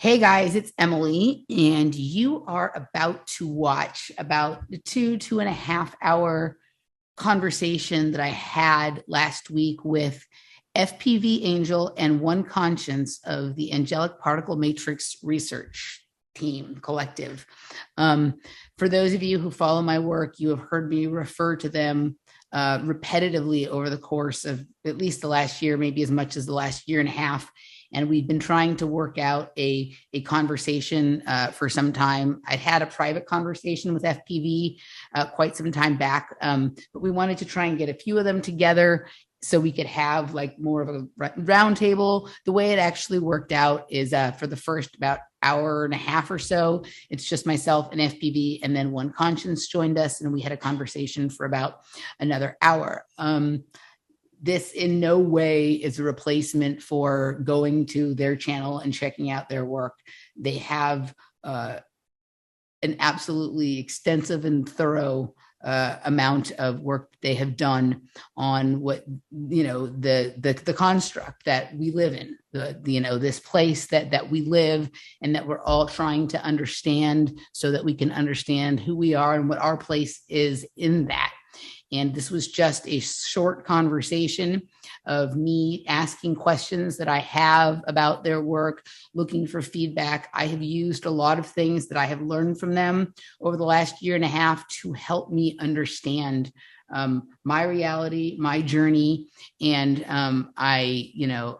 Hey guys, it's Emily, and you are about to watch about the 2.5 hour conversation that I had last week with FPV Angel and One Conscience of the Angelic Particle Matrix Research Team Collective. Um, for those of you who follow my work, you have heard me refer to them repetitively over the course of at least the last year, maybe as much as the last year and a half. And we've been trying to work out a conversation for some time. I'd had a private conversation with FPV quite some time back, but we wanted to try and get a few of them together so we could have like more of a round table. The way it actually worked out is for the first about hour and a half or so, it's just myself and FPV, and then One Conscience joined us, and we had a conversation for about another hour. This in no way is a replacement for going to their channel and checking out their work. They have an absolutely extensive and thorough amount of work they have done on what, the construct that we live in, this place that we live and that we're all trying to understand so that we can understand who we are and what our place is in that. And this was just a short conversation of me asking questions that I have about their work, looking for feedback. I have used a lot of things that I have learned from them over the last year and a half to help me understand my reality, my journey. And I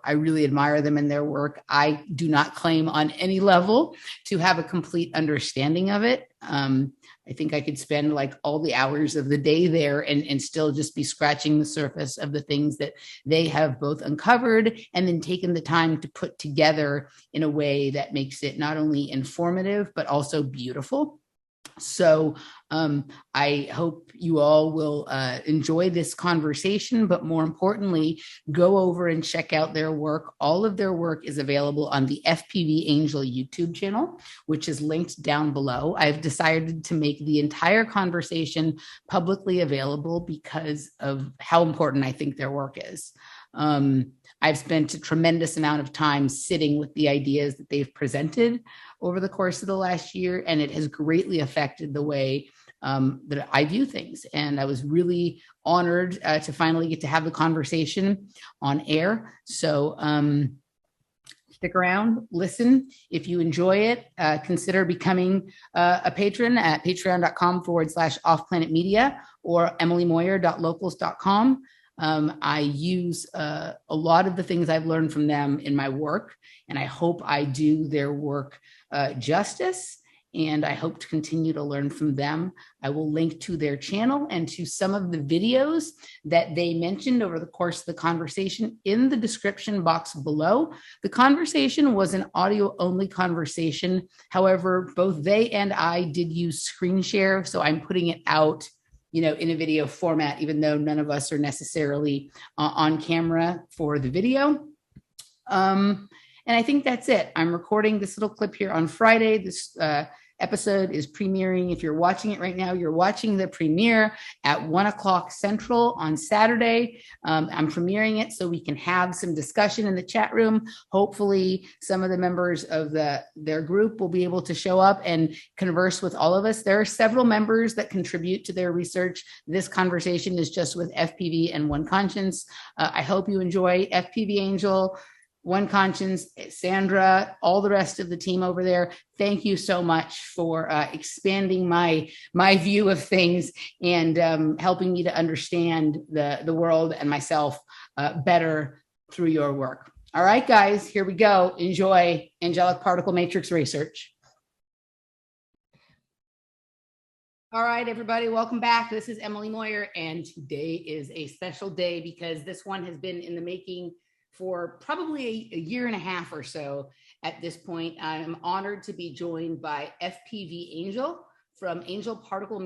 really admire them and their work. I do not claim on any level to have a complete understanding of it. I think I could spend like all the hours of the day there and still just be scratching the surface of the things that they have both uncovered and then taken the time to put together in a way that makes it not only informative, but also beautiful. So I hope you all will enjoy this conversation, but more importantly, go over and check out their work. All of their work is available on the FPV Angel YouTube channel, which is linked down below. I've decided to make the entire conversation publicly available because of how important I think their work is. I've spent a tremendous amount of time sitting with the ideas that they've presented over the course of the last year, and it has greatly affected the way that I view things. And I was really honored to finally get to have the conversation on air. So stick around, listen. If you enjoy it, consider becoming a patron at patreon.com/offplanetmedia or emilymoyer.locals.com. I use a lot of the things I've learned from them in my work, and I hope I do their work justice, and I hope to continue to learn from them. I will link to their channel and to some of the videos that they mentioned over the course of the conversation in the description box below. The conversation was an audio-only conversation. However, both they and I did use screen share, so I'm putting it out in a video format, even though none of us are necessarily on camera for the video. And I think that's it. I'm recording this little clip here on Friday. This episode is premiering. If you're watching it right now, you're watching the premiere at 1:00 Central on Saturday. I'm premiering it so we can have some discussion in the chat room. Hopefully some of the members of their group will be able to show up and converse with all of us. There are several members that contribute to their research. This conversation is just with FPV and One Conscience. I hope you enjoy FPV Angel, One Conscience, Sandra, all the rest of the team over there. Thank you so much for expanding my view of things and helping me to understand the world and myself better through your work. All right, guys, here we go. Enjoy Angelic Particle Matrix Research. All right, everybody, welcome back. This is Emily Moyer, and today is a special day because this one has been in the making for probably a year and a half or so at this point. I'm honored to be joined by FPV Angel from Angel Particle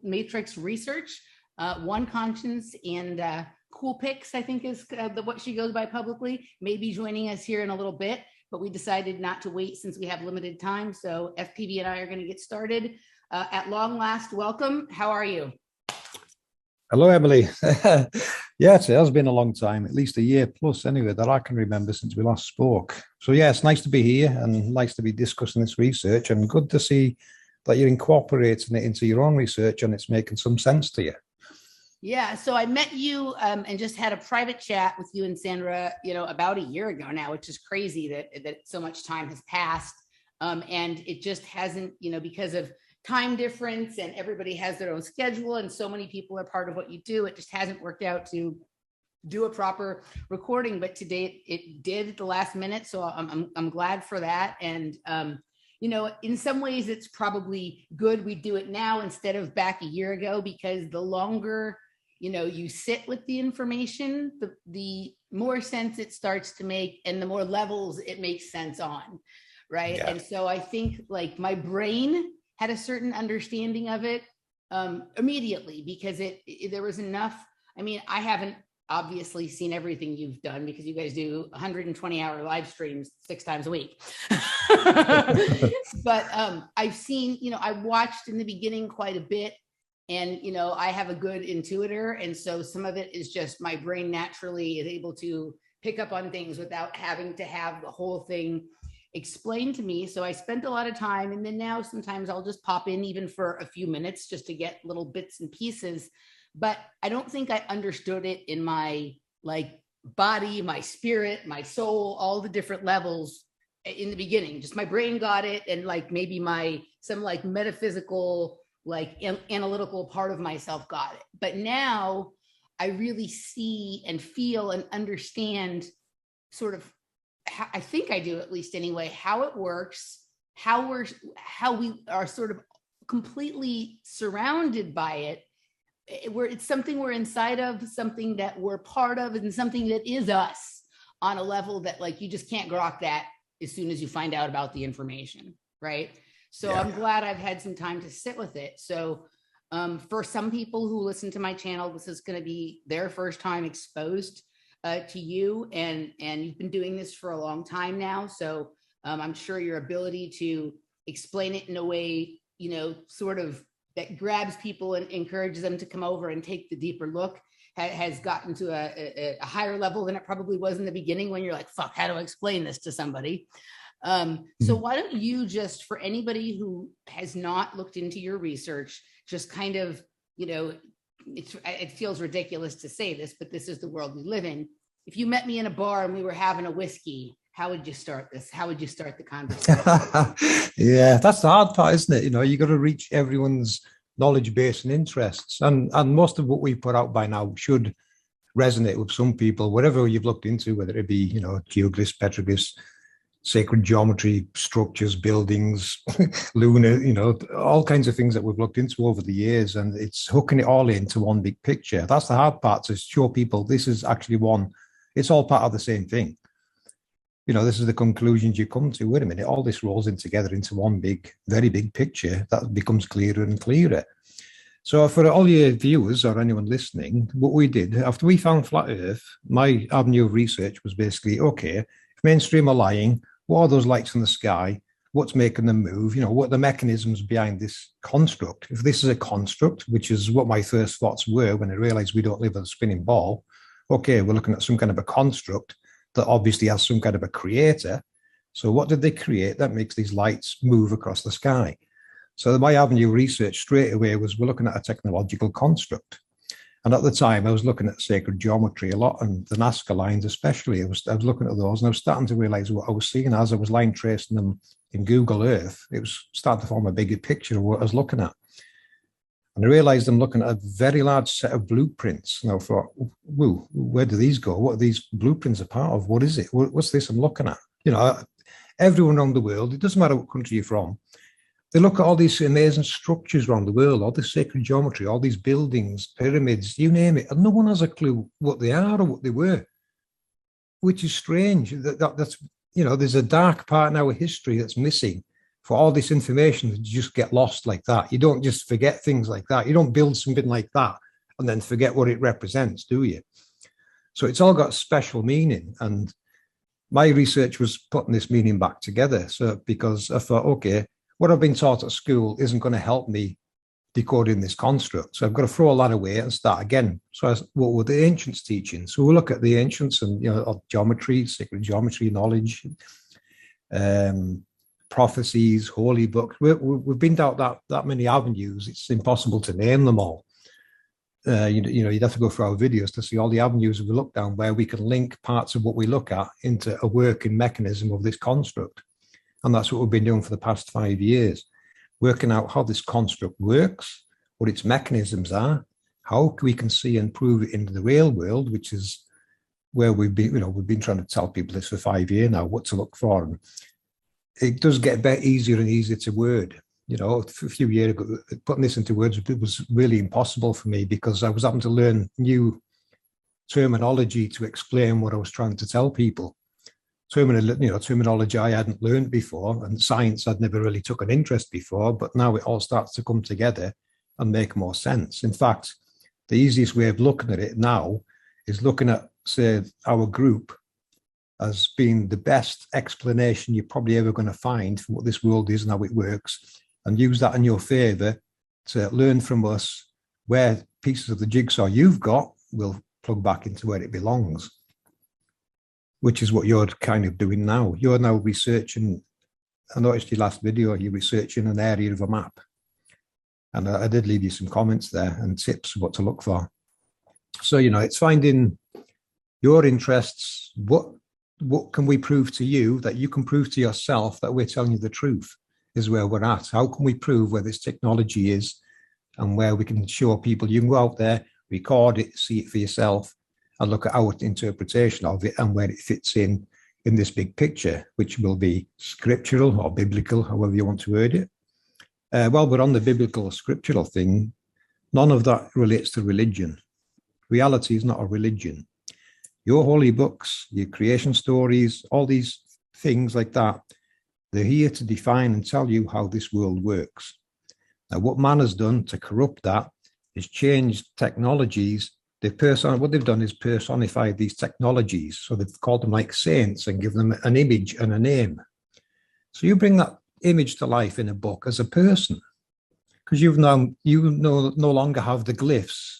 Matrix Research, One Conscience, and Cool Pics, I think is what she goes by publicly, may be joining us here in a little bit, but we decided not to wait since we have limited time. So FPV and I are going to get started. At long last, welcome. How are you? Hello, Emily. Yeah, it has been a long time, at least a year plus anyway, that I can remember since we last spoke. So yeah, it's nice to be here and nice to be discussing this research, and good to see that you're incorporating it into your own research and it's making some sense to you. Yeah, so I met you and just had a private chat with you and Sandra, about a year ago now, which is crazy that so much time has passed. And it just hasn't, because of time difference and everybody has their own schedule and so many people are part of what you do, it just hasn't worked out to do a proper recording. But today it did at the last minute, so I'm glad for that. And in some ways it's probably good we do it now instead of back a year ago, because the longer you sit with the information, the more sense it starts to make and the more levels it makes sense on, right? Yeah. And so I think like my brain had a certain understanding of it immediately, because there was enough. I mean, I haven't obviously seen everything you've done because you guys do 120-hour live streams 6 times a week. But I've seen, I watched in the beginning quite a bit. And, I have a good intuitor. And so some of it is just my brain naturally is able to pick up on things without having to have the whole thing explained to me. So I spent a lot of time. And then now sometimes I'll just pop in even for a few minutes just to get little bits and pieces. But I don't think I understood it in my body, my spirit, my soul, all the different levels in the beginning. Just my brain got it. And maybe some metaphysical, analytical part of myself got it. But now I really see and feel and understand sort of how, I think I do at least anyway, how it works, how we are sort of completely surrounded by it. It's something we're inside of, something that we're part of, and something that is us on a level that you just can't grok that as soon as you find out about the information, right? So yeah. I'm glad I've had some time to sit with it. So for some people who listen to my channel, this is going to be their first time exposed to you, and you've been doing this for a long time now. So I'm sure your ability to explain it in a way, sort of that grabs people and encourages them to come over and take the deeper look has gotten to a higher level than it probably was in the beginning, when you're like, fuck, how do I explain this to somebody? So why don't you just, for anybody who has not looked into your research, just kind of, it feels ridiculous to say this, but this is the world we live in. If you met me in a bar and we were having a whiskey, how would you start this? How would you start the conversation? Yeah, that's the hard part, isn't it? You got to reach everyone's knowledge base and interests. And most of what we put out by now should resonate with some people, whatever you've looked into, whether it be, geoglyphs, petroglyphs, sacred geometry, structures, buildings, lunar, all kinds of things that we've looked into over the years. And it's hooking it all into one big picture. That's the hard part, to show people this is actually it's all part of the same thing. This is the conclusions you come to. Wait a minute, all this rolls in together into one big, very big picture that becomes clearer and clearer. So for all your viewers or anyone listening, what we did, after we found flat Earth, my avenue of research was basically, okay, if mainstream are lying, what are those lights in the sky? What's making them move? What are the mechanisms behind this construct? If this is a construct, which is what my first thoughts were when I realized we don't live on a spinning ball, okay, we're looking at some kind of a construct that obviously has some kind of a creator. So what did they create that makes these lights move across the sky? So my avenue of research straight away was, we're looking at a technological construct. And at the time, I was looking at sacred geometry a lot, and the Nazca lines especially. I was looking at those, and I was starting to realize what I was seeing as I was line tracing them in Google Earth. It was starting to form a bigger picture of what I was looking at. And I realized I'm looking at a very large set of blueprints. And I thought, whoa, where do these go? What are these blueprints a part of? What is it? What's this I'm looking at? Everyone around the world, it doesn't matter what country you're from, they look at all these amazing structures around the world, all this sacred geometry, all these buildings, pyramids, you name it, and no one has a clue what they are or what they were, which is strange. That's there's a dark part in our history that's missing. For all this information to just get lost like that. You don't just forget things like that. You don't build something like that and then forget what it represents, do you? So it's all got special meaning. And my research was putting this meaning back together. So because I thought, okay, what I've been taught at school isn't going to help me decoding this construct. So I've got to throw all that away and start again. So what were the ancients teaching? So we look at the ancients and, geometry, sacred geometry knowledge, prophecies, holy books. We've been down that many avenues. It's impossible to name them all. You'd have to go through our videos to see all the avenues we look down where we can link parts of what we look at into a working mechanism of this construct. And that's what we've been doing for the past 5 years, working out how this construct works, what its mechanisms are, how we can see and prove it into the real world, which is where we've been trying to tell people this for 5 years now, what to look for. And it does get a bit easier and easier to word. A few years ago, putting this into words, it was really impossible for me because I was having to learn new terminology to explain what I was trying to tell people. Terminology I hadn't learned before, and science I'd never really took an interest before, but now it all starts to come together and make more sense. In fact, the easiest way of looking at it now is looking at, say, our group as being the best explanation you're probably ever going to find for what this world is and how it works, and use that in your favor to learn from us where pieces of the jigsaw you've got will plug back into where it belongs, which is what you're kind of doing now. You're now researching, I noticed your last video, you're researching an area of a map. And I did leave you some comments there and tips what to look for. So, it's finding your interests. What can we prove to you that you can prove to yourself that we're telling you the truth is where we're at. How can we prove where this technology is and where we can show people you can go out there, record it, see it for yourself, and look at our interpretation of it and where it fits in this big picture, which will be scriptural or biblical, however you want to word it. While we're on the biblical scriptural thing, none of that relates to religion. Reality is not a religion. Your holy books, your creation stories, all these things like that, they're here to define and tell you how this world works. Now, what man has done to corrupt that is changed technologies. What they've done is personified these technologies. So they've called them like saints and given them an image and a name. So you bring that image to life in a book as a person, because you no longer have the glyphs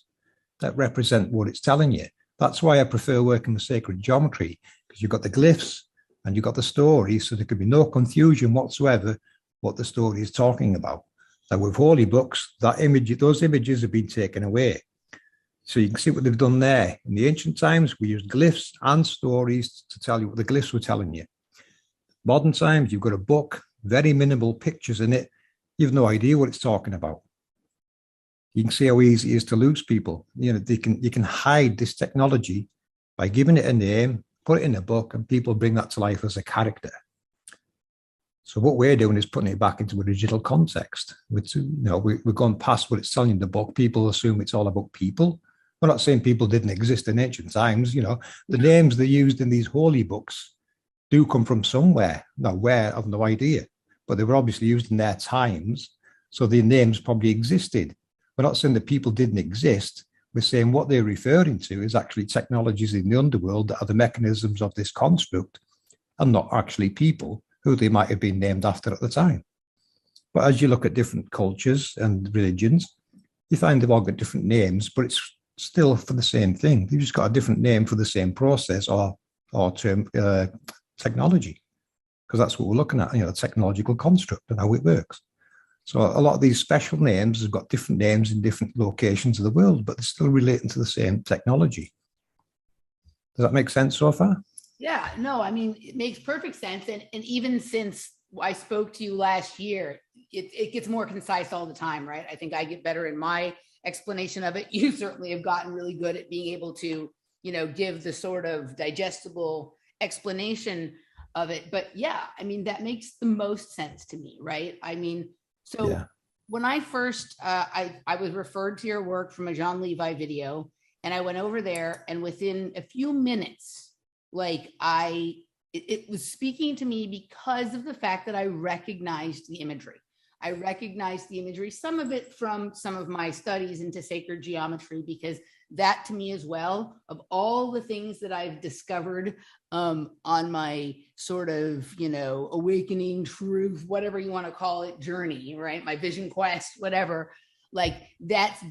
that represent what it's telling you. That's why I prefer working with sacred geometry, because you've got the glyphs and you've got the story, so there could be no confusion whatsoever what the story is talking about. Now with holy books, those images have been taken away. So you can see what they've done there. In the ancient times, we used glyphs and stories to tell you what the glyphs were telling you. Modern times, you've got a book, very minimal pictures in it. You've no idea what it's talking about. You can see how easy it is to lose people. You can hide this technology by giving it a name, put it in a book, and people bring that to life as a character. So what we're doing is putting it back into a digital context. We're going past what it's telling in the book. People assume it's all about people. We're not saying people didn't exist in ancient times. The names they used in these holy books do come from somewhere. Now, where, I've no idea. But they were obviously used in their times. So the names probably existed. We're not saying that people didn't exist. We're saying what they're referring to is actually technologies in the underworld that are the mechanisms of this construct and not actually people who they might have been named after at the time. But as you look at different cultures and religions, you find they've all got different names, but it's still for the same thing. You've just got a different name for the same process or term technology, because that's what we're looking at, the technological construct and how it works. So a lot of these special names have got different names in different locations of the world, but they're still relating to the same technology. Does that make sense so far? Yeah, no, I mean, it makes perfect sense. And even since I spoke to you last year, it gets more concise all the time, right? I think I get better in my explanation of it. You certainly have gotten really good at being able to, give the sort of digestible explanation of it. But yeah, I mean, that makes the most sense to me, right? I mean, so yeah. When I first, I was referred to your work from a John Levi video, and I went over there, and within a few minutes, it was speaking to me because of the fact that I recognized the imagery. I recognized the imagery, some of it from some of my studies into sacred geometry, because that to me as well, of all the things that I've discovered on my sort of, awakening truth, whatever you want to call it, journey, right? My vision quest, whatever. Like that's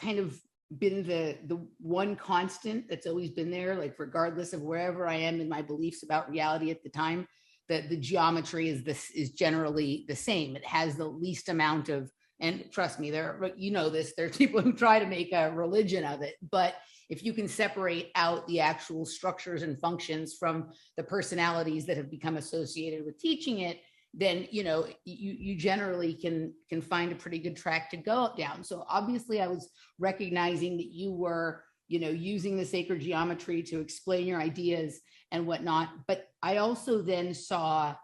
kind of been the one constant that's always been there, like regardless of wherever I am in my beliefs about reality at the time, that the geometry is generally the same. It has the least amount of, and trust me, there's people who try to make a religion of it, but if you can separate out the actual structures and functions from the personalities that have become associated with teaching it, then you generally can find a pretty good track to go down. So obviously I was recognizing that you were using the sacred geometry to explain your ideas and whatnot, but I also then saw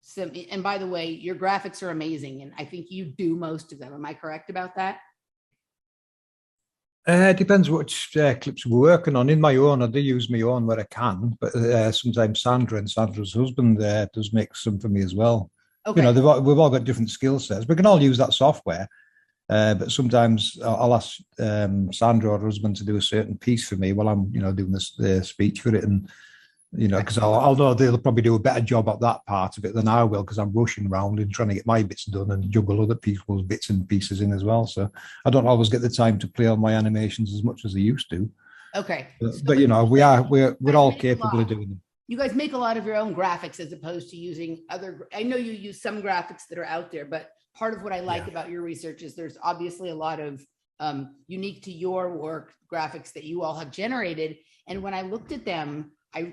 some, and by the way, your graphics are amazing, and I think you do most of them. Am I correct about that? It depends which clips we're working on. In my own, I do use my own where I can, but sometimes Sandra and Sandra's husband does make some for me as well. Okay. We've all got different skill sets. We can all use that software, but sometimes I'll ask Sandra or her husband to do a certain piece for me while I'm, doing this speech for it, and because I'll know they'll probably do a better job at that part of it than I will, because I'm rushing around and trying to get my bits done and juggle other people's bits and pieces in as well. So I don't always get the time to play on my animations as much as I used to. Okay. But we're all capable of doing them. You guys make a lot of your own graphics as opposed to using other. I know you use some graphics that are out there, but part of what I like about your research is there's obviously a lot of unique to your work graphics that you all have generated. And when I looked at them,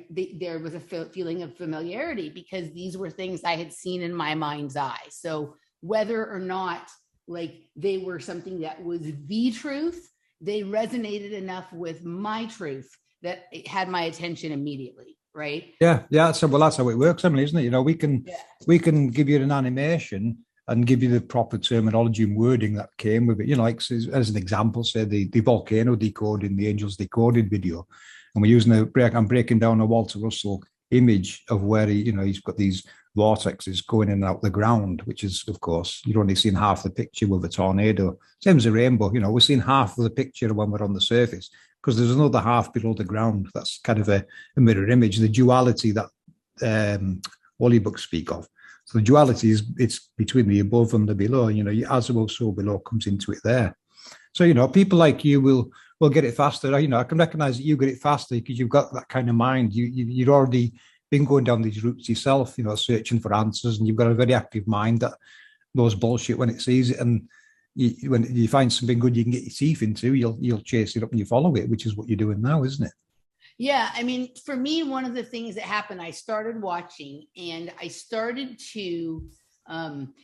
there was a feeling of familiarity because these were things I had seen in my mind's eye. So whether or not like they were something that was the truth, they resonated enough with my truth that it had my attention immediately. Right. Yeah. So that's how it works, Emily, isn't it? We can give you an animation and give you the proper terminology and wording that came with it. Like as an example, say the volcano decoding, the Angels decoded video. And we're using I'm breaking down a Walter Russell image of where he's got these vortexes going in and out the ground, which is, of course, you're only seeing half the picture with a tornado. Same as a rainbow, we're seeing half of the picture when we're on the surface, because there's another half below the ground. That's kind of a mirror image, the duality that Wally books speak of. So the duality it's between the above and the below. As above, so below comes into it there. So, people like you will get it faster. I can recognize that you get it faster because you've got that kind of mind. You'd already been going down these routes yourself, searching for answers, and you've got a very active mind that knows bullshit when it sees it. And when you find something good you can get your teeth into, you'll chase it up and you follow it, which is what you're doing now, isn't it? Yeah. I mean, for me, one of the things that happened, I started watching and I started to,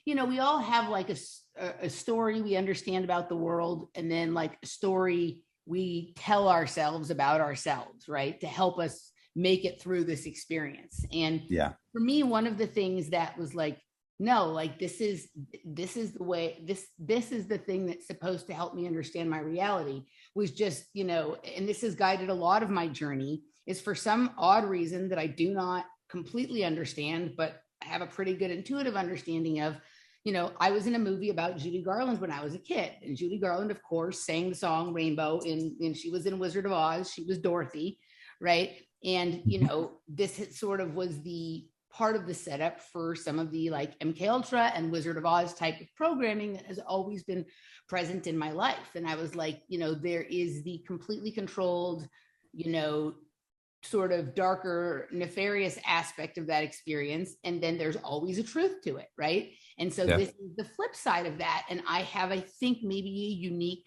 we all have like a story we understand about the world, and then like a story we tell ourselves about ourselves, right? To help us make it through this experience. And for me, one of the things that was like, no, like this is the way, this is the thing that's supposed to help me understand my reality, was just, and this has guided a lot of my journey, is for some odd reason that I do not completely understand, but I have a pretty good intuitive understanding of, I was in a movie about Judy Garland when I was a kid, and Judy Garland, of course, sang the song Rainbow and she was in Wizard of Oz. She was Dorothy, right? And, this sort of was the part of the setup for some of the like MK Ultra and Wizard of Oz type of programming that has always been present in my life. And I was like, there is the completely controlled, sort of darker, nefarious aspect of that experience. And then there's always a truth to it, right? And so this is the flip side of that. And I have, I think, maybe a unique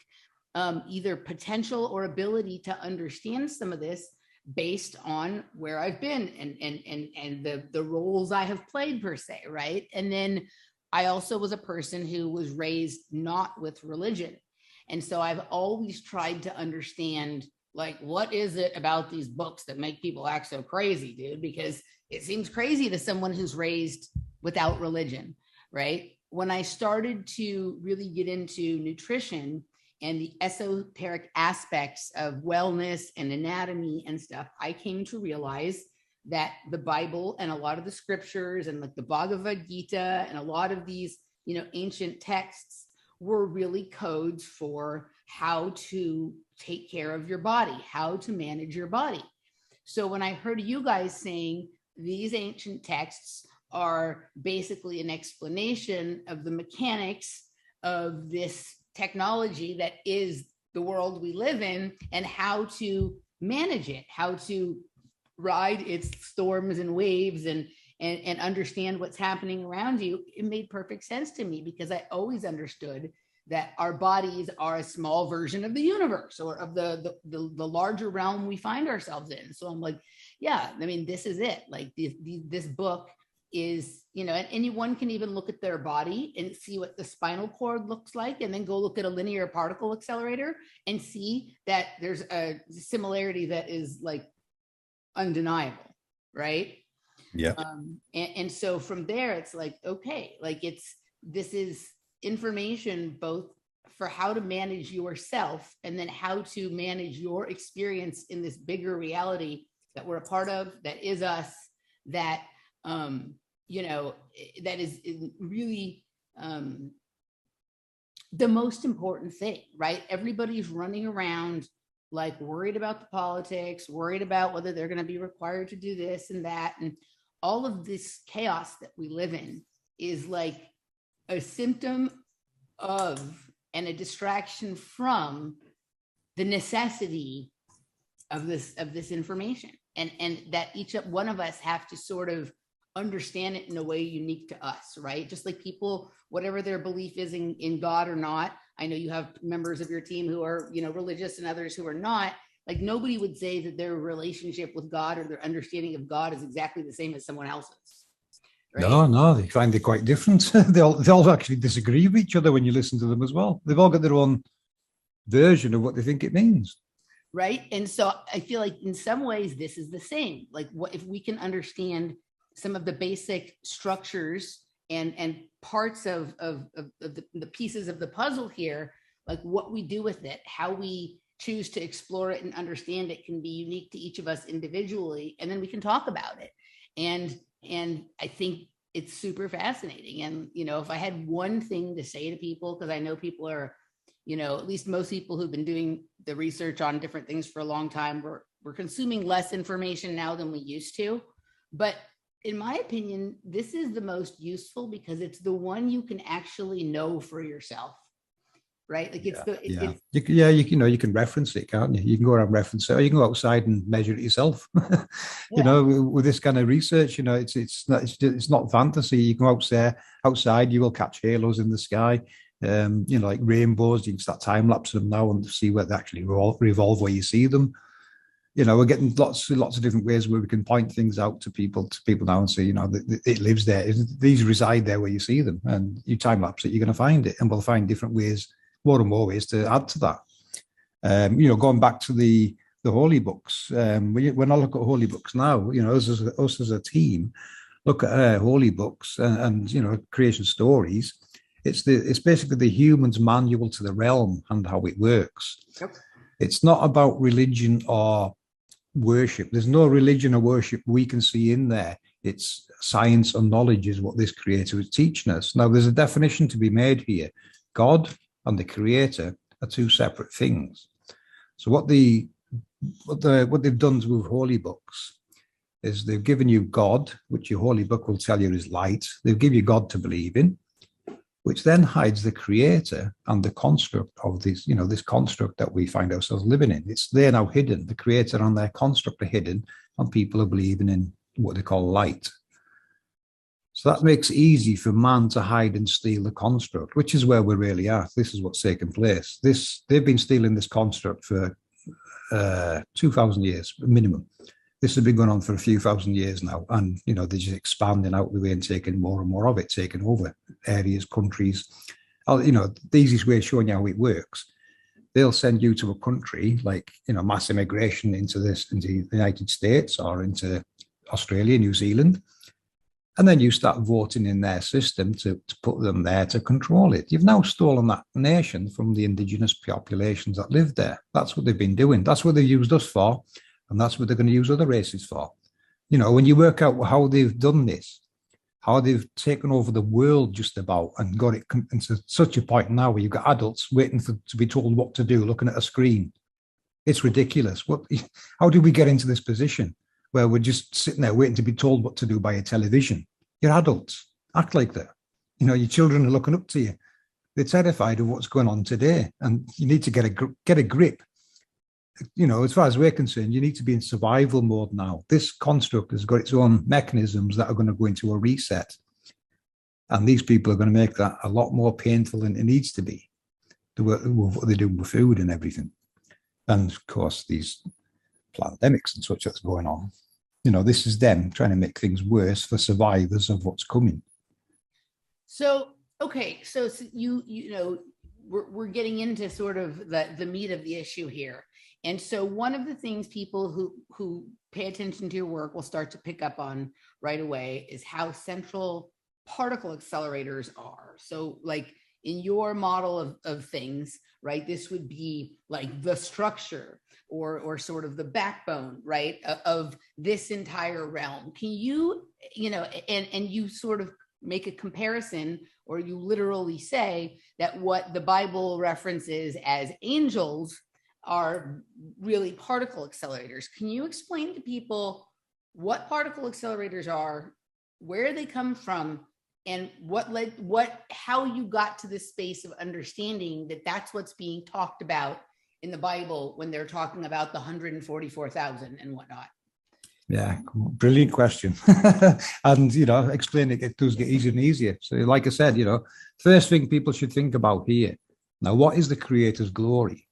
either potential or ability to understand some of this based on where I've been and the roles I have played per se, right? And then I also was a person who was raised not with religion. And so I've always tried to understand, like, what is it about these books that make people act so crazy, dude? Because it seems crazy to someone who's raised without religion, right? When I started to really get into nutrition and the esoteric aspects of wellness and anatomy and stuff, I came to realize that the Bible and a lot of the scriptures and like the Bhagavad Gita and a lot of these, ancient texts were really codes for how to take care of your body, how to manage your body. So when I heard you guys saying these ancient texts are basically an explanation of the mechanics of this technology that is the world we live in, and how to manage it, how to ride its storms and waves, and understand what's happening around you. It made perfect sense to me, because I always understood that our bodies are a small version of the universe, or of the larger realm we find ourselves in. So I'm like, yeah, I mean, this is it. Like this book is, and anyone can even look at their body and see what the spinal cord looks like, and then go look at a linear particle accelerator and see that there's a similarity that is like undeniable, right? Yeah. And so from there, it's like, okay, like this is information both for how to manage yourself, and then how to manage your experience in this bigger reality that we're a part of, that is us, that that is really the most important thing, right? Everybody's running around like worried about the politics, worried about whether they're going to be required to do this and that, and all of this chaos that we live in is like a symptom of, and a distraction from, the necessity of this information, and that each one of us have to sort of understand it in a way unique to us, right? Just like people, whatever their belief is in God or not. I know you have members of your team who are, religious, and others who are not. Like, nobody would say that their relationship with God or their understanding of God is exactly the same as someone else's. Right? No, they find it quite different. they all actually disagree with each other when you listen to them as well. They've all got their own version of what they think it means. Right. And so I feel like in some ways this is the same. Like, what if we can understand some of the basic structures and parts of the pieces of the puzzle here, like what we do with it, how we choose to explore it and understand it, can be unique to each of us individually, and then we can talk about it. And I think it's super fascinating. And, if I had one thing to say to people, because I know people are, at least most people who've been doing the research on different things for a long time, we're consuming less information now than we used to. But in my opinion, this is the most useful, because it's the one you can actually know for yourself. Right? Like you can reference it, can't you? You can go around reference it, or you can go outside and measure it yourself. With this kind of research, it's not fantasy. You go outside, you will catch halos in the sky, like rainbows. You can start time lapsing them now and see where they actually revolve where you see them. We're getting lots of different ways where we can point things out to people now and say, it lives there. These reside there where you see them, and you time lapse it, you're going to find it, and we'll find different ways, more and more ways to add to that. Going back to the holy books, when I look at holy books now, us as a team look at holy books and creation stories. It's basically the human's manual to the realm and how it works. Yep. It's not about religion or worship. There's no religion or worship we can see in there. It's science and knowledge is what this creator is teaching us. Now, there's a definition to be made here. God and the creator are two separate things. So what they've done with holy books is they've given you God, which your holy book will tell you is light. They've given you God to believe in, which then hides the creator and the construct of this, this construct that we find ourselves living in. It's there now hidden. The creator and their construct are hidden, and people are believing in what they call light. So that makes it easy for man to hide and steal the construct, which is where we really are. This is what's taking place. They've been stealing this construct for 2,000 years minimum. This has been going on for a few thousand years now, and they're just expanding out the way and taking more and more of it, taking over areas, countries. The easiest way of showing you how it works, they'll send you to a country like mass immigration into the United States or into Australia, New Zealand, and then you start voting in their system to put them there to control it. You've now stolen that nation from the indigenous populations that live there. That's what they've been doing. That's what they've used us for. And that's what they're going to use other races for. When you work out how they've done this, how they've taken over the world just about and got it into such a point now where you've got adults waiting to be told what to do, looking at a screen. It's ridiculous. How did we get into this position where we're just sitting there waiting to be told what to do by a television? You're adults. Act like that. Your children are looking up to you. They're terrified of what's going on today, and you need to get a grip. As far as we're concerned, you need to be in survival mode now. This construct has got its own mechanisms that are going to go into a reset. And these people are going to make that a lot more painful than it needs to be, what they do with food and everything. And of course, these pandemics and such that's going on. This is them trying to make things worse for survivors of what's coming. So, okay, so we're getting into sort of the meat of the issue here. And so one of the things people who pay attention to your work will start to pick up on right away is how central particle accelerators are. So like in your model of things, right, this would be like the structure or sort of the backbone, right, of this entire realm. Can you, and you sort of make a comparison, or you literally say that what the Bible references as angels are really particle accelerators. Can you explain to people what particle accelerators are, where they come from, and how you got to this space of understanding that that's what's being talked about in the Bible when they're talking about the 144,000 and whatnot? Yeah, brilliant question. And, explaining it does get easier and easier. So like I said, first thing people should think about here. Now, what is the Creator's glory?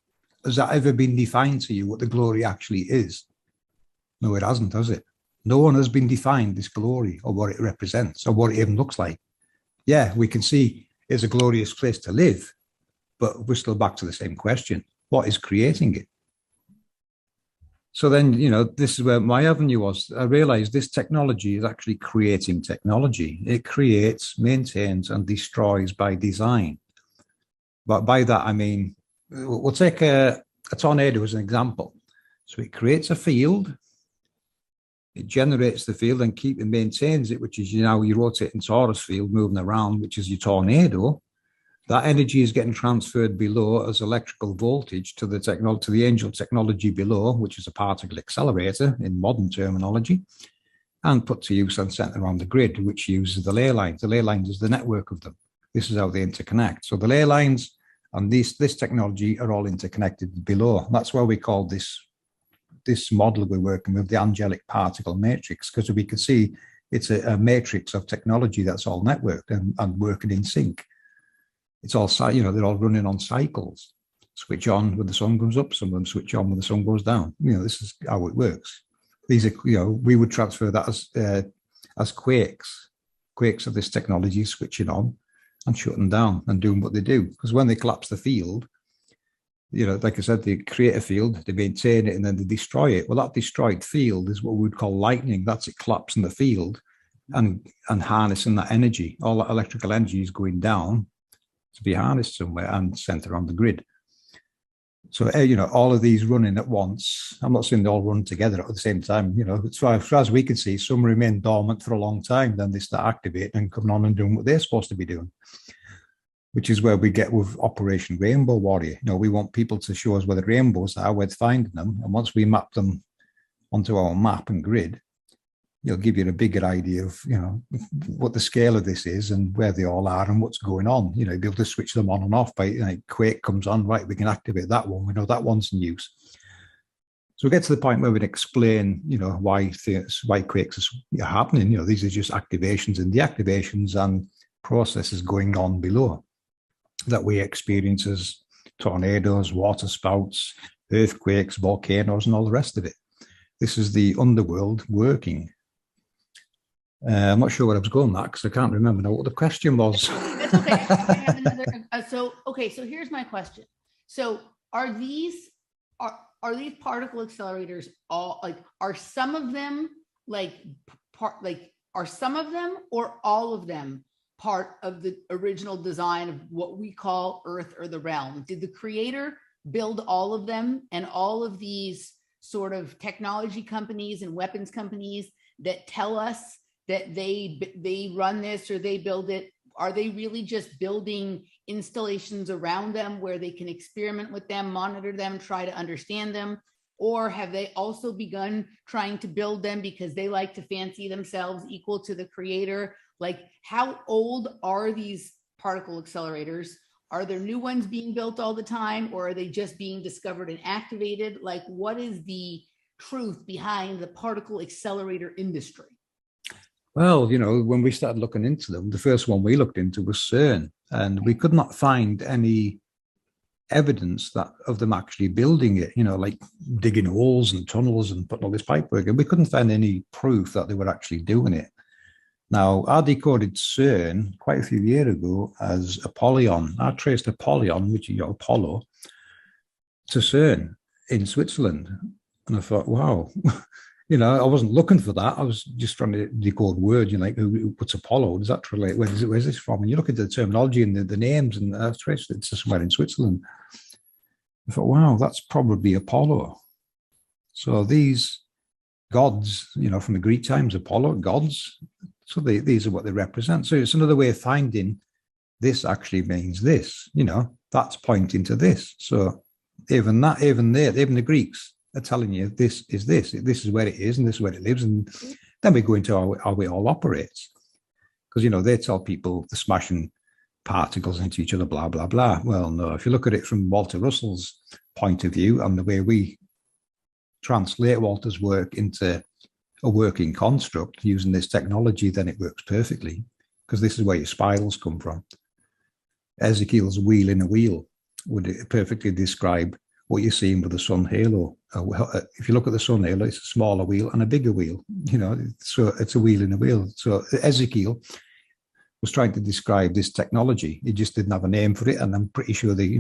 Has that ever been defined to you, what the glory actually is? No, it hasn't, has it? No one has been defined this glory or what it represents or what it even looks like. Yeah, we can see it's a glorious place to live, but we're still back to the same question. What is creating it? So then, this is where my avenue was. I realized this technology is actually creating technology. It creates, maintains, and destroys by design. But by that, I mean, we'll take a tornado as an example. So it creates a field, it generates the field and maintains it, which is, your rotating torus field moving around, which is your tornado. That energy is getting transferred below as electrical voltage to the Angel technology below, which is a particle accelerator in modern terminology, and put to use and sent around the grid, which uses the ley lines. The ley lines is the network of them. This is how they interconnect. So the ley lines and this technology are all interconnected below. That's why we call this model we're working with the angelic particle matrix, because we can see it's a matrix of technology that's all networked and working in sync. It's all, they're all running on cycles. Switch on when the sun goes up, some of them switch on when the sun goes down. This is how it works. These are, we would transfer that as quakes of this technology switching on and shutting down and doing what they do. Because when they collapse the field, like I said, they create a field, they maintain it, and then they destroy it. Well, that destroyed field is what we would call lightning. That's it collapsing the field and harnessing that energy. All that electrical energy is going down to be harnessed somewhere and sent around the grid. So, all of these running at once. I'm not saying they all run together at the same time. As far as we can see, some remain dormant for a long time. Then they start activating and coming on and doing what they're supposed to be doing, which is where we get with Operation Rainbow Warrior. We want people to show us where the rainbows are, where to find them. And once we map them onto our map and grid, it'll give you a bigger idea of, what the scale of this is and where they all are and what's going on. Be able to switch them on and off by Quake comes on, right, we can activate that one. We know that one's in use. So we get to the point where we can explain, why quakes are happening. These are just activations and deactivations and processes going on below that we experience as tornadoes, water spouts, earthquakes, volcanoes, and all the rest of it. This is the underworld working. I'm not sure where I was going, Matt, because I can't remember now what the question was. That's okay. I have another, so here's my question. So are these particle accelerators all are some of them are some of them or all of them part of the original design of what we call Earth or the realm? Did the Creator build all of them, and all of these sort of technology companies and weapons companies that tell us that they run this or they build it, are they really just building installations around them where they can experiment with them, monitor them, try to understand them? Or have they also begun trying to build them because they like to fancy themselves equal to the Creator? How old are these particle accelerators? Are there new ones being built all the time, or are they just being discovered and activated? Like, what is the truth behind the particle accelerator industry? Well, when we started looking into them, the first one we looked into was CERN, and we could not find any evidence that of them actually building it, like digging holes and tunnels and putting all this pipework in. We couldn't find any proof that they were actually doing it. Now, I decoded CERN quite a few years ago as Apollyon. I traced Apollyon, which is Apollo, to CERN in Switzerland. And I thought, wow, I wasn't looking for that. I was just trying to decode words, like what's Apollo? Does that relate? Where's this from? And you look at the terminology and the names, and I've traced it to somewhere in Switzerland. I thought, wow, that's probably Apollo. So these gods, from the Greek times, Apollo, gods. So these are what they represent. So it's another way of finding this actually means this, that's pointing to this. So even the Greeks are telling you this is where it is, and this is where it lives. And then we go into how it all operates. Because, they tell people they're smashing particles into each other, blah, blah, blah. Well, no, if you look at it from Walter Russell's point of view and the way we translate Walter's work into a working construct using this technology, then it works perfectly, because this is where your spirals come from. Ezekiel's wheel in a wheel would perfectly describe what you're seeing with the sun halo. If you look at the sun halo, it's a smaller wheel and a bigger wheel, so it's a wheel in a wheel. So Ezekiel was trying to describe this technology. He just didn't have a name for it. And I'm pretty sure they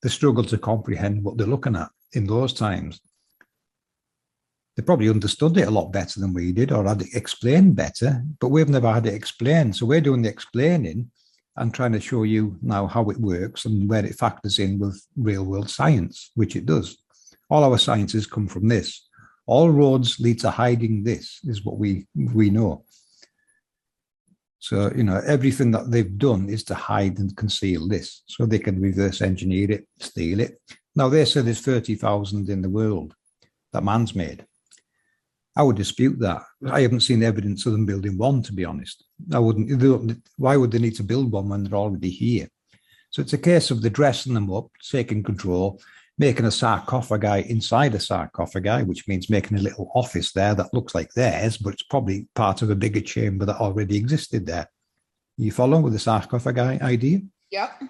struggled to comprehend what they're looking at in those times. They probably understood it a lot better than we did, or had it explained better, but we've never had it explained. So we're doing the explaining and trying to show you now how it works and where it factors in with real world science, which it does. All our sciences come from this. All roads lead to hiding this, is what we know. So, everything that they've done is to hide and conceal this, so they can reverse engineer it, steal it. Now, they say there's 30,000 in the world that man's made. I would dispute that. I haven't seen evidence of them building one, to be honest. Why would they need to build one when they're already here? So it's a case of the dressing them up, taking control, making a sarcophagi inside a sarcophagi, which means making a little office there that looks like theirs, but it's probably part of a bigger chamber that already existed there. You follow with the sarcophagi idea? Yep.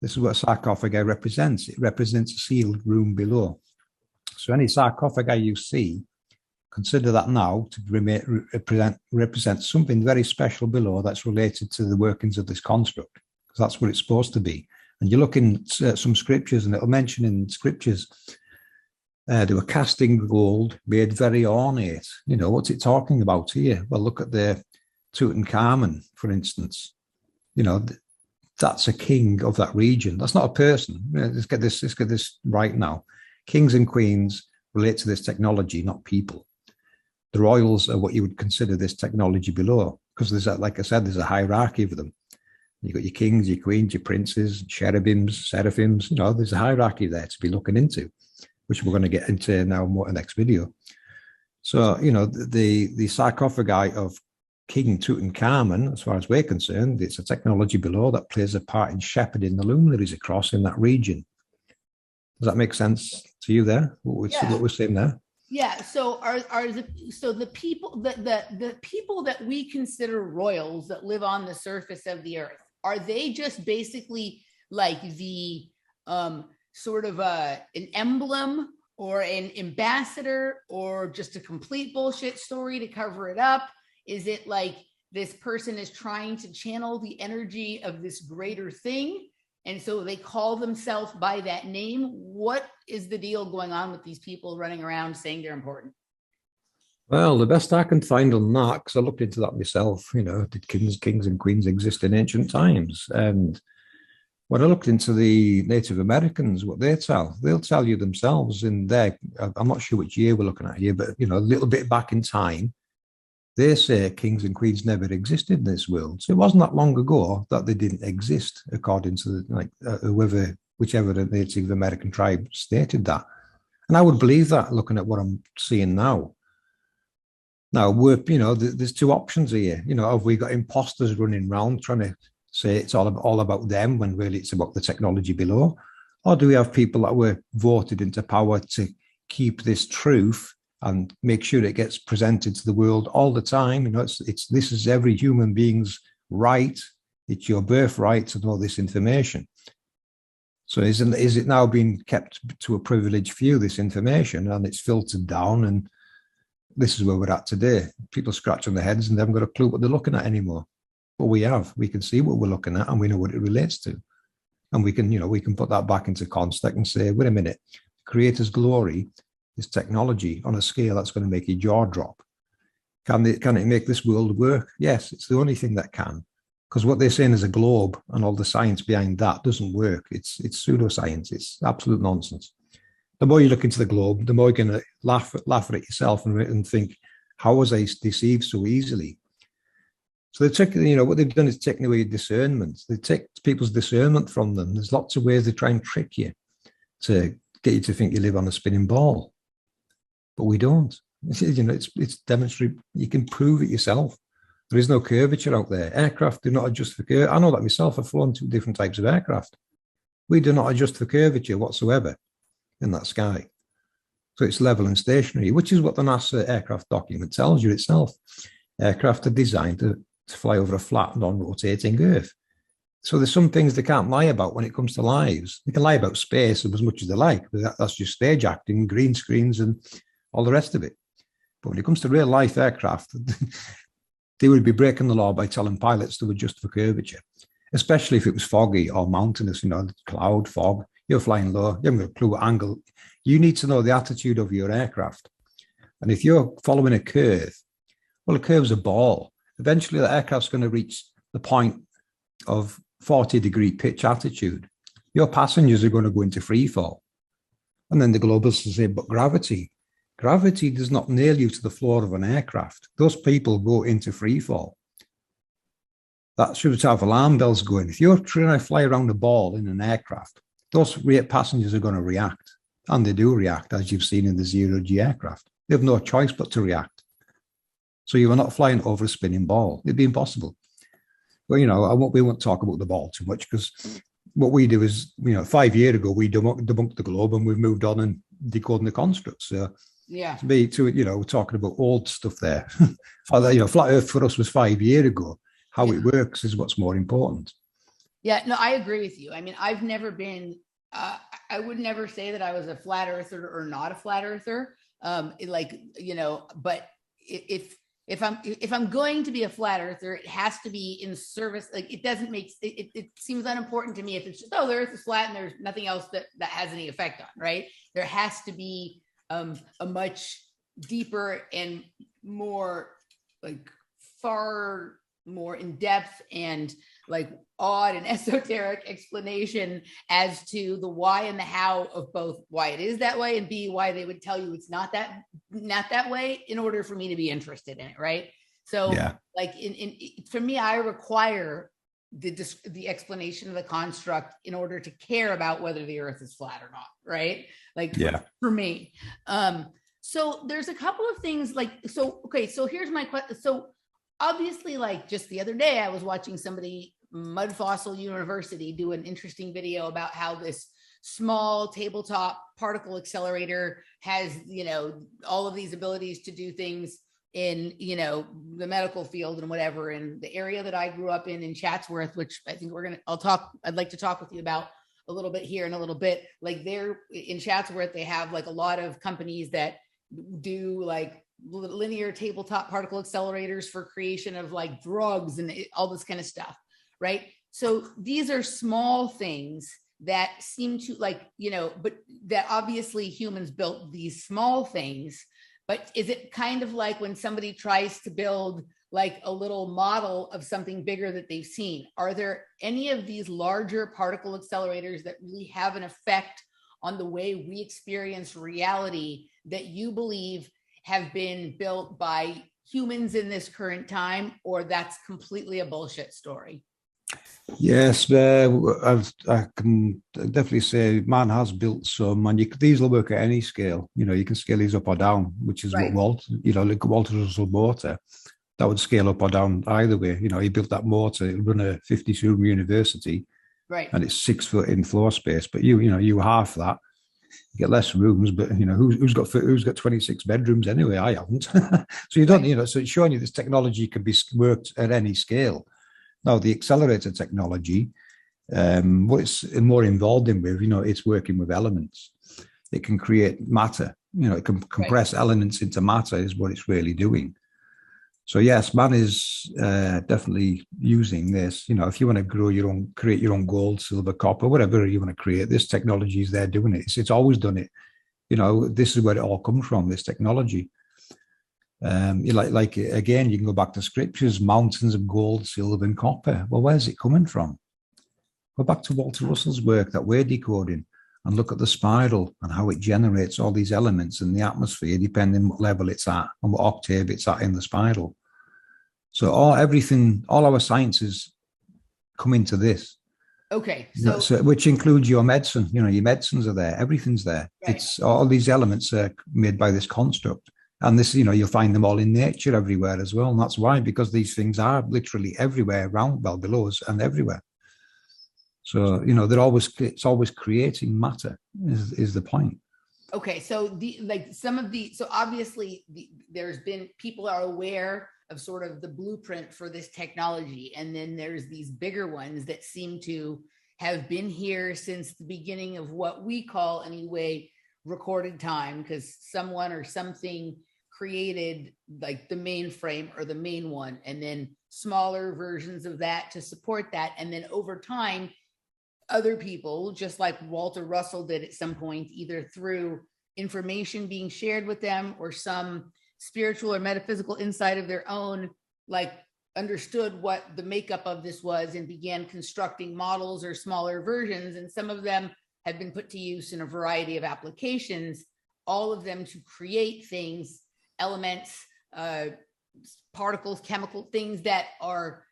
This is what a sarcophagi represents. It represents a sealed room below. So any sarcophagi you see, consider that now to represent something very special below that's related to the workings of this construct, because that's what it's supposed to be. And you look in some scriptures, and it'll mention in scriptures, they were casting gold, made very ornate. What's it talking about here? Well, look at the Tutankhamun, for instance. That's a king of that region. That's not a person. Let's get this right now. Kings and queens relate to this technology, not people. The royals are what you would consider this technology below, because like I said, there's a hierarchy of them. You've got your kings, your queens, your princes, cherubims, seraphims. There's a hierarchy there to be looking into, which we're going to get into now more in the next video. So, the sarcophagi of King Tutankhamun, as far as we're concerned, it's a technology below that plays a part in shepherding the luminaries across in that region. Does that make sense to you there? What we're saying there? Yeah. So the people the people that we consider royals that live on the surface of the earth, are they just basically like the sort of an emblem or an ambassador, or just a complete bullshit story to cover it up? Is it like this person is trying to channel the energy of this greater thing, and so they call themselves by that name? What is the deal going on with these people running around saying they're important? Well, the best I can find on that, because I looked into that myself, did kings and queens exist in ancient times? And when I looked into the Native Americans, what they'll tell you themselves in their, I'm not sure which year we're looking at here, but, a little bit back in time, they say kings and queens never existed in this world. So it wasn't that long ago that they didn't exist, according to whichever the Native American tribe stated that. And I would believe that, looking at what I'm seeing now. Now, there's two options here. Have we got imposters running around trying to say it's all about them when really it's about the technology below? Or do we have people that were voted into power to keep this truth and make sure it gets presented to the world all the time? You know, this is every human being's right. It's your birthright to know this information. So is it now being kept to a privileged few, this information, and it's filtered down? And this is where we're at today. People scratching their heads and they haven't got a clue what they're looking at anymore. But we can see what we're looking at and we know what it relates to. And we can put that back into context and say, wait a minute, Creator's glory is technology on a scale that's going to make your jaw drop. Can it make this world work? Yes, it's the only thing that can. Because what they're saying is a globe and all the science behind that doesn't work. It's pseudoscience. It's absolute nonsense. The more you look into the globe, the more you're going to laugh at it yourself and think, how was I deceived so easily? So what they've done is taken away discernment. They take people's discernment from them. There's lots of ways they try and trick you to get you to think you live on a spinning ball. But we don't. It's demonstrated. You can prove it yourself. There is no curvature out there. Aircraft do not adjust for curvature. I know that myself. I've flown two different types of aircraft. We do not adjust for curvature whatsoever in that sky. So it's level and stationary, which is what the NASA aircraft document tells you itself. Aircraft are designed to fly over a flat, non-rotating Earth. So there's some things they can't lie about when it comes to lives. They can lie about space as much as they like. That's just stage acting, green screens, and all the rest of it. But when it comes to real life aircraft, they would be breaking the law by telling pilots to adjust for curvature, especially if it was foggy or mountainous, cloud, fog. You're flying low, you haven't got a clue what angle. You need to know the attitude of your aircraft. And if you're following a curve, well, a curve's a ball. Eventually, the aircraft's going to reach the point of 40-degree pitch attitude. Your passengers are going to go into free fall. And then the globalists will say, but gravity does not nail you to the floor of an aircraft. Those people go into free fall. That should have alarm bells going. If you're trying to fly around a ball in an aircraft, those passengers are going to react. And they do react, as you've seen in the zero-G aircraft. They have no choice but to react. So you are not flying over a spinning ball. It'd be impossible. But, we won't talk about the ball too much because what we do is, 5 years ago, we debunked the globe and we've moved on and decoding the constructs. So yeah, we're talking about old stuff there. Flat Earth for us was 5 years ago. How it works is what's more important. Yeah, no, I agree with you. I mean, I've never been, I would never say that I was a flat earther or not a flat earther. But if I'm going to be a flat earther, it has to be in service. Like it seems unimportant to me if it's just, the earth is flat and there's nothing else that has any effect on, right? There has to be a much deeper and more far more in depth and odd and esoteric explanation as to the why and the how of both why it is that way and B, why they would tell you it's not that way in order for me to be interested in it, right? So yeah. For me, I require the explanation of the construct in order to care about whether the earth is flat or not, right? For me. So there's a couple of things so here's my question. So obviously, just the other day, I was watching somebody, Mud Fossil University, do an interesting video about how this small tabletop particle accelerator has, all of these abilities to do things in, the medical field and whatever. And the area that I grew up in Chatsworth, which I think I'd like to talk with you about a little bit here in a little bit. They're in Chatsworth, they have a lot of companies that do linear tabletop particle accelerators for creation of drugs and all this kind of stuff, right? So these are small things that seem to but that obviously humans built these small things. But is it kind of like when somebody tries to build a little model of something bigger that they've seen? Are there any of these larger particle accelerators that really have an effect on the way we experience reality that you believe have been built by humans in this current time, or that's completely a bullshit story? Yes, I can definitely say man has built some, and these will work at any scale. You can scale these up or down, which is right. What Walter Russell motor that would scale up or down either way. You know, he built that motor, it'll run a 52-room university, Right. and it's 6 foot in floor space. But you half that, you get less rooms. But you know, who's got 26 bedrooms anyway? I haven't. So you don't, Right. you know. So it's showing you this technology can be worked at any scale. Now the accelerator technology, what it's more involved in with, you know, it's working with elements. It can create matter. You know, it can compress elements into matter is what it's really doing. So yes, man is definitely using this. You know, if you want to grow your own, create your own gold, silver, copper, whatever you want to create, this technology is there doing it. It's always done it. You know, this is where it all comes from. This technology. Like again, you can go back to scriptures, mountains of gold, silver, and copper. Well, where's it coming from? Go back to Walter Russell's work that we're decoding, and look at the spiral and how it generates all these elements in the atmosphere, depending what level it's at and what octave it's at in the spiral. So all our sciences come into this. Okay. So which includes your medicine. You know, your medicines are there. Everything's there. Right. It's all these elements are made by this construct. And this, you know, you'll find them all in nature everywhere as well. And that's why, because these things are literally everywhere around, well, below us and everywhere. So, you know, it's always creating matter is the point. Okay. So so obviously there's been, people are aware of sort of the blueprint for this technology. And then there's these bigger ones that seem to have been here since the beginning of what we call, anyway, recorded time, because someone or something created like the mainframe or the main one, and then smaller versions of that to support that. And then over time, other people, just like Walter Russell did at some point, either through information being shared with them or some spiritual or metaphysical insight of their own, like understood what the makeup of this was and began constructing models or smaller versions. And some of them have been put to use in a variety of applications, all of them to create things, elements, particles, chemical things that are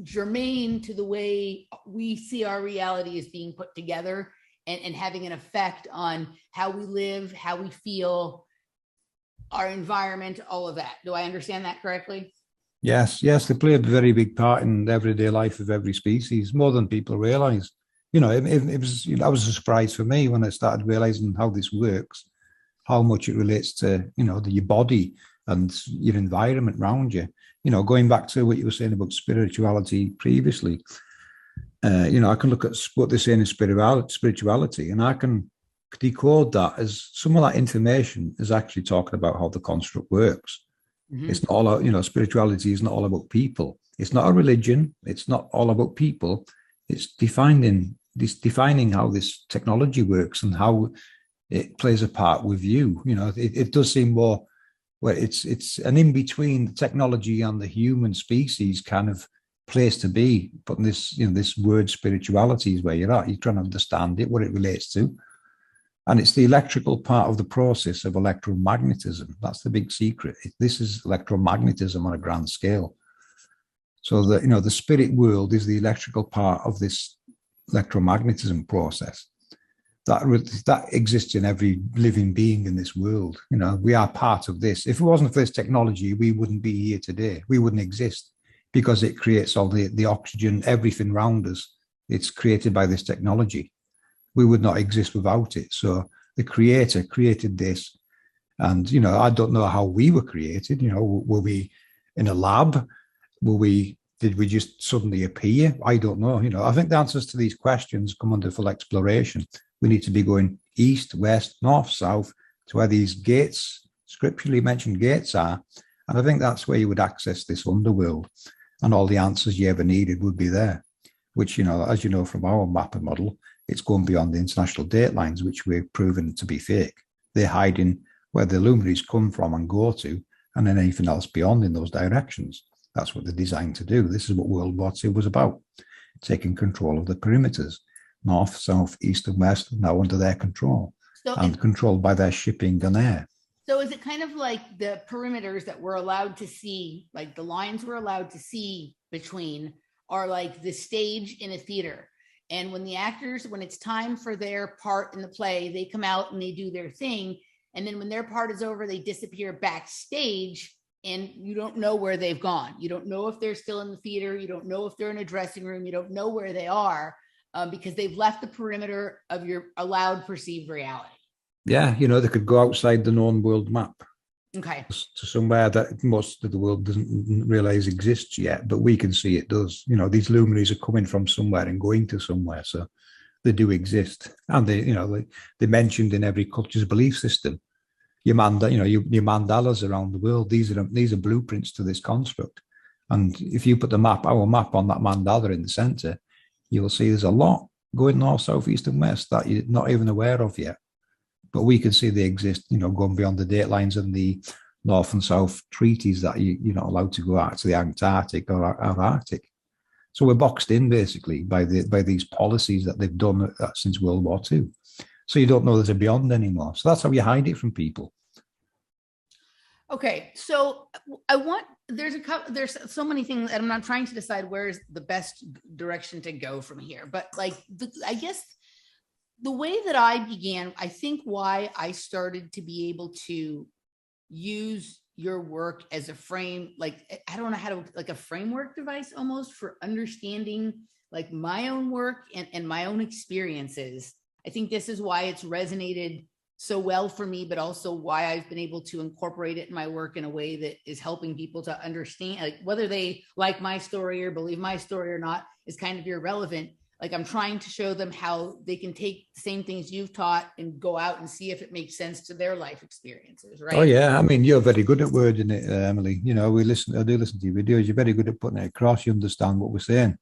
germane to the way we see our reality as being put together, and having an effect on how we live, how we feel, our environment, all of that. Do I understand that correctly? Yes, they play a very big part in the everyday life of every species, more than people realize. You know, it was, you know, that was a surprise for me when I started realizing how this works, how much it relates to, you know, your body and your environment around you. You know, going back to what you were saying about spirituality previously, you know, I can look at what they're saying in spirituality, and I can decode that as some of that information is actually talking about how the construct works. Mm-hmm. It's not all, you know, spirituality is not all about people. It's not a religion. It's not all about people. It's defining how this technology works and how it plays a part with you. You know, it does seem more, well, it's an in between the technology and the human species kind of place to be. Putting this, you know, this word spirituality is where you're at. You're trying to understand it, what it relates to. And it's the electrical part of the process of electromagnetism. That's the big secret. This is electromagnetism on a grand scale. So that, you know, the spirit world is the electrical part of this electromagnetism process. That exists in every living being in this world. You know, we are part of this. If it wasn't for this technology, we wouldn't be here today. We wouldn't exist, because it creates all the oxygen, everything around us. It's created by this technology. We would not exist without it. So the creator created this. And, you know, I don't know how we were created. You know, were we in a lab? Did we just suddenly appear? I don't know. You know, I think the answers to these questions come under full exploration. We need to be going east, west, north, south to where these gates, scripturally mentioned gates, are. And I think that's where you would access this underworld, and all the answers you ever needed would be there, which, you know, as you know from our mapper model, it's going beyond the international date lines, which we've proven to be fake. They're hiding where the luminaries come from and go to, and then anything else beyond in those directions. That's what they're designed to do. This is what World War II was about, taking control of the perimeters, north, south, east, and west, now under their control, and controlled by their shipping and air. So is it kind of like the perimeters that we're allowed to see, like the lines we're allowed to see between, are like the stage in a theater? And when the actors, when it's time for their part in the play, they come out and they do their thing. And then when their part is over, they disappear backstage and you don't know where they've gone. You don't know if they're still in the theater. You don't know if they're in a dressing room. You don't know where they are because they've left the perimeter of your allowed perceived reality. Yeah, they could go outside the known world map. Okay. To somewhere that most of the world doesn't realize exists yet, but we can see it does. These luminaries are coming from somewhere and going to somewhere, so they do exist, and they're mentioned in every culture's belief system. Your mandalas around the world. These are blueprints to this construct, and if you put our map on that mandala in the center, you will see there's a lot going north, south, east, and west that you're not even aware of yet. But we can see they exist, going beyond the date lines and the North and South treaties that you're not allowed to go out to the Antarctic or Arctic. So we're boxed in basically by these policies that they've done since World War II. So you don't know there's a beyond anymore. So that's how you hide it from people. Okay, so there's so many things, and I'm not trying to decide where's the best direction to go from here. But I guess the way that I began, I think why I started to be able to use your work as a frame, I don't know how to, a framework device almost for understanding my own work and my own experiences. I think this is why it's resonated so well for me, but also why I've been able to incorporate it in my work in a way that is helping people to understand, whether they like my story or believe my story or not is kind of irrelevant. I'm trying to show them how they can take the same things you've taught and go out and see if it makes sense to their life experiences, right? Oh yeah, I mean, you're very good at wording it, Emily. I do listen to your videos. You're very good at putting it across. You understand what we're saying,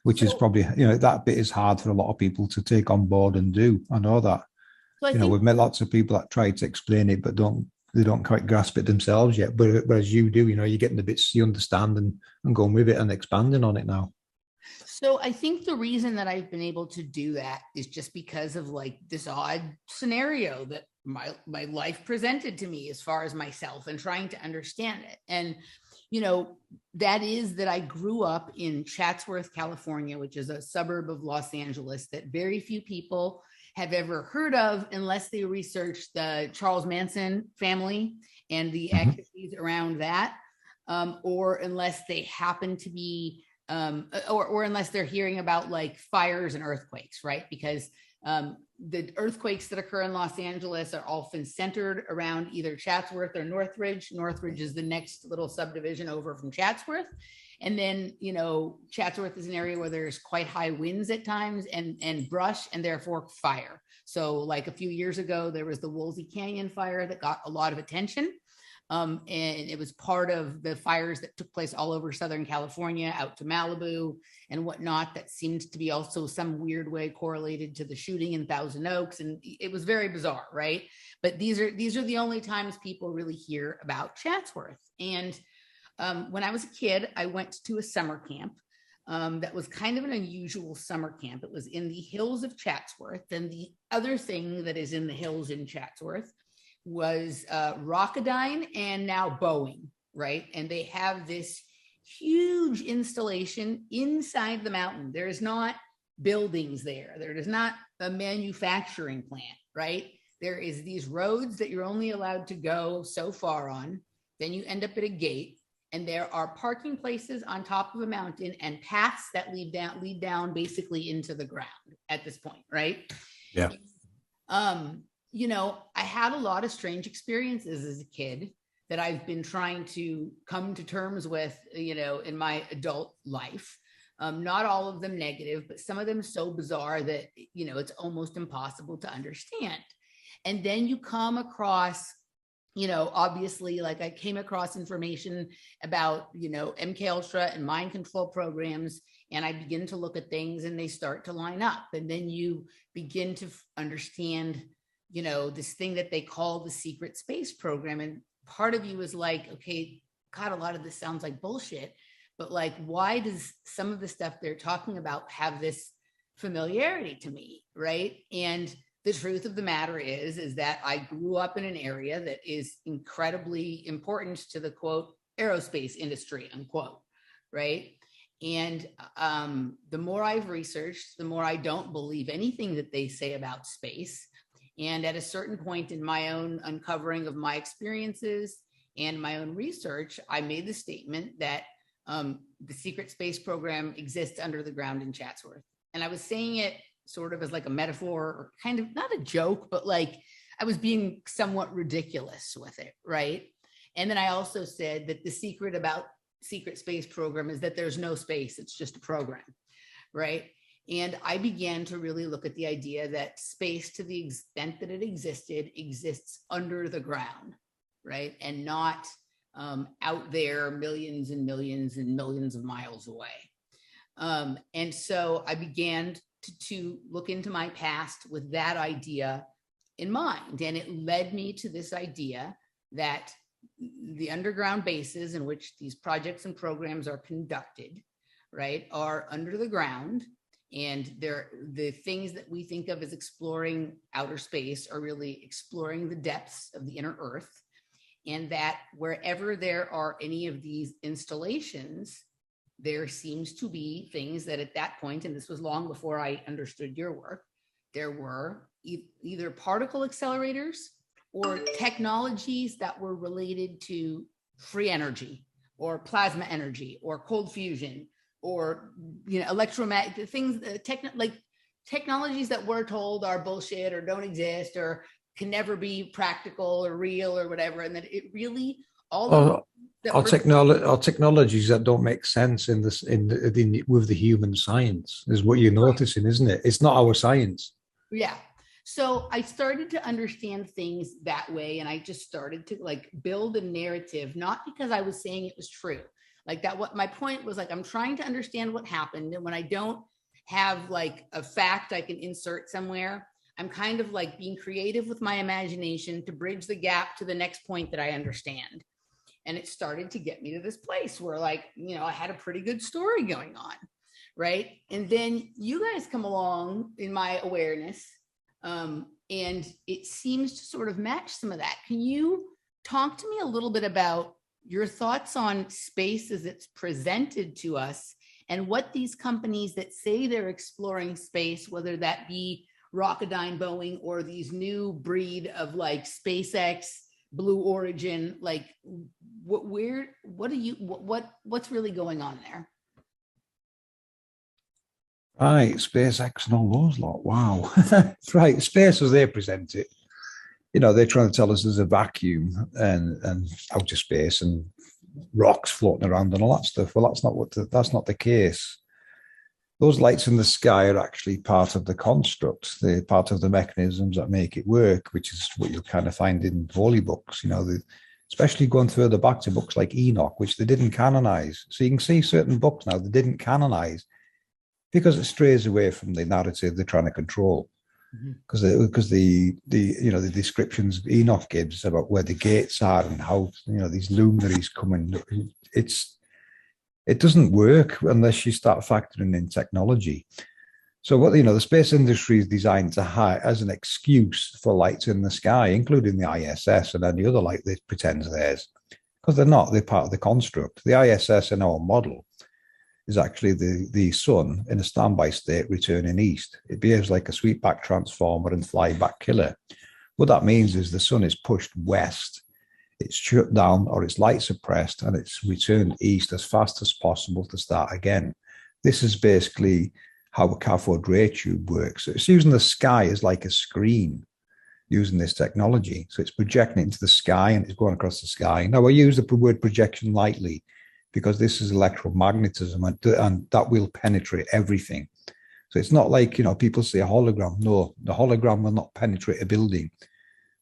which is probably, that bit is hard for a lot of people to take on board and do. I know that. So we've met lots of people that try to explain it, but they don't quite grasp it themselves yet. But whereas you do, you're getting the bits you understand and going with it and expanding on it now. So I think the reason that I've been able to do that is just because of this odd scenario that my life presented to me as far as myself and trying to understand it. And, that is that I grew up in Chatsworth, California, which is a suburb of Los Angeles that very few people have ever heard of unless they research the Charles Manson family and the activities around that, or unless they happen to be or unless they're hearing about fires and earthquakes, right? Because the earthquakes that occur in Los Angeles are often centered around either Chatsworth or Northridge. Northridge is the next little subdivision over from Chatsworth. And then, Chatsworth is an area where there's quite high winds at times and brush and therefore fire. So a few years ago, there was the Woolsey Canyon fire that got a lot of attention. And it was part of the fires that took place all over Southern California, out to Malibu and whatnot, that seemed to be also some weird way correlated to the shooting in Thousand Oaks. And it was very bizarre, right? But these are the only times people really hear about Chatsworth. And when I was a kid, I went to a summer camp that was kind of an unusual summer camp. It was in the hills of Chatsworth. And the other thing that is in the hills in Chatsworth was Rocketdyne and now Boeing, right? And they have this huge installation inside the mountain. There is not buildings there. There is not a manufacturing plant, right? There is these roads that you're only allowed to go so far on. Then you end up at a gate, and there are parking places on top of a mountain and paths that lead down basically into the ground at this point, right? Yeah. I had a lot of strange experiences as a kid that I've been trying to come to terms with, in my adult life. Not all of them negative, but some of them so bizarre that, it's almost impossible to understand. And then you come across, obviously, I came across information about, MK Ultra and mind control programs, and I begin to look at things and they start to line up. And then you begin to understand this thing that they call the secret space program. And part of you is okay, God, a lot of this sounds like bullshit, but why does some of the stuff they're talking about have this familiarity to me, right? And the truth of the matter is that I grew up in an area that is incredibly important to the quote aerospace industry, unquote, right? And the more I've researched, the more I don't believe anything that they say about space. And at a certain point in my own uncovering of my experiences and my own research, I made the statement that the secret space program exists under the ground in Chatsworth. And I was saying it sort of as like a metaphor, or kind of not a joke, but like I was being somewhat ridiculous with it, right? And then I also said that the secret about secret space program is that there's no space, it's just a program, right? And I began to really look at the idea that space, to the extent that it existed, exists under the ground, right? And not out there millions and millions and millions of miles away. And so I began to look into my past with that idea in mind. And it led me to this idea that the underground bases in which these projects and programs are conducted, right, are under the ground. And the things that we think of as exploring outer space are really exploring the depths of the inner earth. And that wherever there are any of these installations, there seems to be things that at that point, and this was long before I understood your work, there were either particle accelerators or technologies that were related to free energy or plasma energy or cold fusion or, you know, electromagnetic things, like technologies that we're told are bullshit or don't exist or can never be practical or real or whatever. And that it really technologies that don't make sense with the human science is what you're noticing, isn't it? It's not our science. Yeah. So I started to understand things that way. And I just started to like build a narrative, not because I was saying it was true. Like that, what my point was, like, I'm trying to understand what happened. And when I don't have like a fact I can insert somewhere, I'm kind of like being creative with my imagination to bridge the gap to the next point that I understand. And it started to get me to this place where, like, you know, I had a pretty good story going on. Right. And then you guys come along in my awareness. And it seems to sort of match some of that. Can you talk to me a little bit about your thoughts on space as it's presented to us and what these companies that say they're exploring space, whether that be Rocketdyne, Boeing, or these new breed of like SpaceX, Blue Origin, like what's really going on there? Right, SpaceX and all those lot. Wow. Right, space as they present it. You know, they're trying to tell us there's a vacuum and outer space and rocks floating around and all that stuff. Well, that's not the case. Those lights in the sky are actually part of the construct. They're part of the mechanisms that make it work, which is what you'll kind of find in holy books, you know, especially going further back to books like Enoch, which they didn't canonize. So you can see certain books now they didn't canonize because it strays away from the narrative they're trying to control. Because the descriptions Enoch gives about where the gates are and how, you know, these luminaries come in, it doesn't work unless you start factoring in technology. So what, you know, the space industry is designed to hire as an excuse for lights in the sky, including the ISS and any other light that pretends theirs, because they're part of the construct. The ISS in our model is actually the sun in a standby state returning east. It behaves like a sweepback transformer and flyback killer. What that means is the sun is pushed west, it's shut down or its light suppressed, and it's returned east as fast as possible to start again. This is basically how a cathode ray tube works. It's using the sky as like a screen using this technology. So it's projecting into the sky and it's going across the sky. Now, I use the word projection lightly because this is electromagnetism and that will penetrate everything. So it's not like, you know, people say a hologram. No, the hologram will not penetrate a building.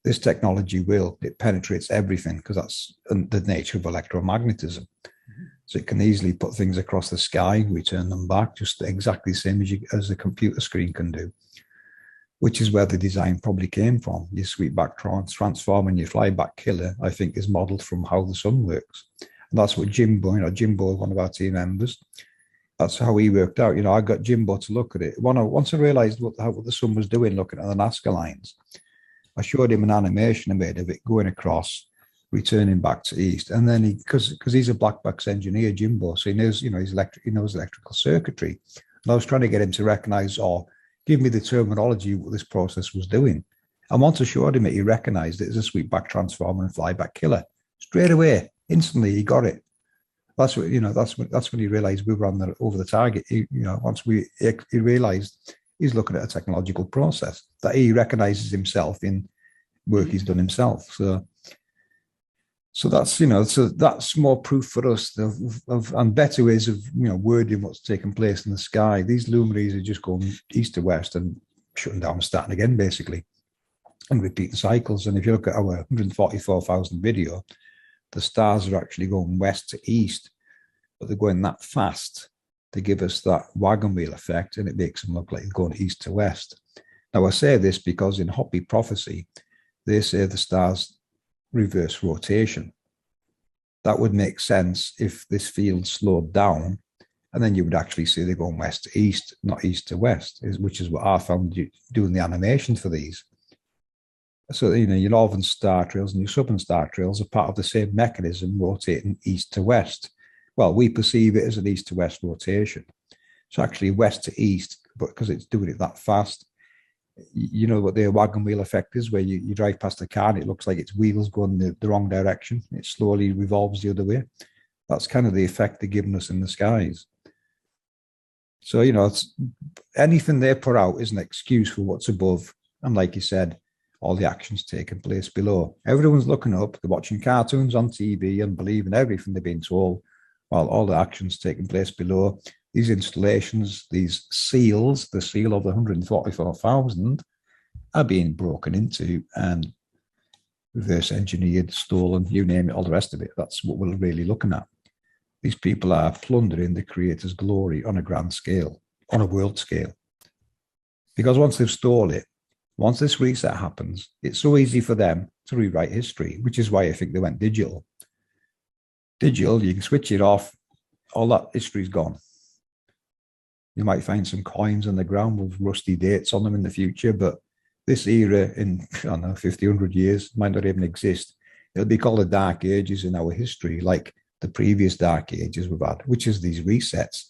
This technology will. It penetrates everything because that's the nature of electromagnetism. Mm-hmm. So it can easily put things across the sky, return them back, just exactly the same as a computer screen can do, which is where the design probably came from. Your sweepback transform and your flyback killer, I think, is modeled from how the sun works. And that's what Jimbo, one of our team members, that's how he worked out. You know, I got Jimbo to look at it. Once I realized what the sun was doing, looking at the Nazca lines, I showed him an animation I made of it going across, returning back to east. And then because he's a black box engineer, Jimbo, so he knows, you know, he knows electrical circuitry. And I was trying to get him to recognize or give me the terminology what this process was doing. And once I showed him it, he recognized it as a sweepback transformer and flyback killer straight away, instantly, he got it. That's what, that's when he realized we were over the target. Once he realized he's looking at a technological process that he recognizes himself in work he's done himself. So that's more proof for us of and better ways of wording what's taking place in the sky. These luminaries are just going east to west and shutting down and starting again, basically, and repeating cycles. And if you look at our 144,000 video, the stars are actually going west to east, but they're going that fast to give us that wagon wheel effect, and it makes them look like they're going east to west. Now, I say this because in Hopi prophecy, they say the stars reverse rotation. That would make sense if this field slowed down, and then you would actually see they're going west to east, not east to west, which is what I found doing the animation for these. So, your northern star trails and your southern star trails are part of the same mechanism rotating east to west. Well, we perceive it as an east to west rotation. So actually west to east, but because it's doing it that fast, you know what the wagon wheel effect is, where you drive past a car and it looks like its wheels going the wrong direction. It slowly revolves the other way. That's kind of the effect they're giving us in the skies. So, it's anything they put out is an excuse for what's above. And like you said, all the actions taking place below. Everyone's looking up, they're watching cartoons on TV and believing everything they're being told, while all the actions taking place below. These installations, these seals, the seal of the 144,000, are being broken into and reverse engineered, stolen, you name it, all the rest of it. That's what we're really looking at. These people are plundering the creator's glory on a grand scale, on a world scale. Because once they've stolen it, once this reset happens, it's so easy for them to rewrite history, which is why I think they went digital. Digital, you can switch it off, all that history's gone. You might find some coins on the ground with rusty dates on them in the future, but this era in, 50, 100 years might not even exist. It'll be called the dark ages in our history, like the previous dark ages we've had, which is these resets.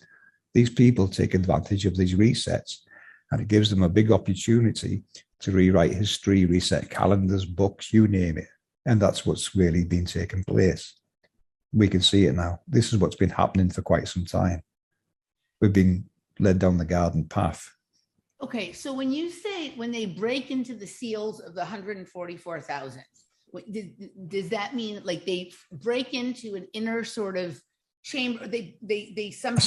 These people take advantage of these resets, and it gives them a big opportunity to rewrite history, reset calendars, books, you name it. And that's what's really been taking place. We can see it now. This is what's been happening for quite some time. We've been led down the garden path. Okay, so when you say when they break into the seals of the 144,000, does that mean like they break into an inner sort of chamber? They somehow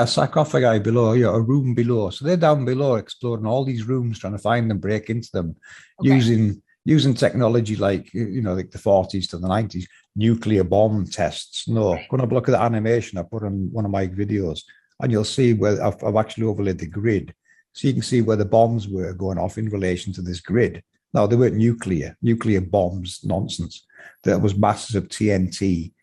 sarcophagi below, a room below. So they're down below exploring all these rooms, trying to find them, break into them, using technology like like the 40s to the 90s, nuclear bomb tests. No, right. Go and have a look at the animation I put on one of my videos, and you'll see where I've actually overlaid the grid, so you can see where the bombs were going off in relation to this grid. Now, they weren't nuclear bombs, nonsense. There was masses of TNT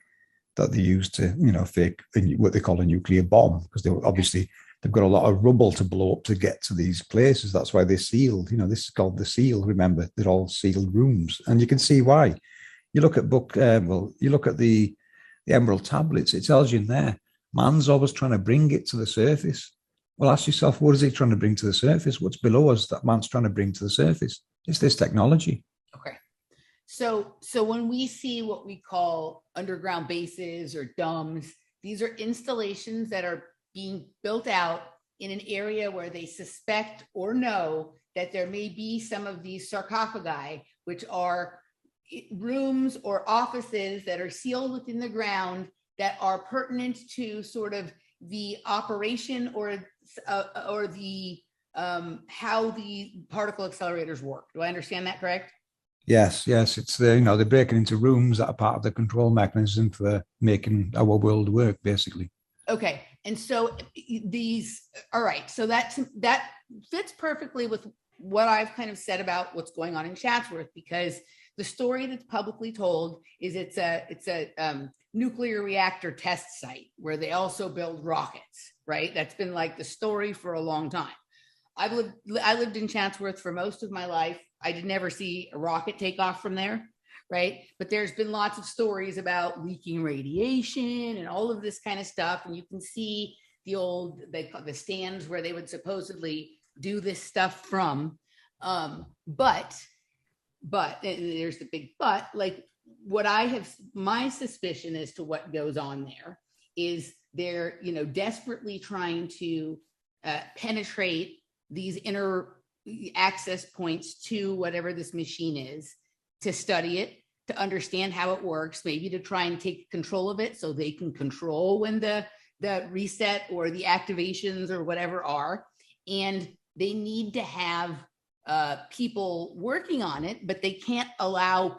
that they used to, fake what they call a nuclear bomb, because they've got a lot of rubble to blow up to get to these places. That's why they're sealed. This is called the seal. Remember, they're all sealed rooms, and you can see why. You look at you look at the Emerald tablets. It tells you in there, man's always trying to bring it to the surface. Well, ask yourself, what is he trying to bring to the surface? What's below us that man's trying to bring to the surface? It's this technology. Okay. So when we see what we call underground bases or domes, these are installations that are being built out in an area where they suspect or know that there may be some of these sarcophagi, which are rooms or offices that are sealed within the ground that are pertinent to sort of the operation or the how the particle accelerators work. Do I understand that correct? Yes. It's they're breaking into rooms that are part of the control mechanism for making our world work, basically. Okay, and so all right. So that fits perfectly with what I've kind of said about what's going on in Chatsworth, because the story that's publicly told is it's a nuclear reactor test site where they also build rockets, right? That's been like the story for a long time. I lived in Chatsworth for most of my life. I did never see a rocket take off from there, right? But there's been lots of stories about leaking radiation and all of this kind of stuff. And you can see the stands where they would supposedly do this stuff from. But there's the big but, like my suspicion as to what goes on there is they're, desperately trying to penetrate these inner access points to whatever this machine is, to study it, to understand how it works, maybe to try and take control of it so they can control when the reset or the activations or whatever are. And they need to have people working on it, but they can't allow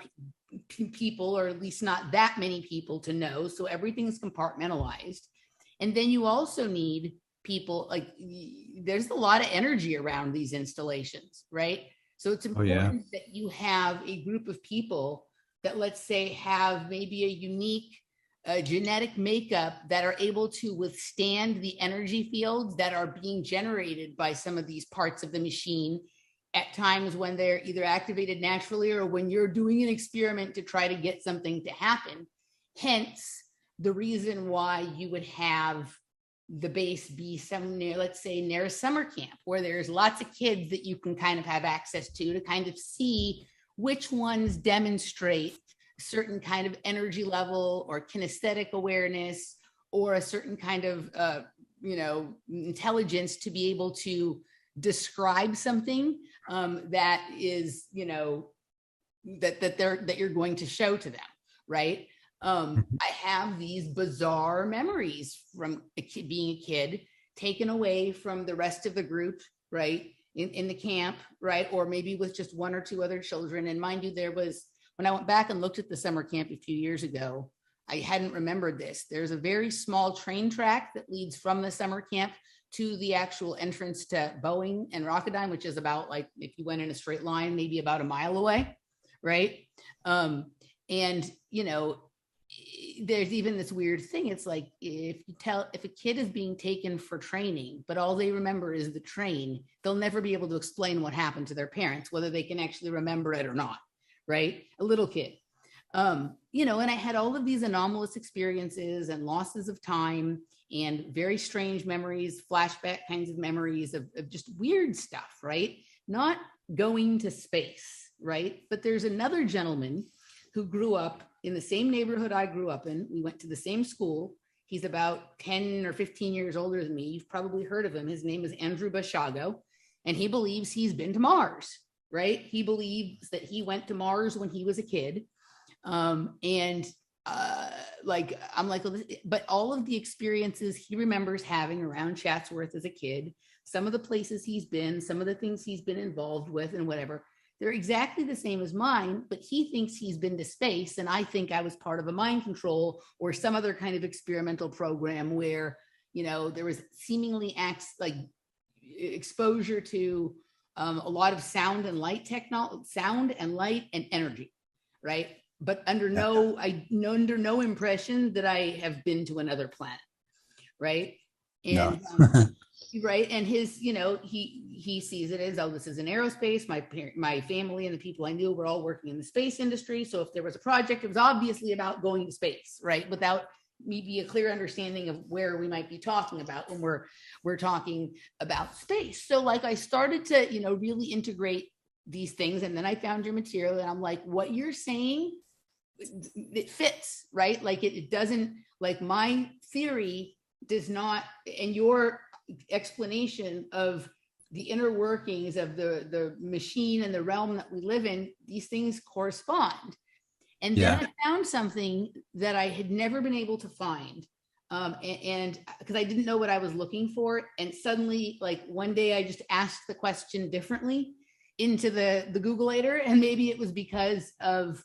people, or at least not that many people, to know. So everything's compartmentalized. And then you also need people, like, there's a lot of energy around these installations, right? So it's important that you have a group of people that, let's say, have maybe a unique genetic makeup that are able to withstand the energy fields that are being generated by some of these parts of the machine at times when they're either activated naturally or when you're doing an experiment to try to get something to happen. Hence, the reason why you would have the base be somewhere, let's say, near a summer camp, where there's lots of kids that you can kind of have access to kind of see which ones demonstrate certain kind of energy level or kinesthetic awareness or a certain kind of, intelligence to be able to describe something that is, that you're going to show to them, right? I have these bizarre memories from being a kid, taken away from the rest of the group, right? In the camp, right? Or maybe with just one or two other children. And mind you, when I went back and looked at the summer camp a few years ago, I hadn't remembered this. There's a very small train track that leads from the summer camp to the actual entrance to Boeing and Rocketdyne, which is about, like, if you went in a straight line, maybe about a mile away, right? And, there's even this weird thing. It's like, if a kid is being taken for training, but all they remember is the train, they'll never be able to explain what happened to their parents, whether they can actually remember it or not, right? A little kid. And I had all of these anomalous experiences and losses of time and very strange memories, flashback kinds of memories of just weird stuff, right? Not going to space, right? But there's another gentleman who grew up in the same neighborhood I grew up in. We went to the same school. He's about 10 or 15 years older than me. You've probably heard of him. His name is Andrew Bashago, and he believes he's been to Mars, right? He believes that he went to Mars when he was a kid. I'm like, but all of the experiences he remembers having around Chatsworth as a kid, some of the places he's been, some of the things he's been involved with and whatever, they're exactly the same as mine, but he thinks he's been to space. And I think I was part of a mind control or some other kind of experimental program where, there was seemingly exposure to a lot of sound and light and energy, right? But under no impression that I have been to another planet, right? And right, and his, he sees it as, oh, this is an aerospace. My family and the people I knew were all working in the space industry. So if there was a project, it was obviously about going to space, right? Without maybe a clear understanding of where we might be talking about when we're talking about space. So, like, I started to, really integrate these things, and then I found your material, and I'm like, what you're saying, it fits, right? Like, it doesn't, like, my theory does not, and your explanation of the inner workings of the machine and the realm that we live in, these things correspond. And then I found something that I had never been able to find. And because I didn't know what I was looking for. And suddenly, like, one day I just asked the question differently into the Googleator. And maybe it was because of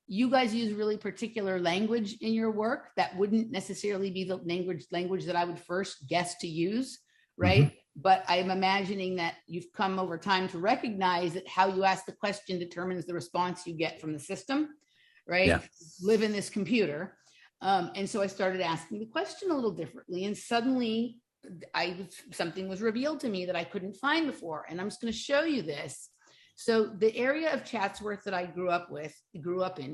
you guys use really particular language in your work that wouldn't necessarily be the language that I would first guess to use, right? Mm-hmm. But I'm imagining that you've come over time to recognize that how you ask the question determines the response you get from the system, right? Yeah. Live in this computer. And so I started asking the question a little differently, and suddenly something was revealed to me that I couldn't find before. And I'm just going to show you this. So the area of Chatsworth that I grew up in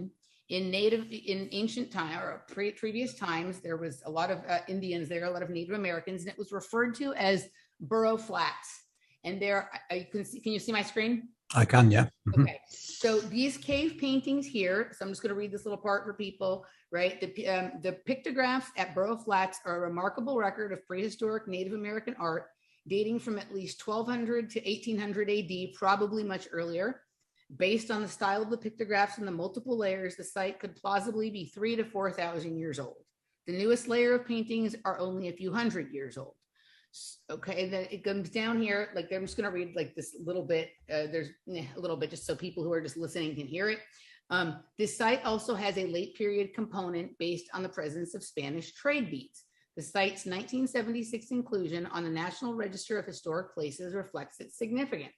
ancient time or previous times, there was a lot of Indians there, a lot of Native Americans, and it was referred to as Burrow Flats. And there, can you see my screen? I can, yeah. Okay. So these cave paintings here, so I'm just going to read this little part for people, right? The pictographs at Burrow Flats are a remarkable record of prehistoric Native American art dating from at least 1200 to 1800 AD, probably much earlier. Based on the style of the pictographs and the multiple layers, the site could plausibly be 3,000 to 4,000 years old. The newest layer of paintings are only a few hundred years old. Okay, then it comes down here, like I'm just going to read like this little bit. There's a little bit just so people who are just listening can hear it. This site also has a late period component based on the presence of Spanish trade beads. The site's 1976 inclusion on the National Register of Historic Places reflects its significance.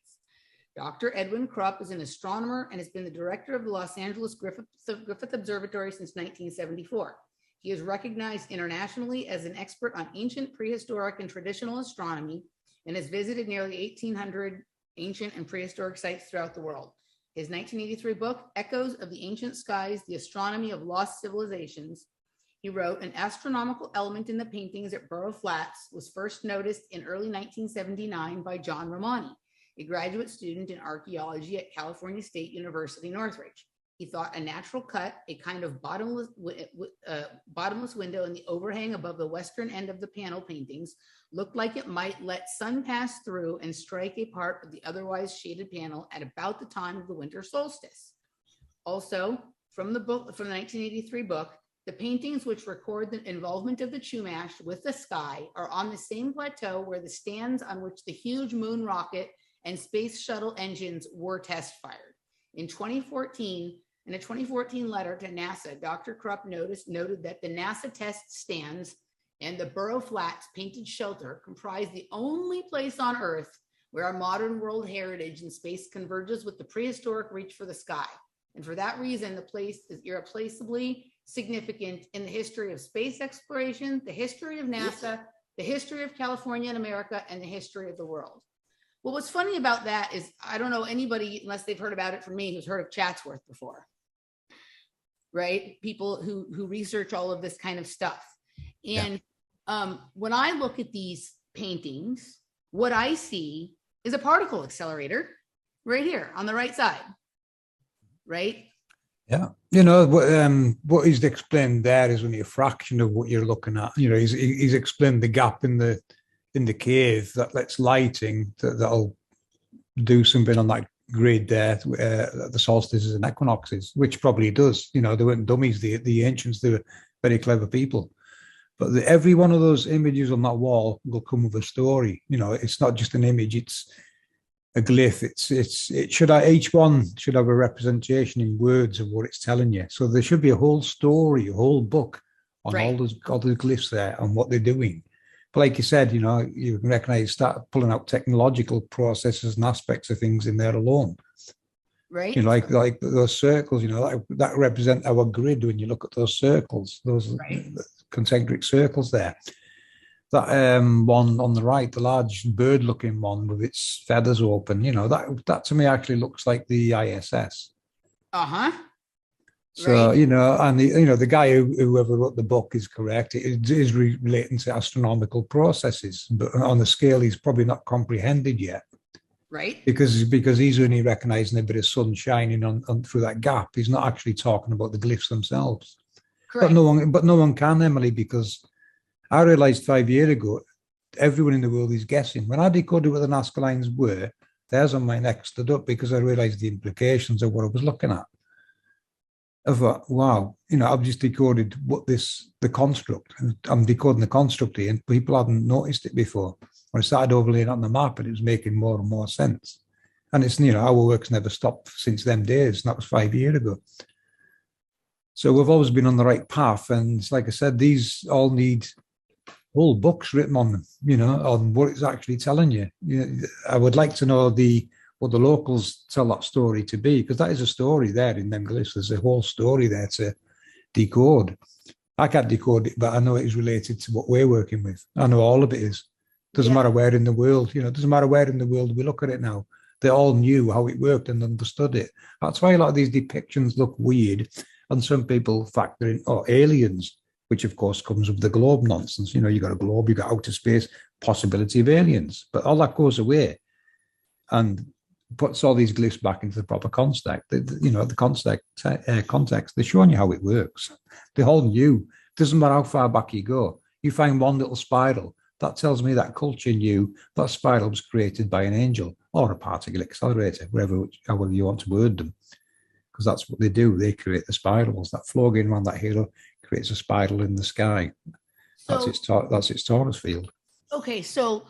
Dr. Edwin Krupp is an astronomer and has been the director of the Los Angeles Griffith Observatory since 1974. He is recognized internationally as an expert on ancient, prehistoric, and traditional astronomy and has visited nearly 1,800 ancient and prehistoric sites throughout the world. His 1983 book, Echoes of the Ancient Skies, The Astronomy of Lost Civilizations, he wrote, an astronomical element in the paintings at Burrow Flats was first noticed in early 1979 by John Romani, a graduate student in archaeology at California State University, Northridge. He thought a natural cut, a kind of bottomless window in the overhang above the western end of the panel paintings, looked like it might let sun pass through and strike a part of the otherwise shaded panel at about the time of the winter solstice. Also, from the 1983 book, the paintings which record the involvement of the Chumash with the sky are on the same plateau where the stands on which the huge moon rocket and space shuttle engines were test fired. In a 2014 letter to NASA, Dr. Krupp noted that the NASA test stands and the Burrow Flats painted shelter comprise the only place on Earth where our modern world heritage in space converges with the prehistoric reach for the sky. And for that reason, the place is irreplaceably significant in the history of space exploration, the history of NASA, the history of California and America, and the history of the world. Well, what's funny about that is I don't know anybody, unless they've heard about it from me, who's heard of Chatsworth before, right? People who research all of this kind of stuff. And when I look at these paintings, what I see is a particle accelerator right here on the right side, right? Yeah, what he's explained there is only a fraction of what you're looking at. He's explained the gap in the cave that lets lighting that'll do something on that grid there, the solstices and equinoxes, which probably does. They weren't dummies, the ancients. They were very clever people. But every one of those images on that wall will come with a story. It's not just an image; it's a glyph. Each one should have a representation in words of what it's telling you. So there should be a whole story, a whole book on all the glyphs there and what they're doing. But like you said, you can recognize, start pulling out technological processes and aspects of things in there alone. Right. Like those circles, that represent our grid when you look at those circles, those concentric circles there. That one on the right, the large bird-looking one with its feathers open, that to me actually looks like the ISS. So, and the guy whoever wrote the book is correct. It is relating to astronomical processes, but on the scale he's probably not comprehended yet. Right. Because he's only recognizing a bit of sun shining on through that gap. He's not actually talking about the glyphs themselves. Correct. But no one can, Emily, because I realized 5 years ago, everyone in the world is guessing. When I decoded what the Nazca lines were, theirs on my neck stood up because I realized the implications of what I was looking at. I thought, wow, I've just decoded the construct. I'm decoding the construct here, and people hadn't noticed it before. When I started overlaying on the map, and it was making more and more sense. And it's, our work's never stopped since them days, and that was 5 years ago. So we've always been on the right path. And like I said, these all need whole books written on them, on what it's actually telling you. I would like to know what the locals tell that story to be, because that is a story there in them glyphs. There's a whole story there to decode. I can't decode it, but I know it is related to what we're working with. I know all of it is. Doesn't matter where in the world, doesn't matter where in the world we look at it now. They all knew how it worked and understood it. That's why a lot of these depictions look weird. And some people factor in, aliens, which of course comes with the globe nonsense. You got a globe, you got outer space, possibility of aliens, but all that goes away. And puts all these glyphs back into the proper context. The context. They're showing you how it works. The whole new. Doesn't matter how far back you go. You find one little spiral. That tells me that culture knew that spiral was created by an angel or a particle accelerator, however you want to word them, because that's what they do. They create the spirals. That flow going around that halo creates a spiral in the sky. That's its torus field. Okay, so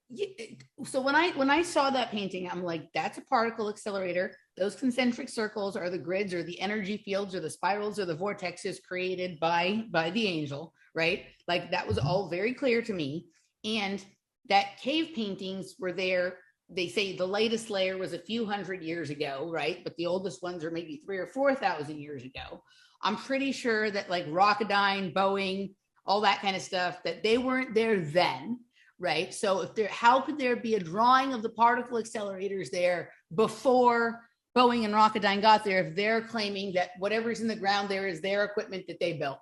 when I saw that painting, I'm like, that's a particle accelerator. Those concentric circles are the grids or the energy fields or the spirals or the vortexes created by the angel, right? Like that was all very clear to me. And that cave paintings were there. They say the latest layer was a few hundred years ago, right? But the oldest ones are maybe 3,000 or 4,000 years ago. I'm pretty sure that like Rocketdyne, Boeing, all that kind of stuff, that they weren't there then, right? So how could there be a drawing of the particle accelerators there before Boeing and Rocketdyne got there if they're claiming that whatever's in the ground there is their equipment that they built?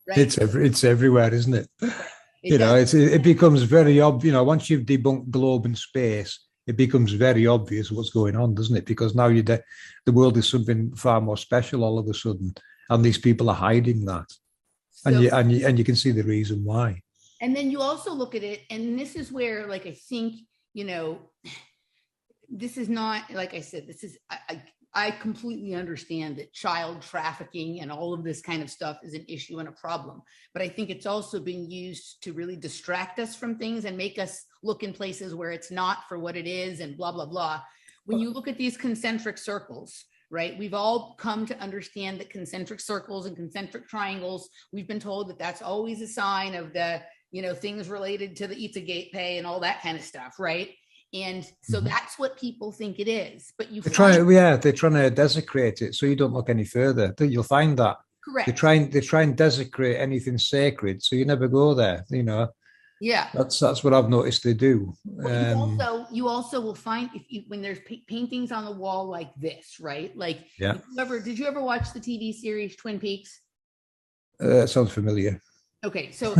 Right? It's everywhere, isn't it? It becomes very obvious. Once you've debunked globe and space, it becomes very obvious what's going on, doesn't it? Because now the world is something far more special all of a sudden, and these people are hiding that, and you can see the reason why. And then you also look at it, and this is where, like, I think, this is not, like I said, this is, I completely understand that child trafficking and all of this kind of stuff is an issue and a problem. But I think it's also been used to really distract us from things and make us look in places where it's not for what it is and blah, blah, blah. When you look at these concentric circles, right, we've all come to understand that concentric circles and concentric triangles, we've been told that that's always a sign of the, things related to the Itagate and all that kind of stuff, right? And so that's what people think it is. But they're trying to desecrate it so you don't look any further. You'll find that. Correct. They try and desecrate anything sacred, so you never go there. Yeah. That's what I've noticed they do. Well, you also will find when there's paintings on the wall like this, right? Like, yeah. Did you ever watch the TV series Twin Peaks? Sounds familiar. Okay, so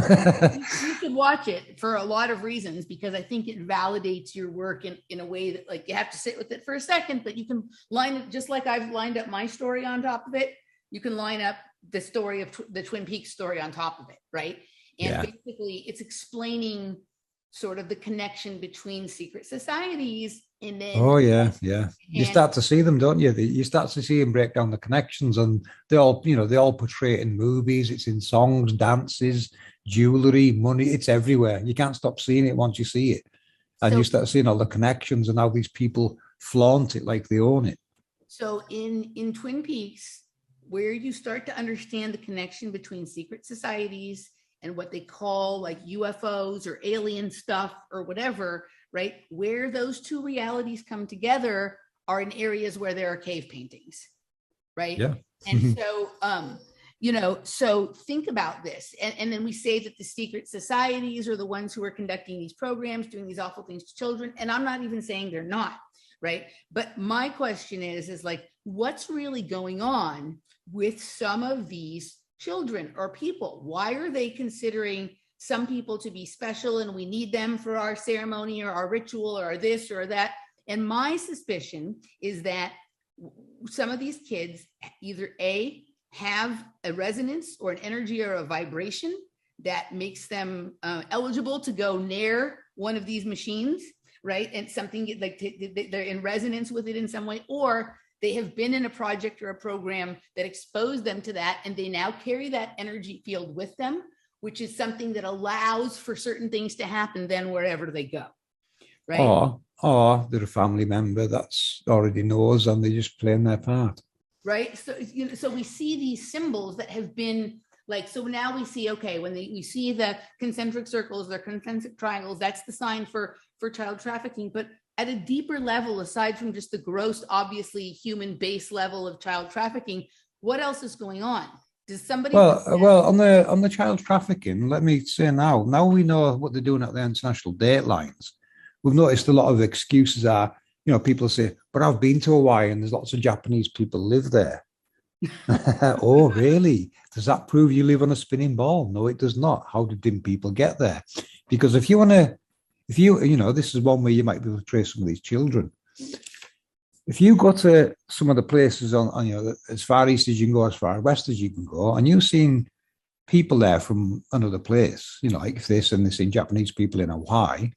you should watch it for a lot of reasons, because I think it validates your work in a way that, like, you have to sit with it for a second, but you can line it, just like I've lined up my story on top of it, you can line up the story of the Twin Peaks story on top of it, right? And basically it's explaining sort of the connection between secret societies, and then you start to see them, don't you? You start to see them break down the connections, and they all portray it in movies, it's in songs, dances, jewelry, money, it's everywhere. You can't stop seeing it once you see it, and you start seeing all the connections and how these people flaunt it like they own it. So in Twin Peaks, where you start to understand the connection between secret societies and what they call like UFOs or alien stuff or whatever, right? Where those two realities come together are in areas where there are cave paintings, right? Yeah. And so, so think about this. And then we say that the secret societies are the ones who are conducting these programs, doing these awful things to children. And I'm not even saying they're not, right? But my question is like, what's really going on with some of these children or people? Why are they considering some people to be special and we need them for our ceremony or our ritual or this or that? And my suspicion is that some of these kids either have a resonance or an energy or a vibration that makes them eligible to go near one of these machines, right? And something like they're in resonance with it in some way, or they have been in a project or a program that exposed them to that, and they now carry that energy field with them, which is something that allows for certain things to happen then wherever they go, right? Or they're a family member that's already knows, and they're just playing their part. Right. So, so we see these symbols that have been like, so now we see, okay, when we see the concentric circles, the concentric triangles, that's the sign for child trafficking. But at a deeper level, aside from just the gross, obviously human base level of child trafficking, what else is going on? Does somebody? Well, on the child trafficking, let me say now we know what they're doing at the international date lines. We've noticed a lot of excuses are, people say, but I've been to Hawaii and there's lots of Japanese people live there. Oh, really? Does that prove you live on a spinning ball? No, it does not. How did people get there? Because if you want to If this is one way you might be able to trace some of these children. If you go to some of the places on as far east as you can go, as far west as you can go, and you've seen people there from another place, like if they're seeing Japanese people in Hawaii,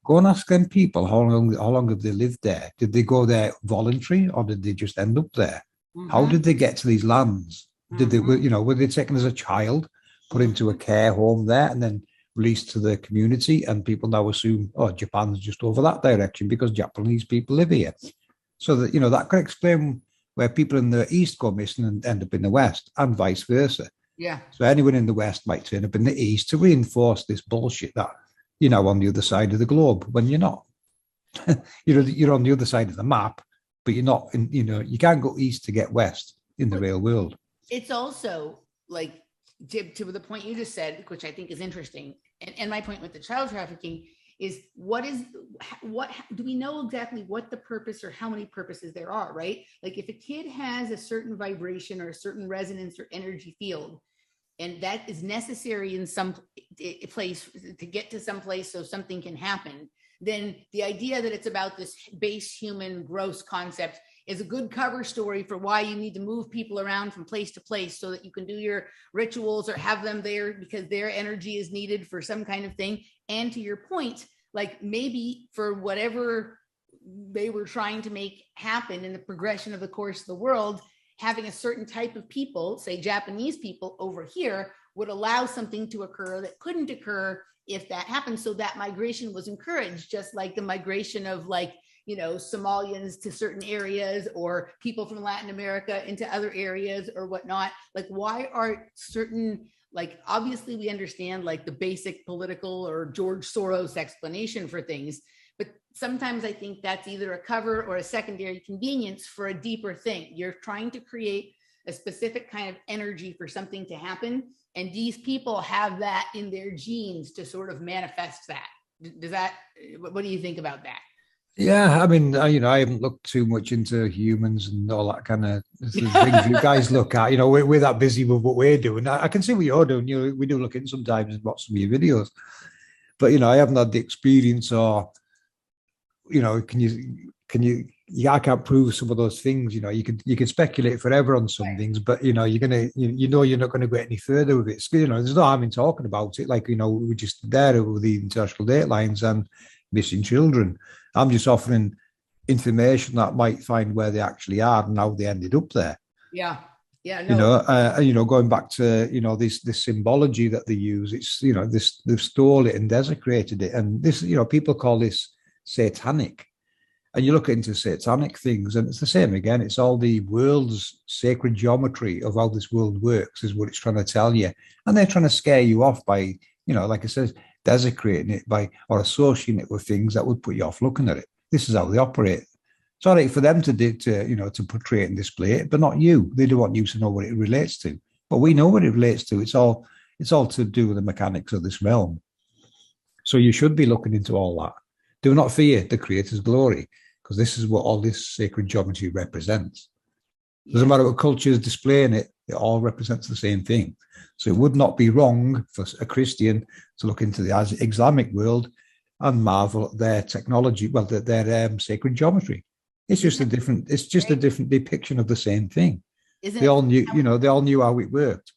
go and ask them people how long have they lived there? Did they go there voluntary, or did they just end up there? Mm-hmm. How did they get to these lands? Did they, were they taken as a child, put into a care home there, and then released to the community? And people now assume, oh, Japan's just over that direction because Japanese people live here. So that, that could explain where people in the East go missing and end up in the West, and vice versa. Yeah. So anyone in the West might turn up in the East to reinforce this bullshit that on the other side of the globe, when you're not. You're on the other side of the map, but you're not in, you can't go east to get west in the real world. It's also like, to the point you just said, which I think is interesting, and my point with the child trafficking is what do we know exactly what the purpose or how many purposes there are, right? Like if a kid has a certain vibration or a certain resonance or energy field, and that is necessary in some place to get to some place so something can happen, then the idea that it's about this base human gross concept is a good cover story for why you need to move people around from place to place so that you can do your rituals or have them there because their energy is needed for some kind of thing. And to your point, like maybe for whatever they were trying to make happen in the progression of the course of the world, having a certain type of people, say Japanese people over here, would allow something to occur that couldn't occur if that happened. So that migration was encouraged, just like the migration of Somalians to certain areas, or people from Latin America into other areas or whatnot. Like, why are certain, like, obviously we understand like the basic political or George Soros explanation for things, but sometimes I think that's either a cover or a secondary convenience for a deeper thing. You're trying to create a specific kind of energy for something to happen, and these people have that in their genes to sort of manifest that. What do you think about that? Yeah, I mean, I haven't looked too much into humans and all that kind of things you guys look at. We're that busy with what we're doing. I can see what you're doing. We do look in sometimes and watch some of your videos, but I haven't had the experience, or I can't prove some of those things. You can speculate forever on some things, but you're not going to go any further with it. There's no harm in talking about it. Like, we're just there with the international date lines and missing children. I'm just offering information that might find where they actually are and how they ended up there. Yeah. No. Going back to this symbology that they use. It's they've stole it and desecrated it, and this people call this satanic. And you look into satanic things, and it's the same again. It's all the world's sacred geometry of how this world works is what it's trying to tell you, and they're trying to scare you off by like I said, desecrating it or associating it with things that would put you off looking at it. This is how they operate. It's all right for them to portray it and display it, but not you. They don't want you to know what it relates to. But we know what it relates to. It's all to do with the mechanics of this realm. So you should be looking into all that. Do not fear the Creator's glory, because this is what all this sacred geometry represents. Doesn't matter what culture is displaying it, it all represents the same thing. So it would not be wrong for a Christian to look into the Islamic world and marvel at their technology, their sacred geometry. It's just a different depiction of the same thing. They all knew how it worked.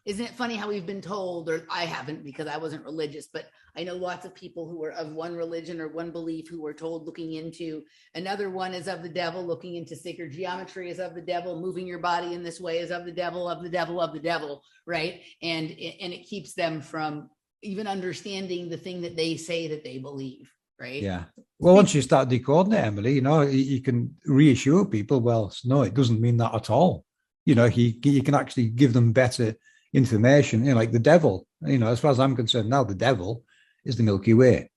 Isn't it funny how we've been told, or I haven't because I wasn't religious, but I know lots of people who are of one religion or one belief who were told looking into another one is of the devil, looking into sacred geometry is of the devil, moving your body in this way is of the devil, of the devil, of the devil, right? And it keeps them from even understanding the thing that they say that they believe, right? Yeah. Well, once you start decoding it, Emily, you can reassure people, well, no, it doesn't mean that at all. You can actually give them better information, like the devil, as far as I'm concerned now, the devil is the Milky Way.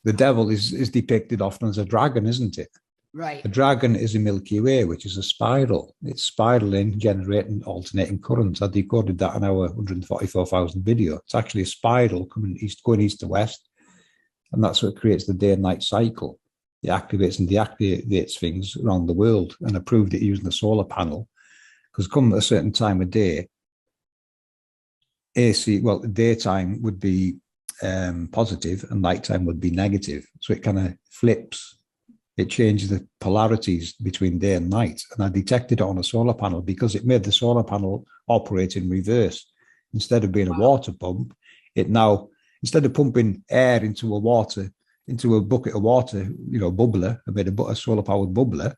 The devil is depicted often as a dragon, isn't it? Right. A dragon is a Milky Way, which is a spiral. It's spiraling, generating alternating currents. I decoded that in our 144,000 video. It's actually a spiral going east to west. And that's what creates the day and night cycle. It activates and deactivates things around the world. And I proved it using a solar panel. Because come a certain time of day, daytime would be positive and nighttime would be negative. So it kind of flips. It changes the polarities between day and night. And I detected it on a solar panel because it made the solar panel operate in reverse. Instead of being a water pump, it now, instead of pumping air into a bucket of water, bubbler, I made a solar powered bubbler,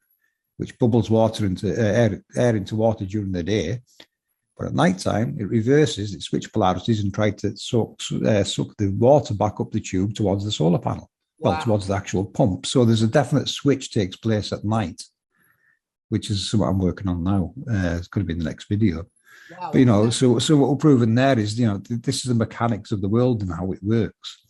which bubbles water into air into water during the day. But at night time, it reverses, it switches polarities and tries to suck the water back up the tube towards the solar panel. Wow. Well, towards the actual pump. So there's a definite switch takes place at night, which is something I'm working on now. It's going to be in the next video. Wow. But, so what we're proving there is, this is the mechanics of the world and how it works.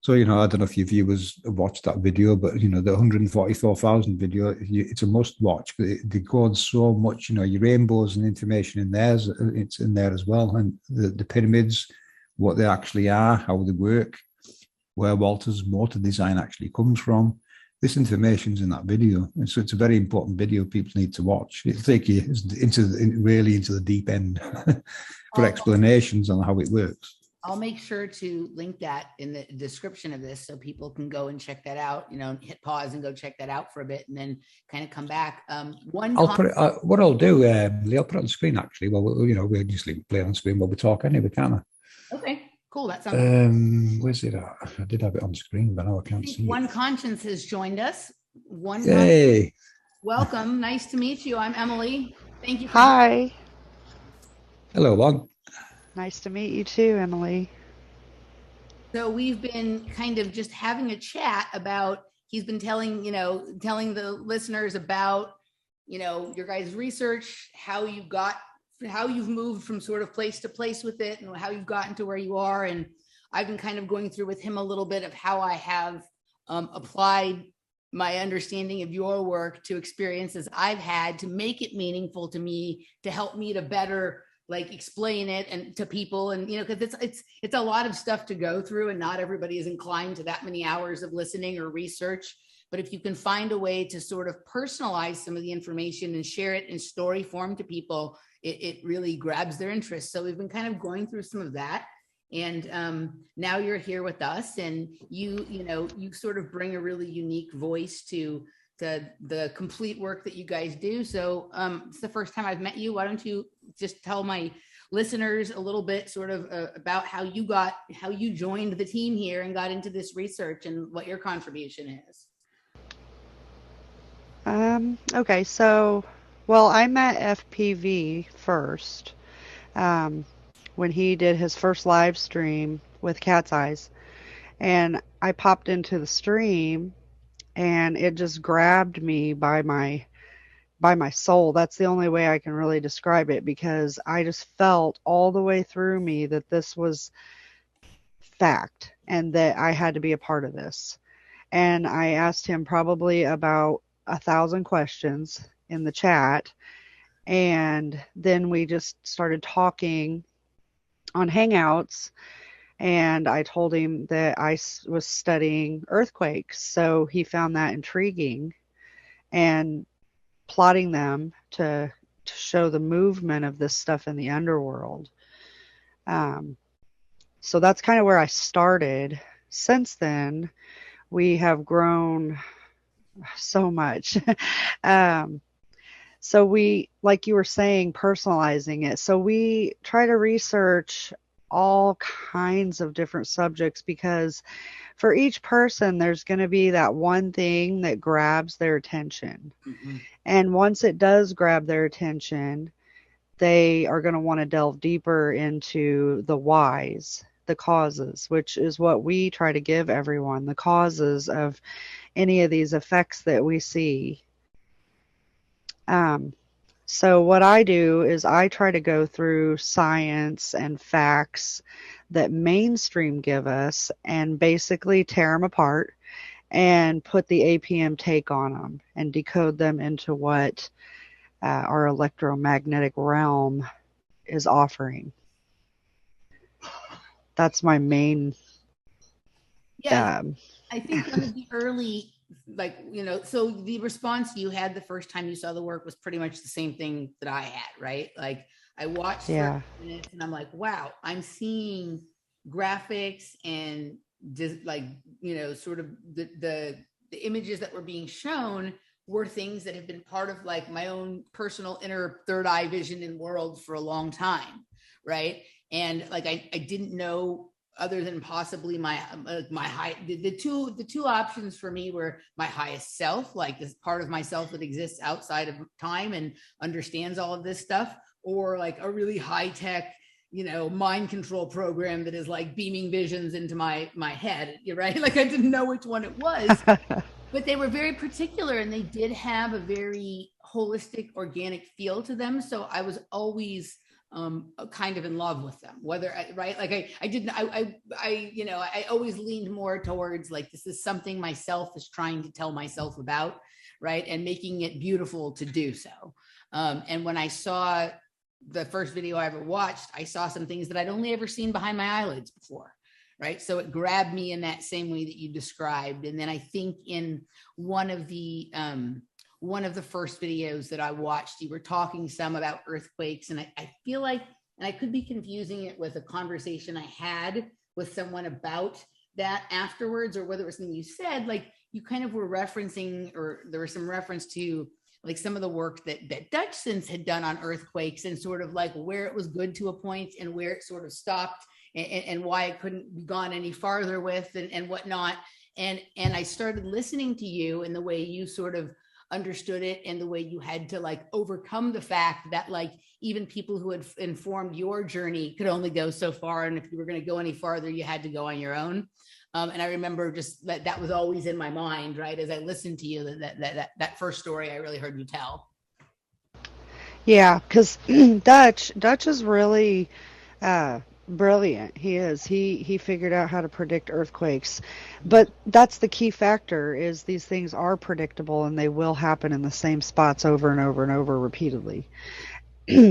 So, I don't know if your viewers watched that video, but, the 144,000 video, it's a must watch. They go on so much, your rainbows and information in there, it's in there as well. And the pyramids, what they actually are, how they work, where Walter's motor design actually comes from. This information's in that video. And so it's a very important video people need to watch. It'll take you into the deep end for explanations on how it works. I'll make sure to link that in the description of this so people can go and check that out, hit pause and go check that out for a bit and then kind of come back. What I'll do, Lee, I'll put it on screen actually. Well, we'll just play on screen while we talk anyway, can't I? Okay. Cool. That sounds where's it at? I did have it on screen, but now I can't see One it. Conscience has joined us. Hey. Welcome. Nice to meet you. I'm Emily. Thank you. Hi. Hello, Lon. Nice to meet you too, Emily. So we've been kind of just having a chat about, he's been telling the listeners about, your guys' research, how you've moved from sort of place to place with it and how you've gotten to where you are. And I've been kind of going through with him a little bit of how I have applied my understanding of your work to experiences I've had to make it meaningful to me, to help me to better explain it and to people. And, because it's a lot of stuff to go through and not everybody is inclined to that many hours of listening or research. But if you can find a way to sort of personalize some of the information and share it in story form to people, it really grabs their interest. So we've been kind of going through some of that. And now you're here with us, and you sort of bring a really unique voice to the complete work that you guys do. So it's the first time I've met you. Why don't you just tell my listeners a little bit sort of about how you joined the team here and got into this research and what your contribution is. Okay, so, I met FPV first when he did his first live stream with Cat's Eyes, and I popped into the stream and it just grabbed me by my soul. That's the only way I can really describe it, because I just felt all the way through me that this was fact and that I had to be a part of this. And I asked him probably about 1,000 questions in the chat, and then we just started talking on Hangouts, and I told him that I was studying earthquakes, so he found that intriguing, and plotting them to show the movement of this stuff in the underworld. So that's kind of where I started. Since then, we have grown so much. So we, like you were saying, personalizing it. So we try to research all kinds of different subjects, because for each person, there's going to be that one thing that grabs their attention. Mm-hmm. And once it does grab their attention, they are going to want to delve deeper into the whys, the causes, which is what we try to give everyone, the causes of any of these effects that we see. So what I do is I try to go through science and facts that mainstream give us and basically tear them apart and put the APM take on them and decode them into what our electromagnetic realm is offering. That's my main. Yeah, I think one of the early, so the response you had the first time you saw the work was pretty much the same thing that I had, right? Like I watched for minutes and I'm like, wow, I'm seeing graphics and like, sort of the images that were being shown were things that have been part of like my own personal inner third eye vision in world for a long time. Right. And like, I didn't know, other than possibly my high, the two options for me were my highest self, like this part of myself that exists outside of time and understands all of this stuff, or like a really high tech, mind control program that is like beaming visions into my head. You're right. Like I didn't know which one it was, but they were very particular and they did have a very holistic, organic feel to them. So I was always kind of in love with them, whether right, like I always leaned more towards like, this is something myself is trying to tell myself about, right, and making it beautiful to do so. And when I saw the first video I ever watched, I saw some things that I'd only ever seen behind my eyelids before, right? So it grabbed me in that same way that you described. And then I think in one of the first videos that I watched, you were talking some about earthquakes. And I feel like, and I could be confusing it with a conversation I had with someone about that afterwards, or whether it was something you said, like you kind of were referencing, or there was some reference to like some of the work that Dutch Sense had done on earthquakes, and sort of like where it was good to a point and where it sort of stopped, and why it couldn't be gone any farther with, and whatnot. And I started listening to you and the way you sort of understood it, and the way you had to like overcome the fact that like even people who had informed your journey could only go so far, and if you were going to go any farther, you had to go on your own. And I remember just that was always in my mind, right, as I listened to you, that first story I really heard you tell. Yeah, because Dutch is really brilliant. He is. He figured out how to predict earthquakes. But that's the key factor, is these things are predictable and they will happen in the same spots over and over and over repeatedly.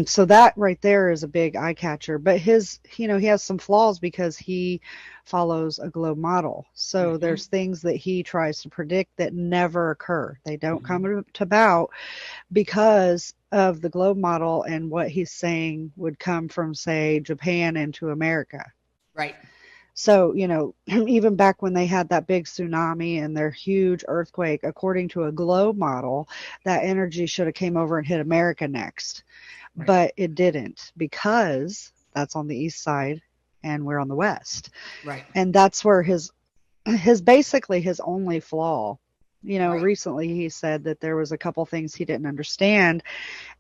So that right there is a big eye catcher. But he has some flaws because he follows a globe model. So there's things that he tries to predict that never occur. They don't come to about because of the globe model and what he's saying would come from, say, Japan into America. Right. So, even back when they had that big tsunami and their huge earthquake, according to a globe model, that energy should have came over and hit America next. Right. But it didn't, because that's on the east side and we're on the west. Right. And that's where his basically his only flaw. Right. Recently he said that there was a couple things he didn't understand.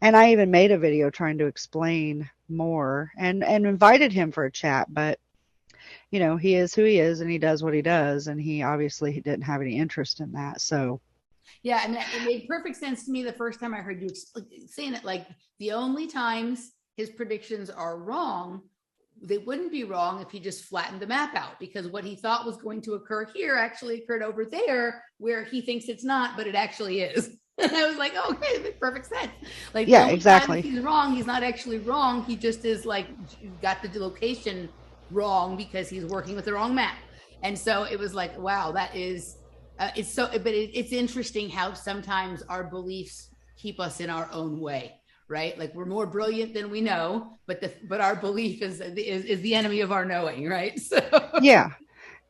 And I even made a video trying to explain more and invited him for a chat. But, he is who he is and he does what he does. And he obviously didn't have any interest in that. So. Yeah, I mean, it made perfect sense to me the first time I heard you saying it. Like, the only times his predictions are wrong, they wouldn't be wrong if he just flattened the map out, because what he thought was going to occur here actually occurred over there where he thinks it's not, but it actually is. And I was like, oh, okay, it makes perfect sense. Like, yeah, exactly. If he's wrong, he's not actually wrong. He just is like got the location wrong because he's working with the wrong map. And so it was like, wow, that is. It's interesting how sometimes our beliefs keep us in our own way, right? Like, we're more brilliant than we know, but our belief is the enemy of our knowing, right? So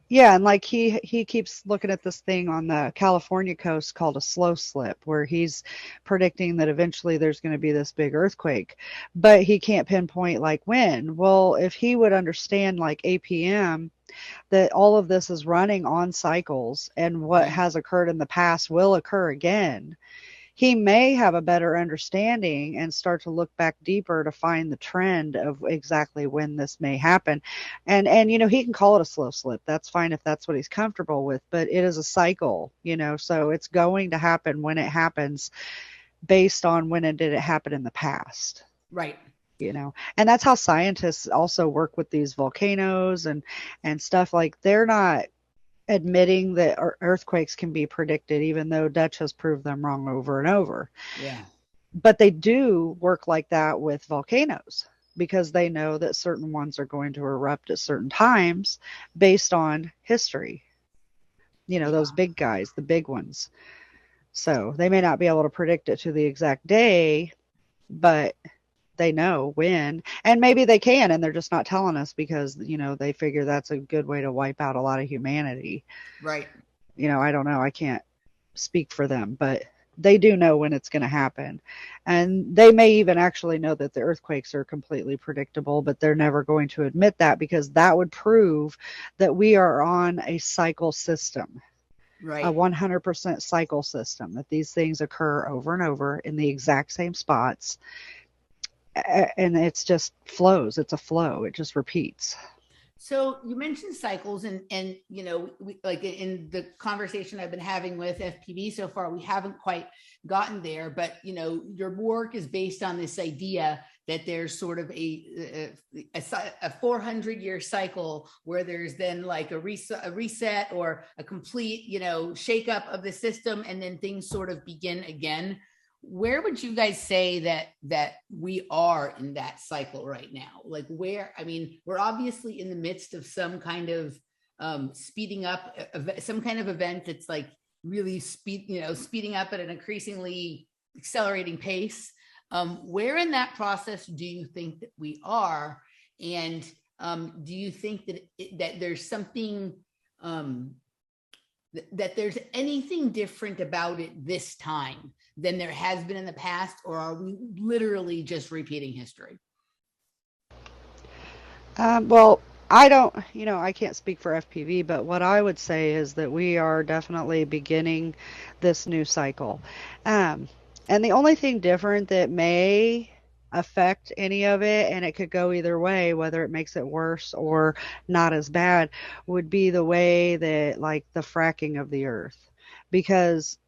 yeah, and like he keeps looking at this thing on the California coast called a slow slip, where he's predicting that eventually there's going to be this big earthquake, but he can't pinpoint like when. Well, if he would understand like APM, that all of this is running on cycles and what has occurred in the past will occur again, he may have a better understanding and start to look back deeper to find the trend of exactly when this may happen. And he can call it a slow slip. That's fine if that's what he's comfortable with, but it is a cycle, so it's going to happen when it happens based on when did it happen in the past. Right. And that's how scientists also work with these volcanoes and stuff. Like, they're not admitting that earthquakes can be predicted, even though Dutch has proved them wrong over and over. Yeah. But they do work like that with volcanoes, because they know that certain ones are going to erupt at certain times based on history. Those big guys, the big ones. So they may not be able to predict it to the exact day, but they know when, and maybe they can, and they're just not telling us because, they figure that's a good way to wipe out a lot of humanity. Right. I don't know. I can't speak for them, but they do know when it's going to happen. And they may even actually know that the earthquakes are completely predictable, but they're never going to admit that because that would prove that we are on a cycle system, a Right. 100% cycle system, that these things occur over and over in the exact same spots. And it's just flows. It's a flow. It just repeats. So you mentioned cycles, and like in the conversation I've been having with FPV so far, we haven't quite gotten there. But your work is based on this idea that there's sort of a 400-year cycle where there's then like a reset or a complete shakeup of the system, and then things sort of begin again. Where would you guys say that we are in that cycle right now? Like where, I mean, we're obviously in the midst of some kind of speeding up, some kind of event that's like really speeding up at an increasingly accelerating pace. Where in that process do you think that we are? And do you think that there's something, that there's anything different about it this time than there has been in the past, or are we literally just repeating history? Well, I don't, I can't speak for FPV, but what I would say is that we are definitely beginning this new cycle. Um, and the only thing different that may affect any of it, and it could go either way, whether it makes it worse or not as bad, would be the way that, like, the fracking of the earth. Because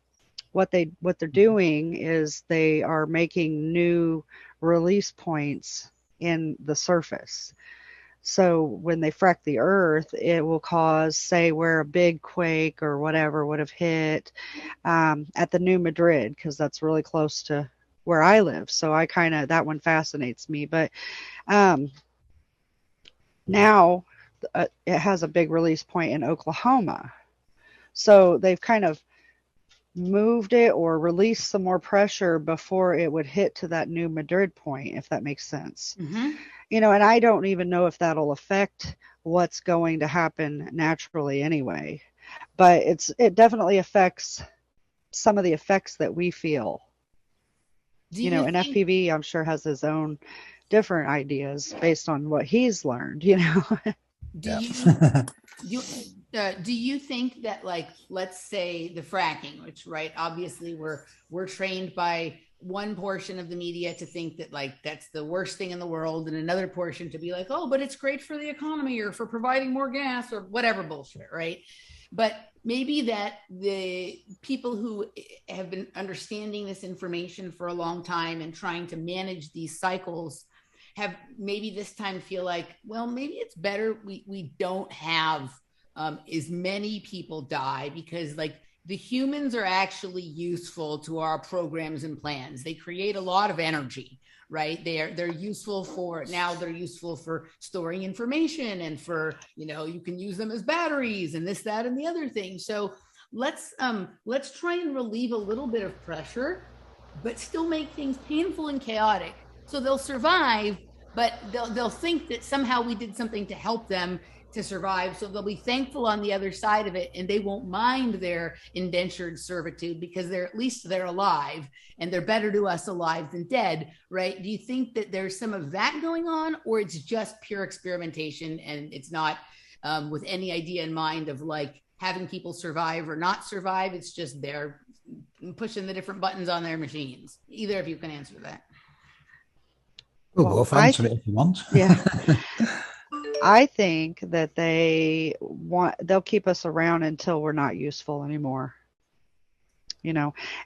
what they're doing is they are making new release points in the surface. So when they frack the earth, it will cause, say, where a big quake or whatever would have hit at the New Madrid, because that's really close to where I live. So that one fascinates me. But now it has a big release point in Oklahoma. So they've kind of moved it or released some more pressure before it would hit to that New Madrid point, if that makes sense. Mm-hmm. And I don't even know if that'll affect what's going to happen naturally anyway. But it definitely affects some of the effects that we feel. Do you And think FPV, I'm sure, has his own different ideas based on what he's learned, do Yeah. you you do you think that, like, let's say the fracking, which, right, obviously we're trained by one portion of the media to think that, like, that's the worst thing in the world, and another portion to be like, oh, but it's great for the economy or for providing more gas or whatever bullshit, right? But maybe that the people who have been understanding this information for a long time and trying to manage these cycles have maybe this time feel like, well, maybe it's better we don't have as many people die, because, like, the humans are actually useful to our programs and plans. They create a lot of energy, right? They're useful for now. They're useful for storing information, and for, you can use them as batteries and this, that, and the other thing. So let's try and relieve a little bit of pressure, but still make things painful and chaotic, so they'll survive, but they'll think that somehow we did something to help them to survive. So they'll be thankful on the other side of it, and they won't mind their indentured servitude because at least they're alive, and they're better to us alive than dead, right? Do you think that there's some of that going on, or it's just pure experimentation and it's not with any idea in mind of, like, having people survive or not survive? It's just they're pushing the different buttons on their machines. Either of you can answer that. We'll Well, both answer it if you want. yeah. I think that they'll keep us around until we're not useful anymore.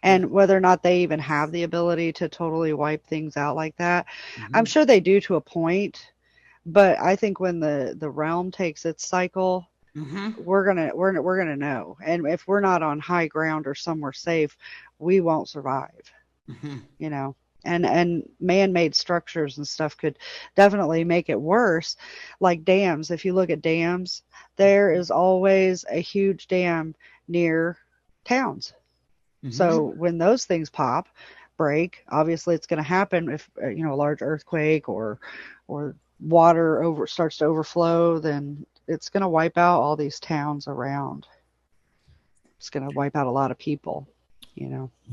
And whether or not they even have the ability to totally wipe things out like that, I'm sure they do to a point. But I think when the realm takes its cycle, we're gonna know. And if we're not on high ground or somewhere safe, we won't survive. You know. And man-made structures and stuff could definitely make it worse, like dams. If you look at dams, there is always a huge dam near towns. So when those things pop, break. Obviously, it's going to happen if a large earthquake or water starts to overflow, then it's going to wipe out all these towns around. It's going to wipe out a lot of people.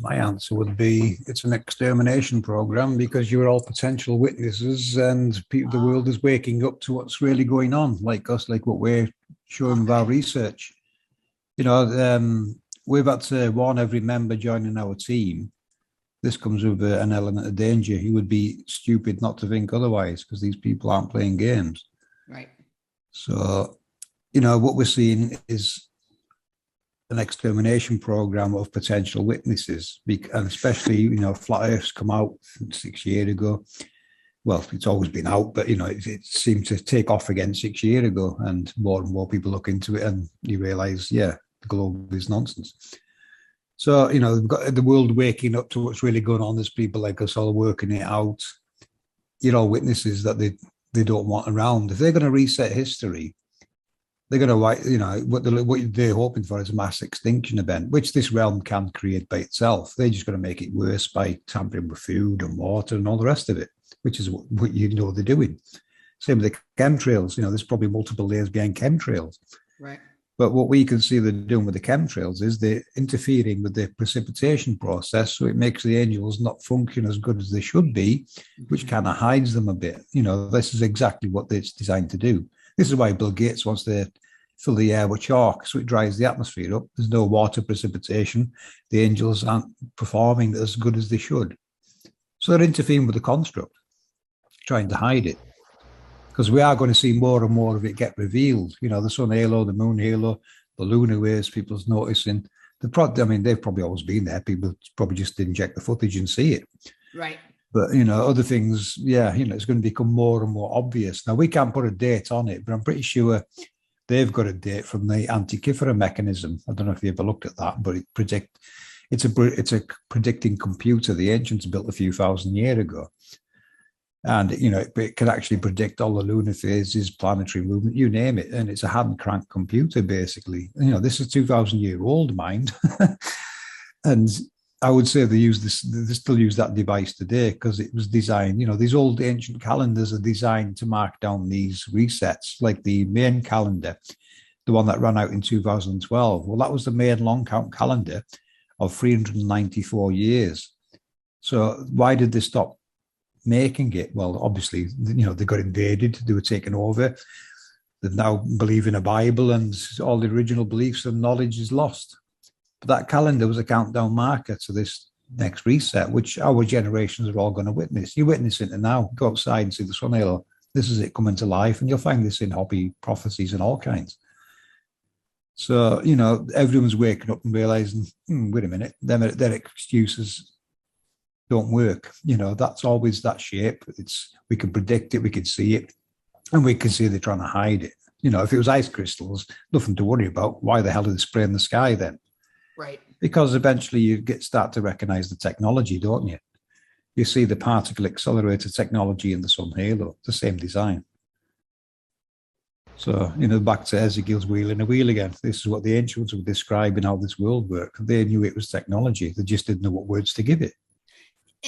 My answer would be it's an extermination program because you're all potential witnesses and the world is waking up to what's really going on, like us, like what we're showing with our research. We've had to warn every member joining our team. This comes with an element of danger. He would be stupid not to think otherwise because these people aren't playing games. Right. So, what we're seeing is an extermination program of potential witnesses, and especially, flat Earth's come out 6 years ago. Well, it's always been out, but, it seemed to take off again 6 years ago, and more people look into it and you realize, the globe is nonsense. So, we've got the world waking up to what's really going on. There's people like us all working it out. You're all witnesses that they don't want around. If they're going to reset history, they're going to, what they're hoping for is a mass extinction event, which this realm can create by itself. They're just going to make it worse by tampering with food and water and all the rest of it, which is what they're doing. Same with the chemtrails. There's probably multiple layers behind chemtrails. Right. But what we can see they're doing with the chemtrails is they're interfering with the precipitation process, so it makes the angels not function as good as they should be, which kind of hides them a bit. This is exactly what it's designed to do. This is why Bill Gates wants to fill the air with chalk, so it dries the atmosphere up. There's no water precipitation. The angels aren't performing as good as they should. So they're interfering with the construct, trying to hide it. Because we are going to see more and more of it get revealed. The sun halo, the moon halo, the lunar waves, people's noticing. They've probably always been there. People probably just didn't check the footage and see it. Right. But, other things, it's going to become more and more obvious. Now, we can't put a date on it, but I'm pretty sure they've got a date from the Antikythera mechanism. I don't know if you ever looked at that, but it's a predicting computer the ancients built a few thousand years ago. And, it can actually predict all the lunar phases, planetary movement, you name it. And it's a hand crank computer, basically. This is 2,000-year-old mind. And I would say they still use that device today because it was designed, these old ancient calendars are designed to mark down these resets, like the main calendar, the one that ran out in 2012. Well, that was the main long count calendar of 394 years. So why did they stop making it? Well, obviously, they got invaded, they were taken over. They now believe in a Bible and all the original beliefs and knowledge is lost. But that calendar was a countdown marker to this next reset, which our generations are all going to witness. You witness it now. Go outside and see the sun halo. This is it coming to life. And you'll find this in hobby prophecies and all kinds. So, everyone's waking up and realizing, wait a minute, their excuses don't work. That's always that shape. We can predict it, we can see it, and we can see they're trying to hide it. If it was ice crystals, nothing to worry about. Why the hell did they spray in the sky then? Right. Because eventually you start to recognize the technology, don't you? You see the particle accelerator technology in the sun halo, the same design. So, back to Ezekiel's wheel in a wheel again. This is what the ancients were describing how this world worked. They knew it was technology. They just didn't know what words to give it.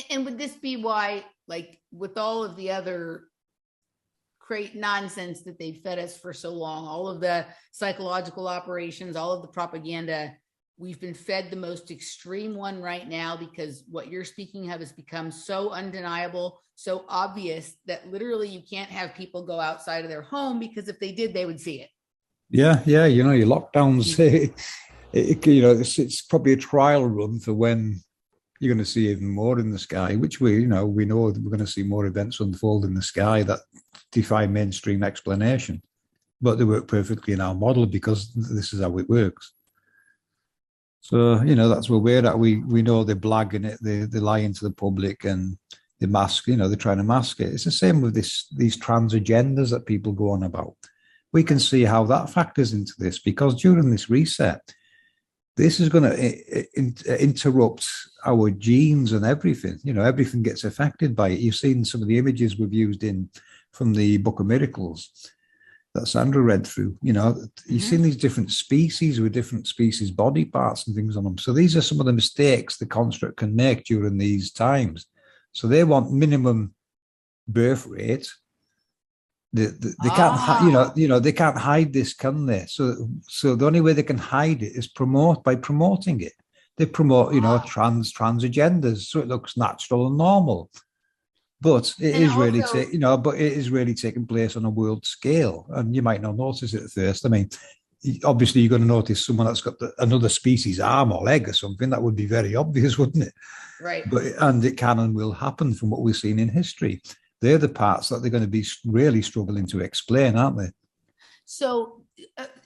And would this be why, like with all of the other great nonsense that they've fed us for so long, all of the psychological operations, all of the propaganda, we've been fed the most extreme one right now because what you're speaking of has become so undeniable, so obvious that literally you can't have people go outside of their home because if they did, they would see it. Yeah. Your lockdowns, it's probably a trial run for when you're going to see even more in the sky, which we know we're going to see more events unfold in the sky that defy mainstream explanation. But they work perfectly in our model because this is how it works. So, that's where we're at. We know they're blagging it, they're lying to the public and they mask, they're trying to mask it. It's the same with these trans agendas that people go on about. We can see how that factors into this because during this reset, this is going to interrupt our genes and everything. Everything gets affected by it. You've seen some of the images we've used from the Book of Miracles. that Sandra read through. You've seen these different species with different species body parts and things on them. So these are some of the mistakes the construct can make during these times. So they want minimum birth rate. They can't, they can't hide this, can they? So the only way they can hide it is by promoting it. They promote, trans agendas, so it looks natural and normal. But it is really taking place on a world scale, and you might not notice it at first. I mean, obviously, you're going to notice someone that's got another species arm or leg or something. That would be very obvious, wouldn't it? Right. And it can and will happen from what we've seen in history. They're the parts that they're going to be really struggling to explain, aren't they? So,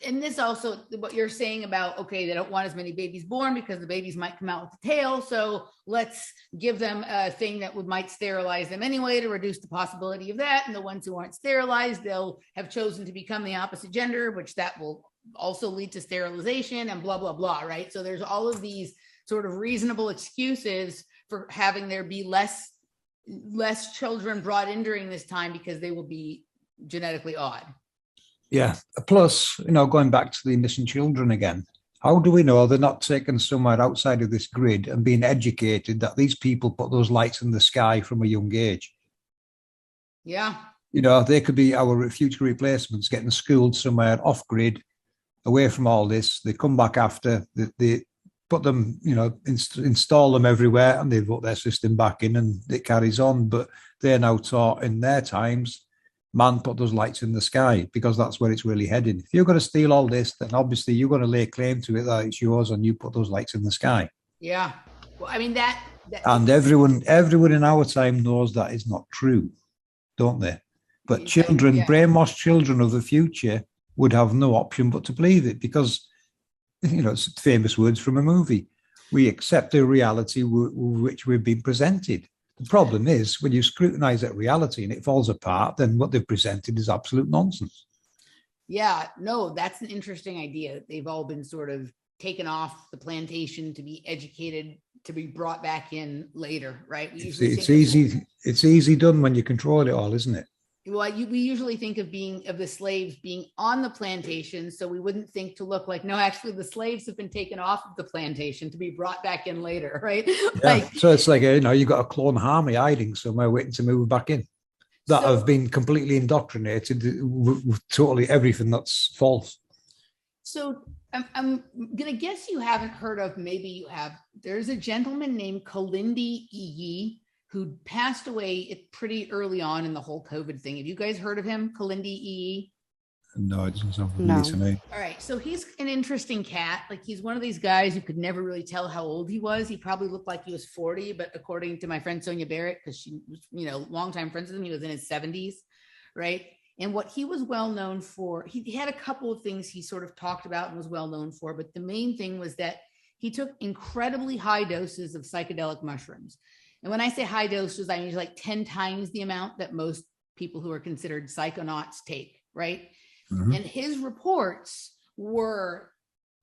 and this also, what you're saying about, okay, they don't want as many babies born because the babies might come out with the tail. So let's give them a thing that might sterilize them anyway to reduce the possibility of that. And the ones who aren't sterilized, they'll have chosen to become the opposite gender, which that will also lead to sterilization and blah, blah, blah, right? So there's all of these sort of reasonable excuses for having there be less children brought in during this time because they will be genetically odd. Yeah. Plus, going back to the missing children again, how do we know they're not taken somewhere outside of this grid and being educated that these people put those lights in the sky from a young age? Yeah. They could be our future replacements getting schooled somewhere off grid, away from all this. They come back after, they put them, install them everywhere, and they put their system back in and it carries on. But they're now taught in their times, man, put those lights in the sky, because that's where it's really heading. If you're going to steal all this, then obviously you're going to lay claim to it that it's yours and you put those lights in the sky. Yeah. Well, I mean, that and everyone in our time knows that is not true, don't they? But children, brainwashed children of the future, would have no option but to believe it, because, it's famous words from a movie. We accept a reality which we've been presented. The problem is when you scrutinize that reality and it falls apart, then what they've presented is absolute nonsense. Yeah, no, that's an interesting idea. They've all been sort of taken off the plantation to be educated, to be brought back in later, right? It's easy done when you control it all, isn't it? Well, we usually think of the slaves being on the plantation, so we wouldn't think to look like, no, actually the slaves have been taken off of the plantation to be brought back in later, right? Yeah. So it's like, you've got a clone army hiding somewhere waiting to move back in that have been completely indoctrinated with totally everything that's false. So I'm going to guess you haven't heard of, maybe you have, there's a gentleman named Kalindi Iyi who passed away pretty early on in the whole COVID thing. Have you guys heard of him, Kalindi Iyi? No, it doesn't sound familiar to me. All right, so he's an interesting cat. Like, he's one of these guys you could never really tell how old he was. He probably looked like he was 40, but according to my friend Sonia Barrett, because she was, longtime friends with him, he was in his 70s, right? And what he was well known for, he had a couple of things he sort of talked about and was well known for, but the main thing was that he took incredibly high doses of psychedelic mushrooms. And when I say high doses, I mean like 10 times the amount that most people who are considered psychonauts take, right? Mm-hmm. And his reports were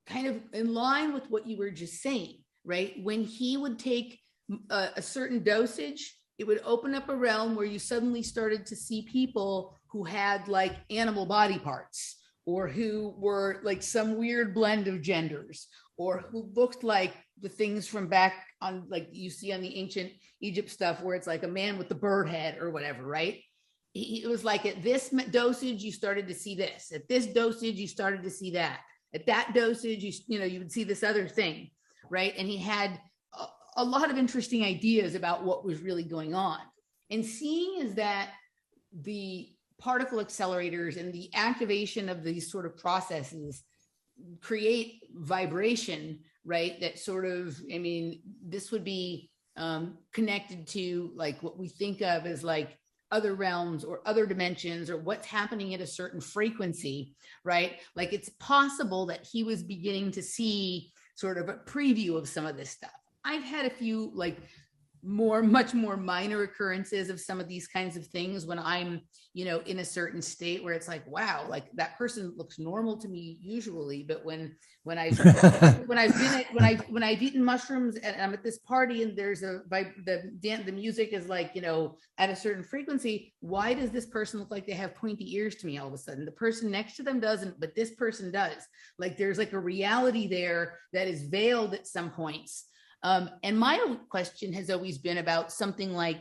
kind of in line with what you were just saying, right? When he would take a certain dosage, it would open up a realm where you suddenly started to see people who had like animal body parts, or who were like some weird blend of genders, or who looked like the things from back on, like you see on the ancient Egypt stuff, where it's like a man with the bird head or whatever, right? It was like, at this dosage, you started to see this. At this dosage, you started to see that. At that dosage, you would see this other thing, right? And he had a lot of interesting ideas about what was really going on. And seeing is that the particle accelerators and the activation of these sort of processes create vibration, right? That sort of, this would be connected to like what we think of as like other realms or other dimensions, or what's happening at a certain frequency, right? Like, it's possible that he was beginning to see sort of a preview of some of this stuff. I've had a few like much more minor occurrences of some of these kinds of things when I'm, in a certain state where it's like, wow, like that person looks normal to me usually, but when I've eaten mushrooms and I'm at this party and there's the music is like, at a certain frequency, why does this person look like they have pointy ears to me all of a sudden? The person next to them doesn't, but this person does. Like there's like a reality there that is veiled at some points. And my question has always been about something like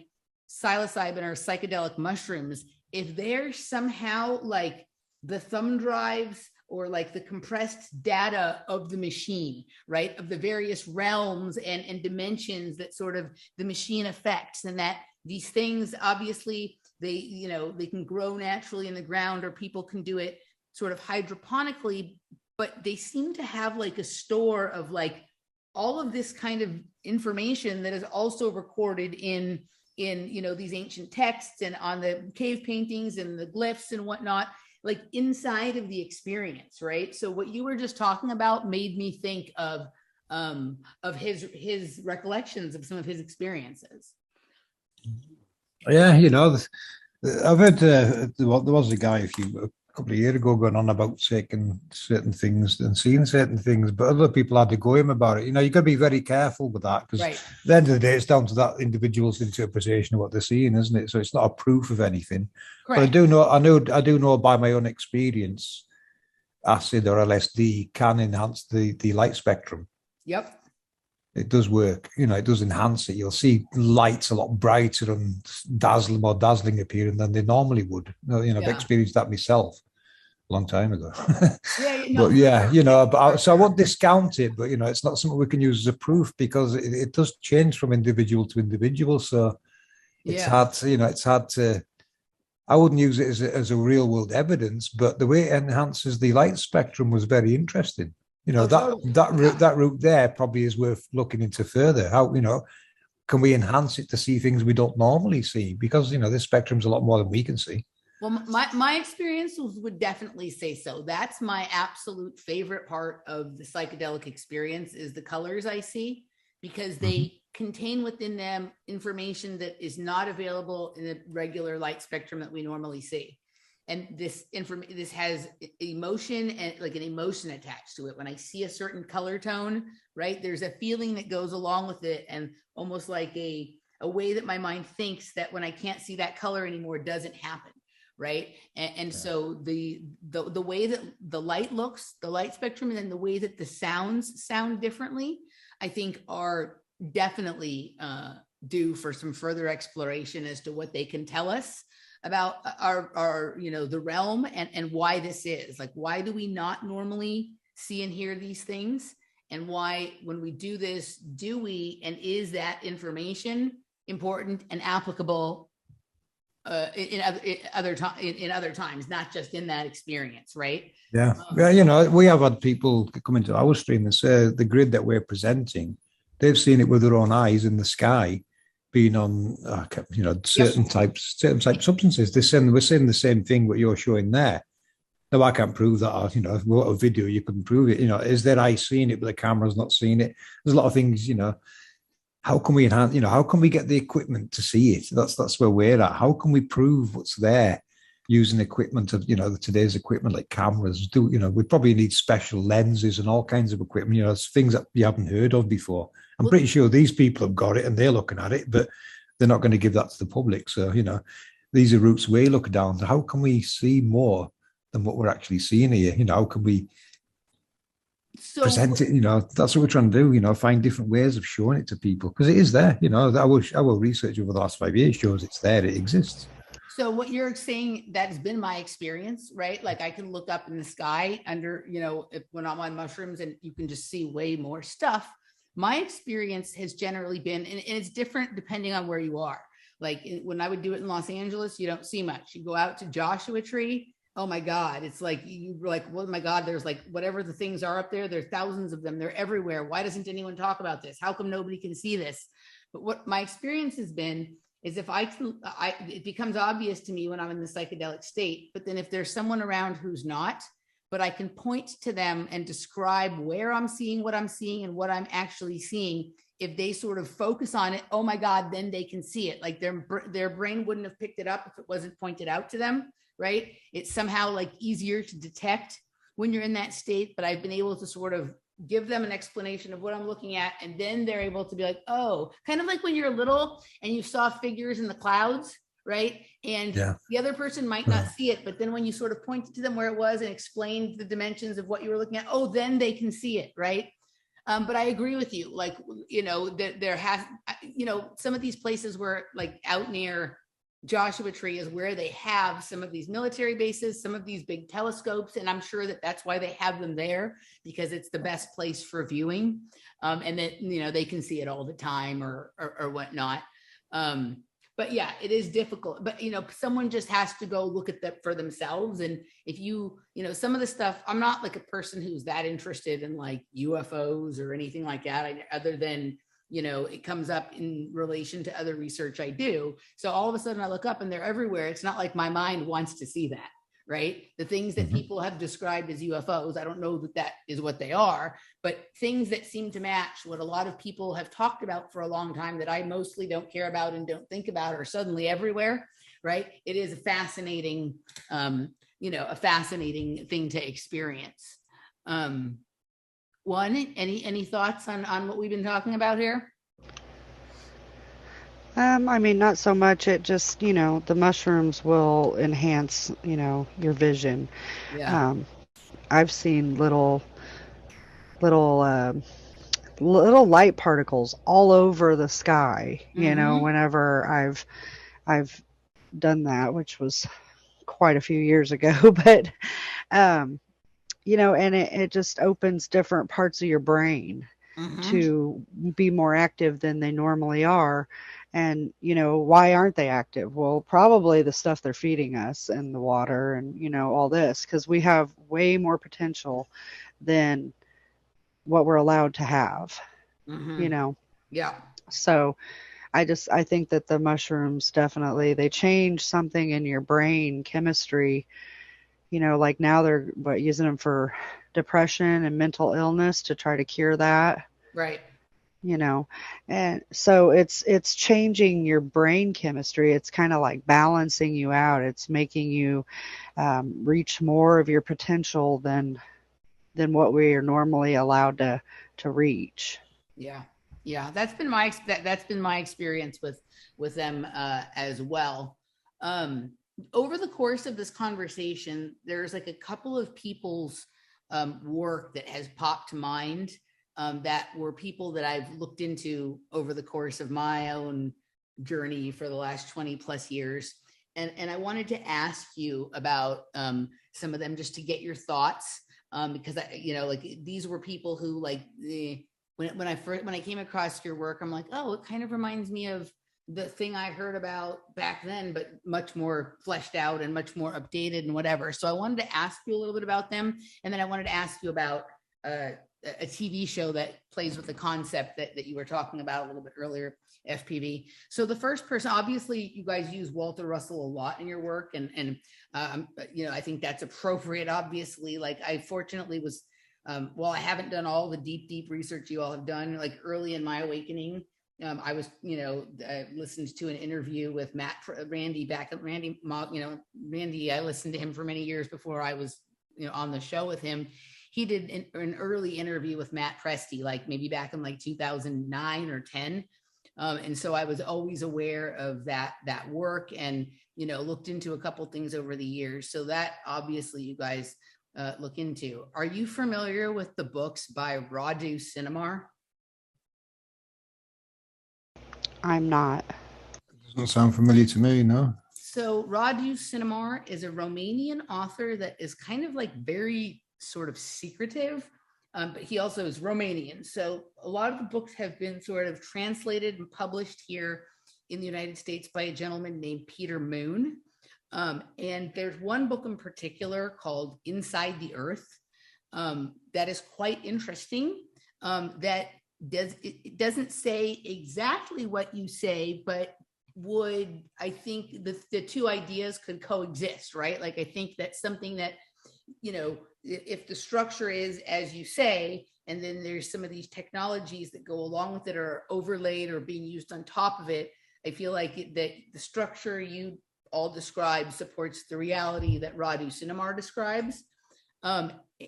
psilocybin or psychedelic mushrooms. If they're somehow like the thumb drives or like the compressed data of the machine, right? Of the various realms and dimensions that sort of the machine affects, and that these things, obviously, they can grow naturally in the ground, or people can do it sort of hydroponically, but they seem to have like a store of like all of this kind of information that is also recorded in these ancient texts and on the cave paintings and the glyphs and whatnot, like inside of the experience, right? So what you were just talking about made me think of his recollections of some of his experiences. Yeah, I've heard there was a guy a couple of years ago going on about taking certain things and seeing certain things, but other people had to go him about it. You've got to be very careful with that, because right. At the end of the day, it's down to that individual's interpretation of what they're seeing, isn't it? So it's not a proof of anything. Correct. But I do know by my own experience, acid or LSD can enhance the light spectrum. Yep. It does work, it does enhance it. You'll see lights a lot brighter and more dazzling appearing than they normally would. I've experienced that myself a long time ago. So I won't discount it, but it's not something we can use as a proof, because it does change from individual to individual. So it's hard to, I wouldn't use it as a real world evidence, but the way it enhances the light spectrum was very interesting. That route there probably is worth looking into further. How, can we enhance it to see things we don't normally see? Because, this spectrum's a lot more than we can see. Well, my experience would definitely say so. That's my absolute favorite part of the psychedelic experience, is the colors I see, because they contain within them information that is not available in the regular light spectrum that we normally see. And this has emotion and like an emotion attached to it. When I see a certain color tone, right, there's a feeling that goes along with it, and almost like a way that my mind thinks that when I can't see that color anymore, it doesn't happen, right? So the way that the light looks, the light spectrum, and then the way that the sounds sound differently, I think are definitely due for some further exploration as to what they can tell us about our the realm and why this is. Like, why do we not normally see and hear these things? And why, when we do this, do we, and is that information important and applicable in other times, not just in that experience, right? Yeah. We have had people come into our stream and say the grid that we're presenting, they've seen it with their own eyes in the sky, being on certain types substances. We're saying the same thing what you're showing there. Now, I can't prove that. What a video, you couldn't prove it. Is their eye seeing it but the camera's not seeing it? There's a lot of things. How can we enhance? How can we get the equipment to see it? That's where we're at. How can we prove what's there using equipment of today's equipment like cameras? We probably need special lenses and all kinds of equipment. Things that you haven't heard of before. I'm pretty sure these people have got it and they're looking at it, but they're not going to give that to the public. So, these are routes we look down. How can we see more than what we're actually seeing here? How can we present it? That's what we're trying to do, find different ways of showing it to people, because it is there. Our research over the last 5 years shows it's there, it exists. So what you're saying, that has been my experience, right? Like I can look up in the sky under, when I'm on mushrooms, and you can just see way more stuff. My experience has generally been, and it's different depending on where you are. Like when I would do it in Los Angeles, you don't see much. You go out to Joshua Tree, oh my God, it's like, you're like, oh my God, there's like, whatever the things are up there, there's thousands of them. They're everywhere. Why doesn't anyone talk about this? How come nobody can see this? But what my experience has been is if it becomes obvious to me when I'm in the psychedelic state, but then if there's someone around who's not, but I can point to them and describe where I'm seeing what I'm seeing and what I'm actually seeing, if they sort of focus on it, oh my God, then they can see it. Like their brain wouldn't have picked it up if it wasn't pointed out to them, right? It's somehow like easier to detect when you're in that state, but I've been able to sort of give them an explanation of what I'm looking at. And then they're able to be like, oh, kind of like when you're little and you saw figures in the clouds, right? And the other person might not see it, but then when you sort of pointed to them where it was and explained the dimensions of what you were looking at, oh, then they can see it, right? But I agree with you. Like, there has, some of these places where like out near Joshua Tree is where they have some of these military bases, some of these big telescopes. And I'm sure that that's why they have them there, because it's the best place for viewing. And that, they can see it all the time or whatnot. But yeah, it is difficult, but someone just has to go look at that for themselves. And if some of the stuff, I'm not like a person who's that interested in like UFOs or anything like that, other than, it comes up in relation to other research I do. So all of a sudden I look up and they're everywhere. It's not like my mind wants to see that, right? The things that people have described as UFOs, I don't know that that is what they are, but things that seem to match what a lot of people have talked about for a long time that I mostly don't care about and don't think about are suddenly everywhere, right? It is a fascinating, a fascinating thing to experience. Any thoughts on what we've been talking about here? I mean, not so much. It just, the mushrooms will enhance, your vision. Yeah. I've seen little light particles all over the sky, whenever I've done that, which was quite a few years ago, but, and it just opens different parts of your brain to be more active than they normally are. And, why aren't they active? Well, probably the stuff they're feeding us and the water and, all this, because we have way more potential than what we're allowed to have, Yeah. So I think that the mushrooms definitely, they change something in your brain chemistry, like now they're using them for depression and mental illness to try to cure that. Right. And so it's changing your brain chemistry. It's kind of like balancing you out. It's making you reach more of your potential than what we are normally allowed to reach. Yeah, that's been my experience with them as well. Over the course of this conversation, there's like a couple of people's work that has popped to mind that were people that I've looked into over the course of my own journey for the last 20 plus years. And I wanted to ask you about some of them just to get your thoughts, because these were people who when I came across your work, I'm like, oh, it kind of reminds me of the thing I heard about back then, but much more fleshed out and much more updated and whatever. So I wanted to ask you a little bit about them. And then I wanted to ask you about a TV show that plays with the concept that you were talking about a little bit earlier, FPV. So the first person, obviously you guys use Walter Russell a lot in your work. And I think that's appropriate, obviously. Like I fortunately was, while I haven't done all the deep research you all have done, like early in my awakening, I was, I listened to an interview with Randy, I listened to him for many years before I was, on the show with him. He did an early interview with Matt Presti, like maybe back in like 2009 or 10. And so I was always aware of that work and, looked into a couple things over the years. So that obviously you guys look into. Are you familiar with the books by Radu Sinamar? I'm not. Doesn't sound familiar to me, no. So Radu Sinamar is a Romanian author that is kind of like very sort of secretive, but he also is Romanian. So a lot of the books have been sort of translated and published here in the United States by a gentleman named Peter Moon. And there's one book in particular called Inside the Earth that is quite interesting. It doesn't say exactly what you say, but I think the two ideas could coexist, right? Like I think that's something that, if the structure is, as you say, and then there's some of these technologies that go along with it or are overlaid or being used on top of it. I feel like that the structure you all describe supports the reality that Radu Sinamar describes.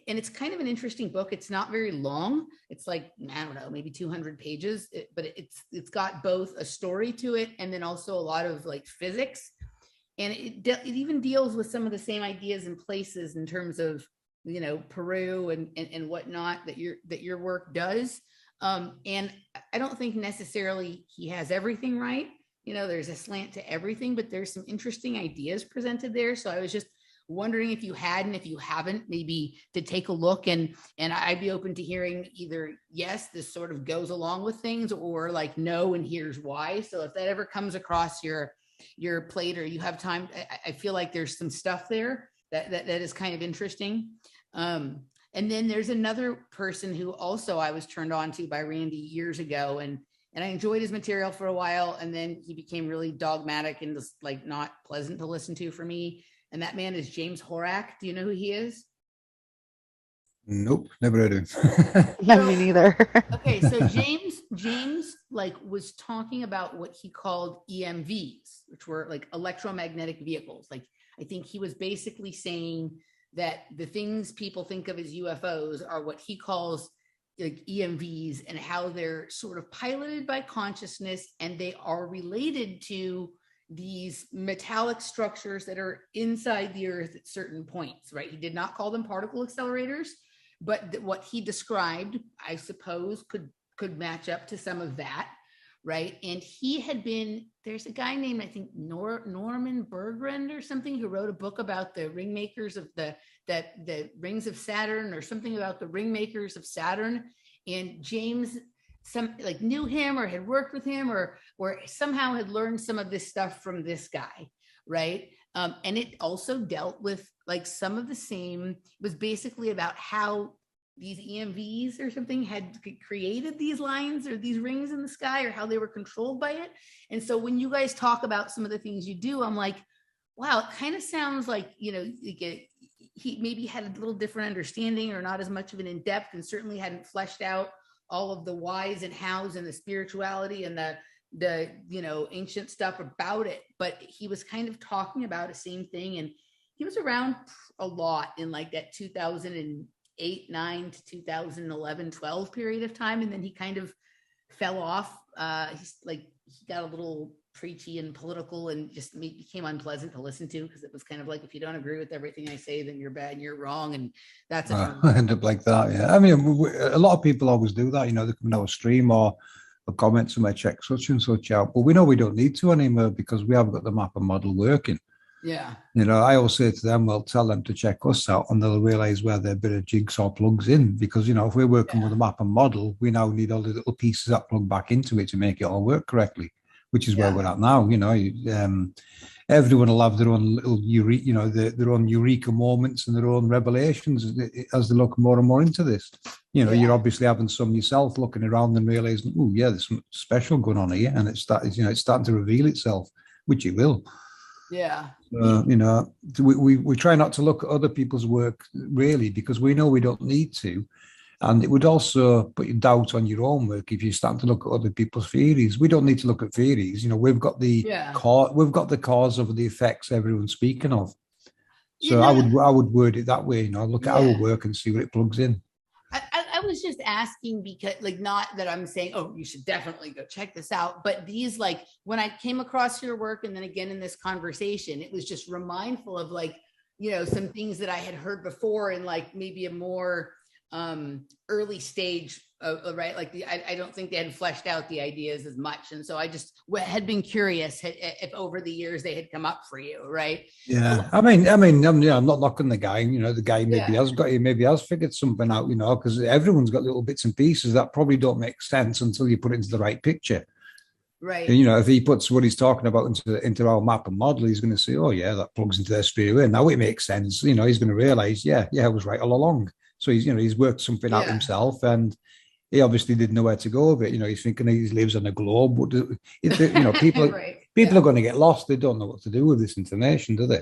And it's kind of an interesting book. It's not very long. It's like, I don't know, maybe 200 pages, but it's got both a story to it and then also a lot of like physics. And it even deals with some of the same ideas and places in terms of, you know, Peru and whatnot that your work does. And I don't think necessarily he has everything right. You know, there's a slant to everything, but there's some interesting ideas presented there. So I was just wondering if you had, and if you haven't, maybe to take a look, and I'd be open to hearing either, yes, this sort of goes along with things, or like, no, and here's why. So if that ever comes across your plate or you have time, I feel like there's some stuff there that is kind of interesting. And then there's another person who also I was turned on to by Randy years ago, and I enjoyed his material for a while, and then he became really dogmatic and just like not pleasant to listen to for me. And that man is James Horak. Do you know who he is? Nope, never heard of him. No, me neither. Okay, so James like was talking about what he called EMVs, which were like electromagnetic vehicles. Like, I think he was basically saying that the things people think of as UFOs are what he calls like EMVs, and how they're sort of piloted by consciousness, and they are related to these metallic structures that are inside the earth at certain points, right? He did not call them particle accelerators, but what he described, I suppose, could match up to some of that, right? And he had been, there's a guy named, I think, Norman Bergrand or something, who wrote a book about the ring makers of the rings of Saturn, or something about the ring makers of Saturn. And James knew him or had worked with him or somehow had learned some of this stuff from this guy, right? And it also dealt with like some of the same, it was basically about how these EMVs or something had created these lines or these rings in the sky, or how they were controlled by it. And so when you guys talk about some of the things you do, I'm like, wow, it kind of sounds like, you know, he maybe had a little different understanding, or not as much of an in-depth, and certainly hadn't fleshed out all of the whys and hows and the spirituality and the you know, ancient stuff about it. But he was kind of talking about the same thing, and he was around a lot in like that 2008, 9 to 2011, 12 period of time. And then he kind of fell off. He got a little preachy and political, and just became unpleasant to listen to, because it was kind of like, if you don't agree with everything I say, then you're bad and you're wrong. And that's I end up like that. Yeah, I mean, a lot of people always do that. You know, they come on our stream or comment somewhere, check such and such out, but we know we don't need to anymore, because we have got the map and model working. Yeah. You know, I always say to them, well, tell them to check us out, and they'll realize where their bit of jigsaw plugs in, because, you know, if we're working with a map and model, we now need all the little pieces that plug back into it to make it all work correctly, which is where we're at now. You know, everyone will have their own little their own eureka moments and their own revelations as they look more and more into this. You know, you're obviously having some yourself, looking around and realizing, oh yeah, there's something special going on here, and it's starting to reveal itself, which it will. Yeah. You know, we try not to look at other people's work, really, because we know we don't need to. And it would also put you doubt on your own work if you start to look at other people's theories. We don't need to look at theories. You know, we've got the cause of the effects everyone's speaking of. So I would word it that way. You know, look at our work and see where it plugs in. I was just asking because, like, not that I'm saying, oh, you should definitely go check this out, but these, like, when I came across your work, and then again in this conversation, it was just remindful of, like, you know, some things that I had heard before, in like maybe a more early stage right, like I don't think they had fleshed out the ideas as much, and so I just had been curious if over the years they had come up for you, right? Yeah, I mean, I'm not knocking the guy. You know, the guy maybe has figured something out. You know, because everyone's got little bits and pieces that probably don't make sense until you put it into the right picture. Right. And, you know, if he puts what he's talking about into our map and model, he's going to say, oh yeah, that plugs into there straight away. Now it makes sense. You know, he's going to realize, yeah, I was right all along. So he's worked something out himself, and he obviously didn't know where to go with it. You know, he's thinking he lives on a globe. But you know, people are going to get lost. They don't know what to do with this information, do they?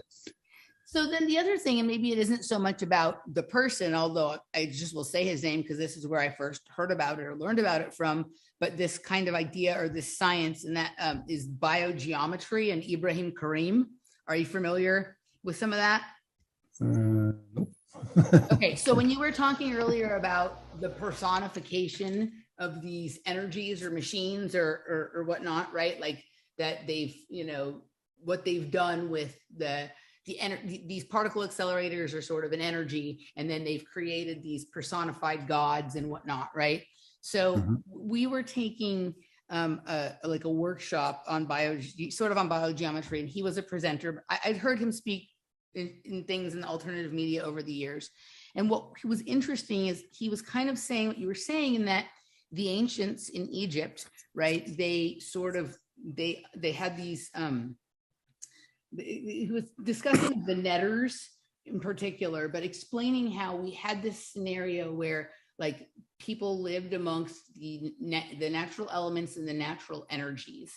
So then the other thing, and maybe it isn't so much about the person, although I just will say his name because this is where I first heard about it or learned about it from, but this kind of idea or this science, and that is biogeometry, and Ibrahim Karim. Are you familiar with some of that? Nope. Okay, so when you were talking earlier about the personification of these energies or machines or whatnot, right? Like that they've, what they've done with these particle accelerators are sort of an energy, and then they've created these personified gods and whatnot, right? So we were taking like a workshop on biogeometry, and he was a presenter. I'd heard him speak in things in the alternative media over the years. And what was interesting is he was kind of saying what you were saying, in that the ancients in Egypt, right? They sort of, they had these, he was discussing the netters in particular, but explaining how we had this scenario where like people lived amongst the natural elements and the natural energies.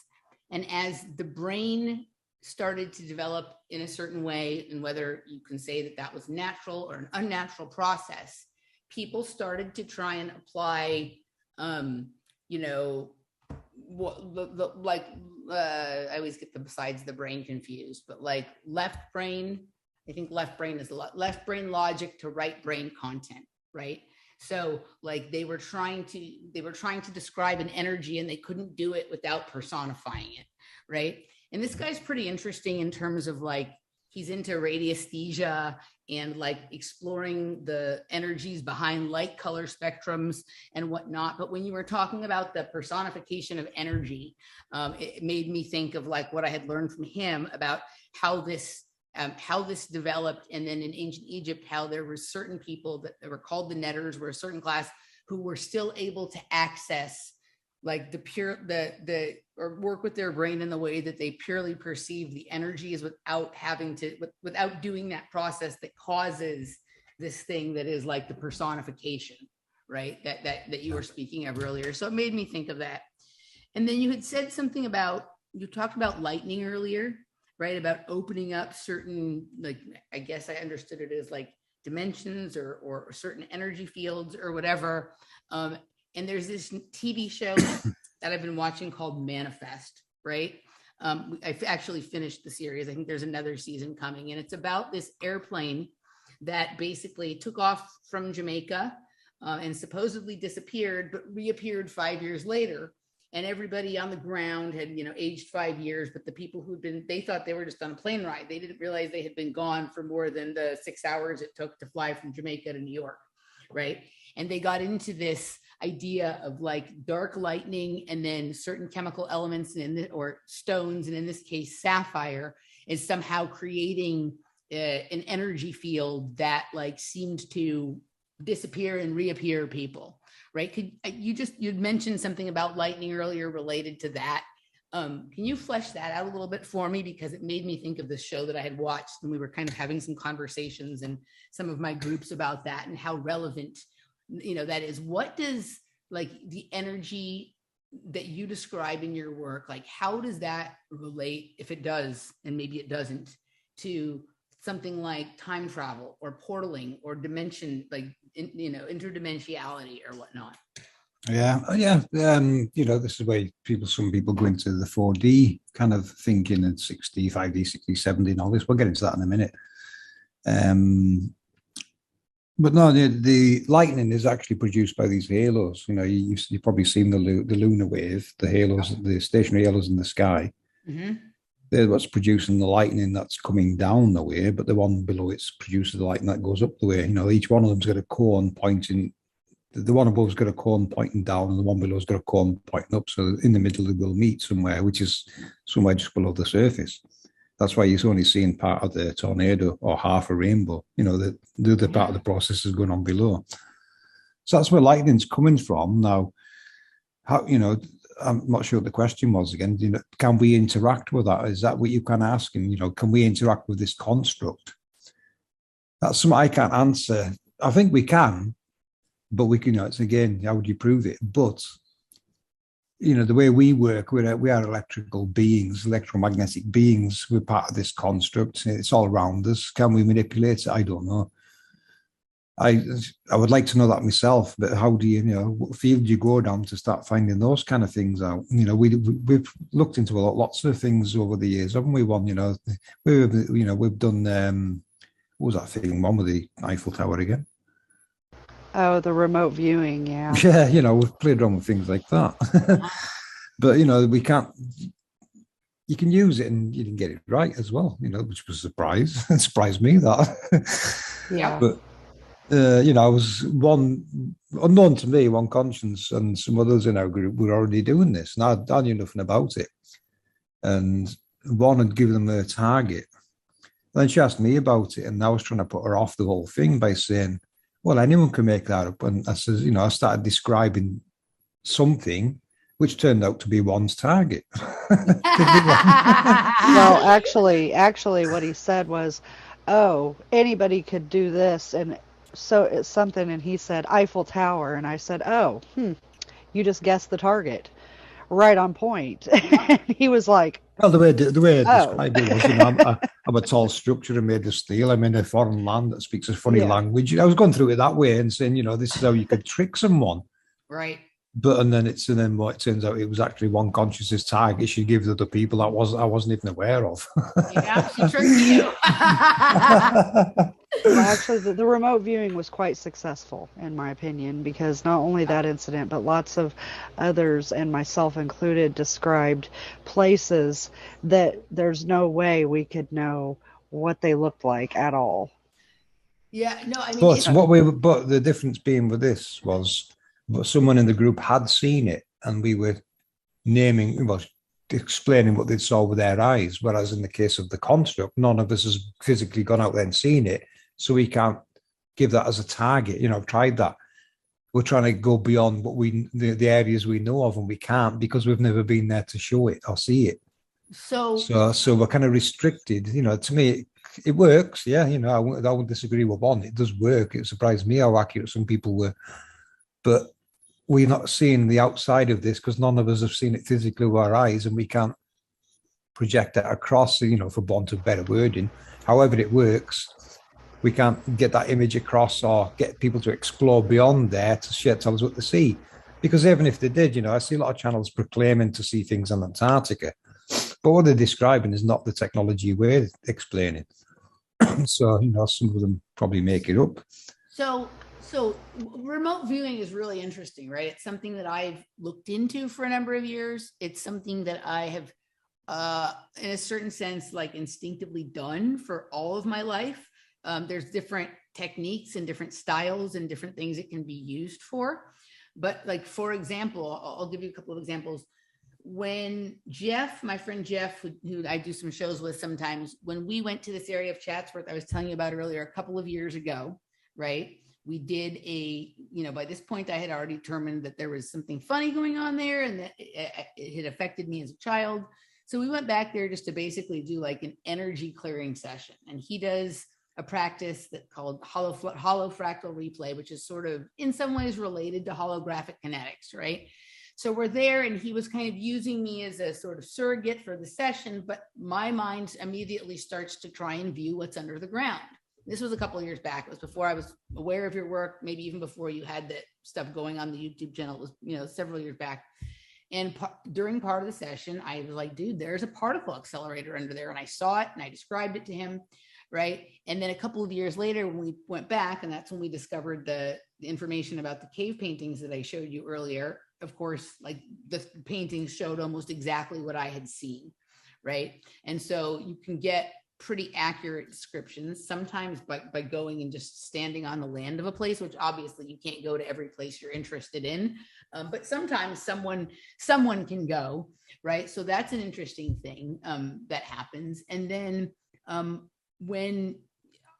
And as the brain started to develop in a certain way, and whether you can say that that was natural or an unnatural process, people started to try and apply, I always get the sides of the brain confused, but like left brain, I think left brain is left brain logic to right brain content, right? So like they were trying to describe an energy, and they couldn't do it without personifying it, right? And this guy's pretty interesting in terms of like, he's into radiesthesia and like exploring the energies behind light color spectrums and whatnot. But when you were talking about the personification of energy, it made me think of like what I had learned from him about how this developed. And then in ancient Egypt, how there were certain people that were called the netters, were a certain class who were still able to access like or work with their brain in the way that they purely perceive the energies without doing that process that causes this thing that is like the personification, right? That you were speaking of earlier. So it made me think of that. And then you had said something about, you talked about lightning earlier, right? About opening up certain, like, I guess I understood it as like dimensions or certain energy fields or whatever. And there's this TV show that I've been watching called Manifest, right? I've actually finished the series. I think there's another season coming, and it's about this airplane that basically took off from Jamaica and supposedly disappeared, but reappeared 5 years later. And everybody on the ground had, aged 5 years, but the people they thought they were just on a plane ride. They didn't realize they had been gone for more than the 6 hours it took to fly from Jamaica to New York, right? And they got into this idea of like dark lightning and then certain chemical elements or stones, and in this case sapphire, is somehow creating an energy field that like seemed to disappear and reappear people, right? You'd mentioned something about lightning earlier related to that. Can you flesh that out a little bit for me? Because it made me think of this show that I had watched, and we were kind of having some conversations in some of my groups about that and how relevant that is. What does like the energy that you describe in your work, like how does that relate, if it does, and maybe it doesn't, to something like time travel or portaling or dimension, like interdimensionality or whatnot? Yeah. This is where some people go into the 4D kind of thinking, and 6D, 5D, 60, 70 and all this. We'll get into that in a minute. But no, the lightning is actually produced by these halos. You've probably seen the lunar wave, the halos, the stationary halos in the sky. Mm-hmm. They're what's producing the lightning that's coming down the way, but the one below it's producing the lightning that goes up the way. Each one of them's got a cone pointing. The one above's got a cone pointing down, and the one below's got a cone pointing up. So in the middle, they will meet somewhere, which is somewhere just below the surface. That's why you're only seeing part of the tornado or half a rainbow. The other part of the process is going on below. So that's where lightning's coming from. Now, how, I'm not sure what the question was again. Can we interact with that? Is that what you can ask? And, can we interact with this construct? That's something I can't answer. I think we can, but we can, it's again, how would you prove it? But the way we work, we are electrical beings, electromagnetic beings. We're part of this construct. It's all around us. Can we manipulate it? I don't know. I would like to know that myself, but how do what field do you go down to start finding those kind of things out? We've looked into lots of things over the years, haven't we? We've done what was that thing? One with the Eiffel Tower again. Oh, the remote viewing, yeah. Yeah, we've played around with things like that. But we can't. You can use it and you can get it right as well, which was a surprise. It surprised me that. Yeah. But I was unknown to me, One Conscience and some others in our group were already doing this, and I knew nothing about it. And one had given them a target. Then she asked me about it, and I was trying to put her off the whole thing by saying, well, anyone can make that up. And I says, I started describing something which turned out to be one's target. Well, actually, what he said was, oh, anybody could do this. And so it's something, and he said Eiffel Tower, and I said, oh, you just guessed the target, right on point. He was like, well, the way I described it was, I'm a tall structure made of steel. I'm in a foreign land that speaks a funny language. I was going through it that way and saying, this is how you could trick someone, right? But and then what it turns out, it was actually One Conscious's target she gave to other people I wasn't even aware of. Yeah, she tricked you. Well, actually, the remote viewing was quite successful, in my opinion, because not only that incident, but lots of others, and myself included, described places that there's no way we could know what they looked like at all. Yeah, no, I mean, but the difference being with this was, someone in the group had seen it, and we were explaining what they saw with their eyes. Whereas in the case of the construct, none of us has physically gone out there and seen it, so we can't give that as a target. I've tried that. We're trying to go beyond what the areas we know of, and we can't because we've never been there to show it or see it. So we're kind of restricted. To me, it works. Yeah, I wouldn't disagree with one. It does work. It surprised me how accurate some people were, but we're not seeing the outside of this because none of us have seen it physically with our eyes, and we can't project that across, for want of better wording. However it works, we can't get that image across or get people to explore beyond there to tell us what they see. Because even if they did, I see a lot of channels proclaiming to see things on Antarctica, but what they're describing is not the technology we're explaining. So, some of them probably make it up. So remote viewing is really interesting, right? It's something that I've looked into for a number of years. It's something that I have, in a certain sense, like instinctively done for all of my life. There's different techniques and different styles and different things it can be used for. But like, for example, I'll give you a couple of examples. When Jeff, my friend Jeff, who I do some shows with sometimes, when we went to this area of Chatsworth, I was telling you about earlier, a couple of years ago, right? We did by this point, I had already determined that there was something funny going on there and that it had affected me as a child. So we went back there just to basically do like an energy clearing session. And he does a practice that's called holofractal replay, which is sort of in some ways related to holographic kinetics, right? So we're there, and he was kind of using me as a sort of surrogate for the session, but my mind immediately starts to try and view what's under the ground. This was a couple of years back. It was before I was aware of your work, maybe even before you had that stuff going on the YouTube channel. It was, several years back. And during part of the session, I was like, dude, there's a particle accelerator under there. And I saw it and I described it to him, right? And then a couple of years later, when we went back, and that's when we discovered the information about the cave paintings that I showed you earlier. Of course, like the paintings showed almost exactly what I had seen, right? And so you can get pretty accurate descriptions sometimes by going and just standing on the land of a place, which obviously you can't go to every place you're interested in, but sometimes someone can go, right? So that's an interesting thing that happens. And then when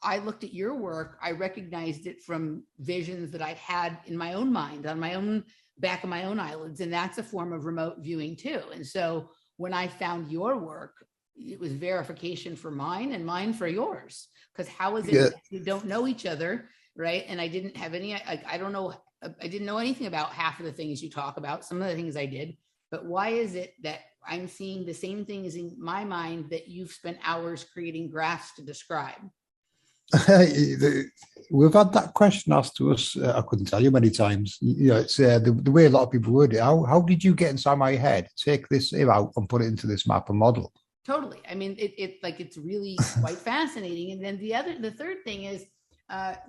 I looked at your work, I recognized it from visions that I've had in my own mind, on my own back of my own eyelids, and that's a form of remote viewing too. And so when I found your work, it was verification for mine and mine for yours, because how is it that you don't know each other, right? And I didn't have any, I didn't know anything about half of the things you talk about. Some of the things I did, but why is it that I'm seeing the same things in my mind that you've spent hours creating graphs to describe? We've had that question asked to us. I couldn't tell you many times. It's the way a lot of people word it. How did you get inside my head? Take this out and put it into this map and model. Totally. I mean, it's really quite fascinating. And then the third thing is,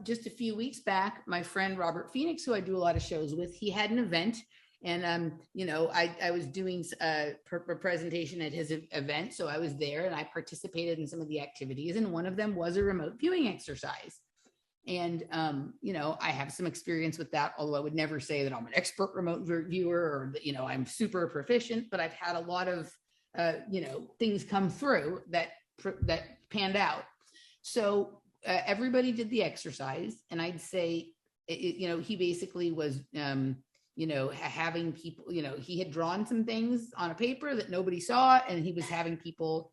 just a few weeks back, my friend Robert Phoenix, who I do a lot of shows with, he had an event. And, I was doing a presentation at his event. So I was there and I participated in some of the activities. And one of them was a remote viewing exercise. And, I have some experience with that, although I would never say that I'm an expert remote viewer or that, I'm super proficient, but I've had a lot of, things come through that panned out. So everybody did the exercise. And I'd say, he basically was, having people, he had drawn some things on a paper that nobody saw, and he was having people,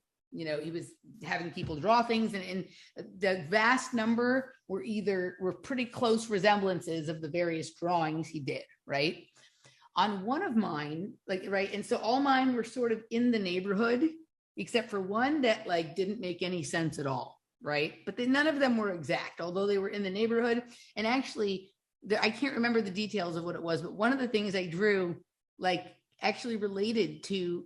draw things, and the vast number were pretty close resemblances of the various drawings he did, right? On one of mine, and so all mine were sort of in the neighborhood, except for one that didn't make any sense at all, right? But none of them were exact, although they were in the neighborhood. And actually, I can't remember the details of what it was, but one of the things I drew actually related to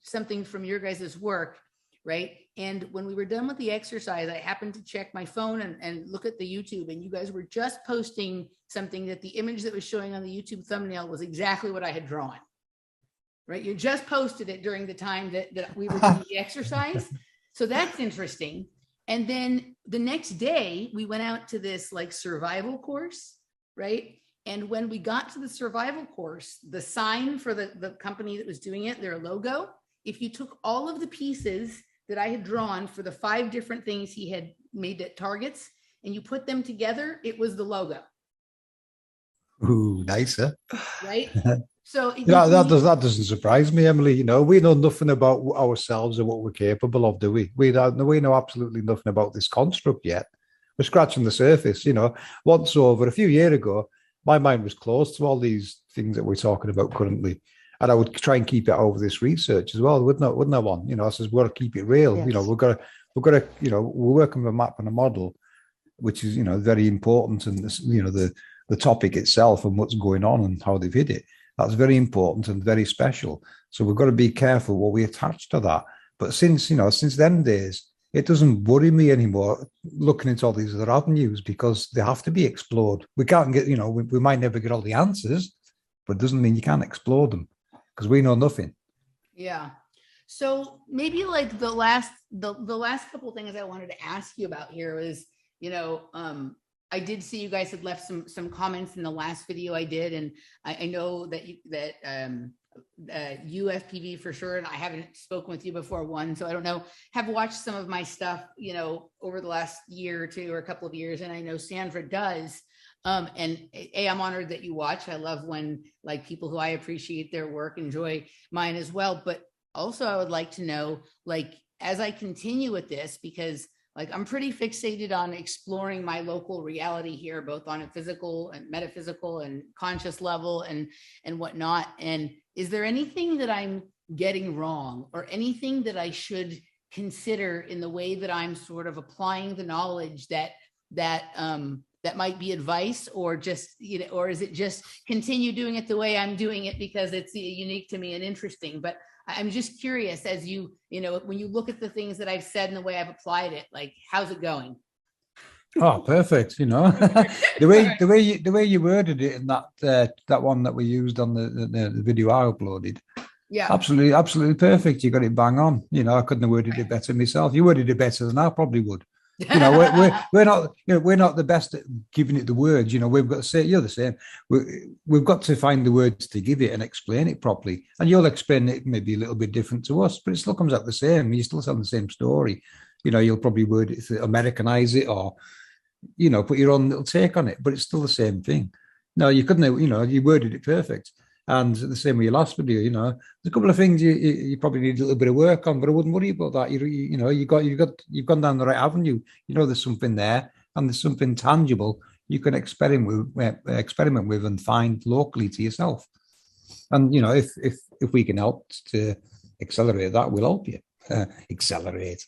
something from your guys' work, right? And when we were done with the exercise, I happened to check my phone and look at the YouTube, and you guys were just posting something that the image that was showing on the YouTube thumbnail was exactly what I had drawn, right? You just posted it during the time that we were doing the exercise. So that's interesting. And then the next day we went out to this survival course, right? And when we got to the survival course, the sign for the company that was doing it, their logo, if you took all of the pieces that I had drawn for the 5 different things he had made at targets and you put them together, it was the logo. Ooh, nicer. Right? So that doesn't surprise me, Emily. We know nothing about ourselves or what we're capable of, do we? We know absolutely nothing about this construct yet. We're scratching the surface, Once over a few years ago, my mind was closed to all these things that we're talking about currently. And I would try and keep it over this research as well, wouldn't I one? I says, we've got to keep it real. Yes. We've got to, we're working with a map and a model, which is, very important. And this, the topic itself and what's going on and how they've hit it. That's very important and very special. So we've got to be careful what we attach to that. But since them days, it doesn't worry me anymore looking into all these other avenues because they have to be explored. We can't get, we might never get all the answers, but it doesn't mean you can't explore them because we know nothing. Yeah. So maybe the last couple of things I wanted to ask you about here is, I did see you guys had left some comments in the last video I did, and I know that you FPV for sure, and I haven't spoken with you before so I don't know, have watched some of my stuff, over the last year or two or a couple of years, and I know Sandra does. And I'm honored that you watch. I love when people who I appreciate their work enjoy mine as well. But also I would like to know, as I continue with this, because I'm pretty fixated on exploring my local reality here, both on a physical and metaphysical and conscious level and whatnot. And is there anything that I'm getting wrong or anything that I should consider in the way that I'm sort of applying the knowledge that might be advice, or just, or is it just continue doing it the way I'm doing it because it's unique to me and interesting? But I'm just curious, as when you look at the things that I've said and the way I've applied it, how's it going? Oh, perfect. The way you worded it in that one that we used on the video I uploaded. Yeah, absolutely perfect. You got it bang on. I couldn't have worded it better myself. You worded it better than I probably would. We're not the best at giving it the words. We've got to say, you're the same. We've got to find the words to give it and explain it properly. And you'll explain it maybe a little bit different to us, but it still comes out the same. You still tell the same story. You'll probably word it, Americanize it, or put your own little take on it, but it's still the same thing. No, you couldn't. You worded it perfect. And the same with your last video, there's a couple of things you probably need a little bit of work on, but I wouldn't worry about that. You've gone down the right avenue. There's something there, and there's something tangible you can experiment with and find locally to yourself. And if we can help to accelerate that, we'll help you accelerate.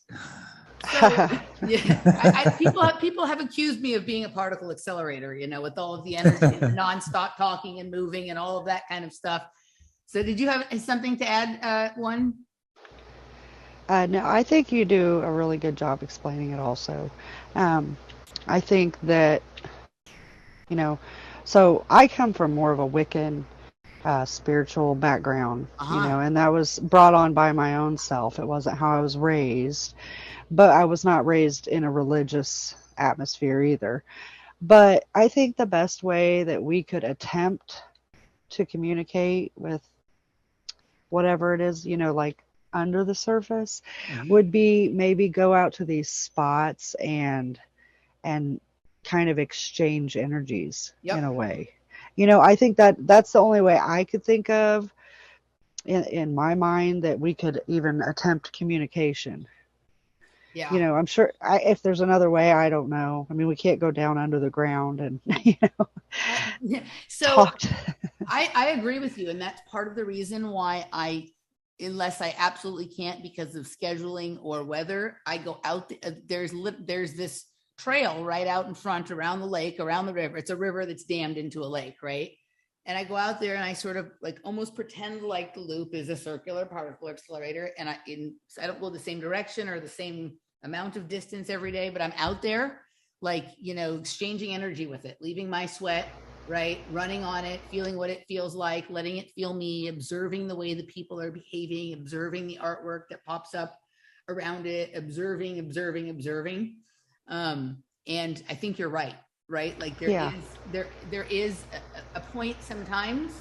So yeah, people have accused me of being a particle accelerator, with all of the energy and the nonstop talking and moving and all of that kind of stuff. So did you have something to add, one? No, I think you do a really good job explaining it also. I think that, so I come from more of a Wiccan spiritual background, and that was brought on by my own self. It wasn't how I was raised, but I was not raised in a religious atmosphere either. But I think the best way that we could attempt to communicate with whatever it is, like under the surface, would be maybe go out to these spots and kind of exchange energies in a way. I think that's the only way I could think of in my mind that we could even attempt communication. Yeah. I'm sure if there's another way, I don't know. I mean, we can't go down under the ground and, so talk I agree with you. And that's part of the reason why unless I absolutely can't because of scheduling or weather, I go out. There's this trail right out in front around the lake, around the river. It's a river that's dammed into a lake, right? And I go out there and I sort of like almost pretend like the loop is a circular particle accelerator. And I don't go the same direction or the same amount of distance every day, but I'm out there like, exchanging energy with it, leaving my sweat, right? Running on it, feeling what it feels like, letting it feel me, observing the way the people are behaving, observing the artwork that pops up around it, observing. And I think you're right? Like there is a point sometimes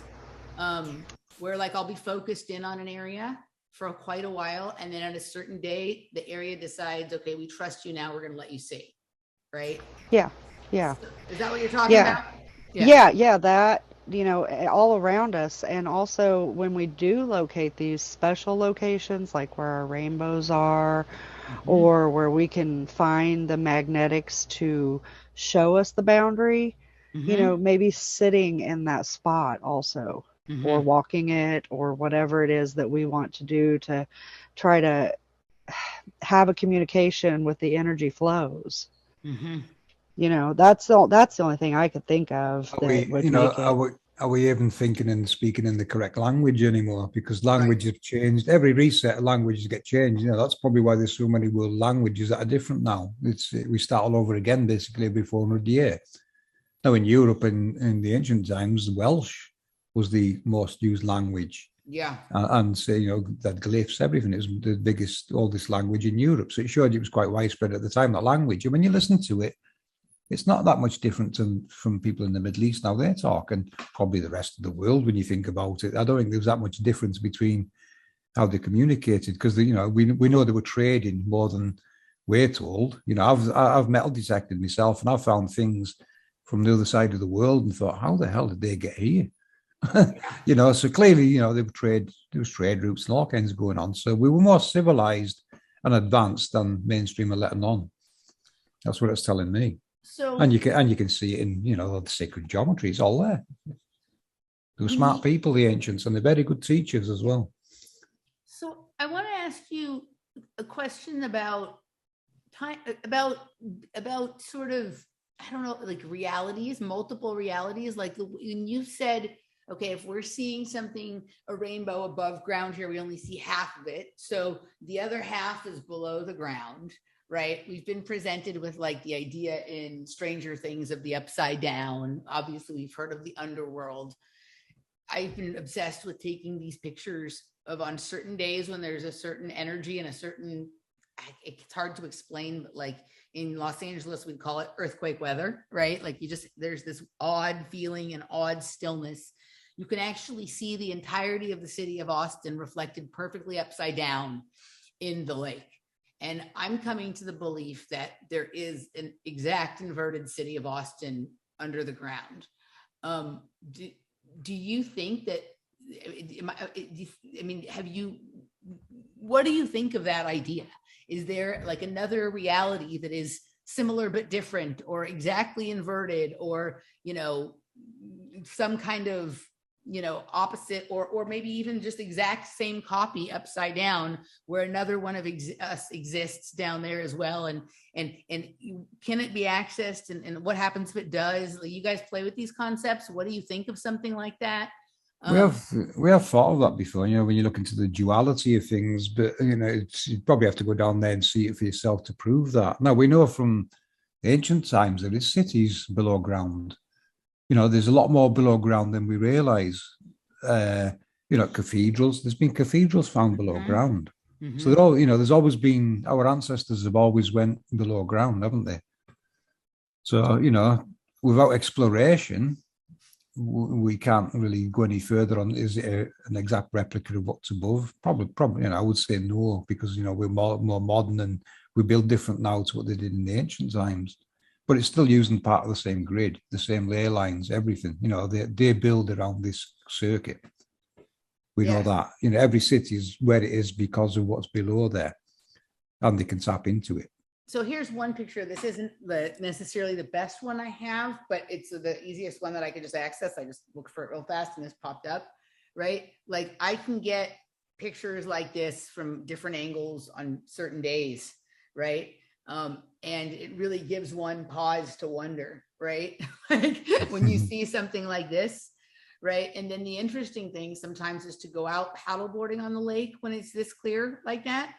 where like I'll be focused in on an area for quite a while. And then on a certain day, the area decides, okay, we trust you now, we're going to let you see. Right? Yeah. So, is that what you're talking about? Yeah, that, all around us. And also when we do locate these special locations, like where our rainbows are, or where we can find the magnetics to show us the boundary, maybe sitting in that spot also, or walking it, or whatever it is that we want to do to try to have a communication with the energy flows. That's the only thing I could think of that would make it. Are we even thinking and speaking in the correct language anymore? Because languages have changed. Every reset of languages get changed. That's probably why there's so many world languages that are different now. We start all over again basically every 400 years. Now in Europe in the ancient times, Welsh was the most used language. Yeah. And so, that glyphs, everything is the biggest, oldest language in Europe. So it showed it was quite widespread at the time, that language. And when you listen to it, it's not that much different from people in the Middle East now. They talk, and probably the rest of the world when you think about it. I don't think there's that much difference between how they communicated, because we know they were trading more than we're told. I've metal detected myself, and I've found things from the other side of the world and thought, how the hell did they get here? So clearly, there was trade routes and all kinds going on. So we were more civilized and advanced than mainstream are letting on. That's what it's telling me. So, and you can see it in the sacred geometry. It's all there. They were smart people, the ancients, and they're very good teachers as well. So I want to ask you a question about time, about sort of, I don't know, like realities, multiple realities. Like when you said, okay, if we're seeing something, a rainbow above ground here, we only see half of it. So the other half is below the ground. Right. We've been presented with like the idea in Stranger Things of the upside down. Obviously, we've heard of the underworld. I've been obsessed with taking these pictures of on certain days when there's a certain energy and it's hard to explain, but like in Los Angeles, we'd call it earthquake weather, right? Like there's this odd feeling and odd stillness. You can actually see the entirety of the city of Austin reflected perfectly upside down in the lake. And I'm coming to the belief that there is an exact inverted city of Austin under the ground. Do you think that, what do you think of that idea? Is there like another reality that is similar but different, or exactly inverted, or, some kind of opposite or maybe even just exact same copy upside down, where another one of us exists down there as well. And can it be accessed? And what happens if it does? You guys play with these concepts. What do you think of something like that? We have thought of that before, when you look into the duality of things, but you probably have to go down there and see it for yourself to prove that. Now, we know from ancient times there is cities below ground. There's a lot more below ground than we realize. Cathedrals, there's been cathedrals found below ground. So they're all, there's always been, our ancestors have always went below ground, haven't they? So, without exploration, we can't really go any further on. Is it an exact replica of what's above? Probably. I would say no, because we're more modern and we build different now to what they did in the ancient times. But it's still using part of the same grid, the same ley lines, everything. They build around this circuit. We know that. Every city is where it is because of what's below there, and they can tap into it. So here's one picture. This isn't necessarily the best one I have, but it's the easiest one that I could just access. I just looked for it real fast and this popped up, right? Like I can get pictures like this from different angles on certain days, right? And it really gives one pause to wonder, right? Like when you see something like this, right? And then the interesting thing sometimes is to go out paddleboarding on the lake when it's this clear like that.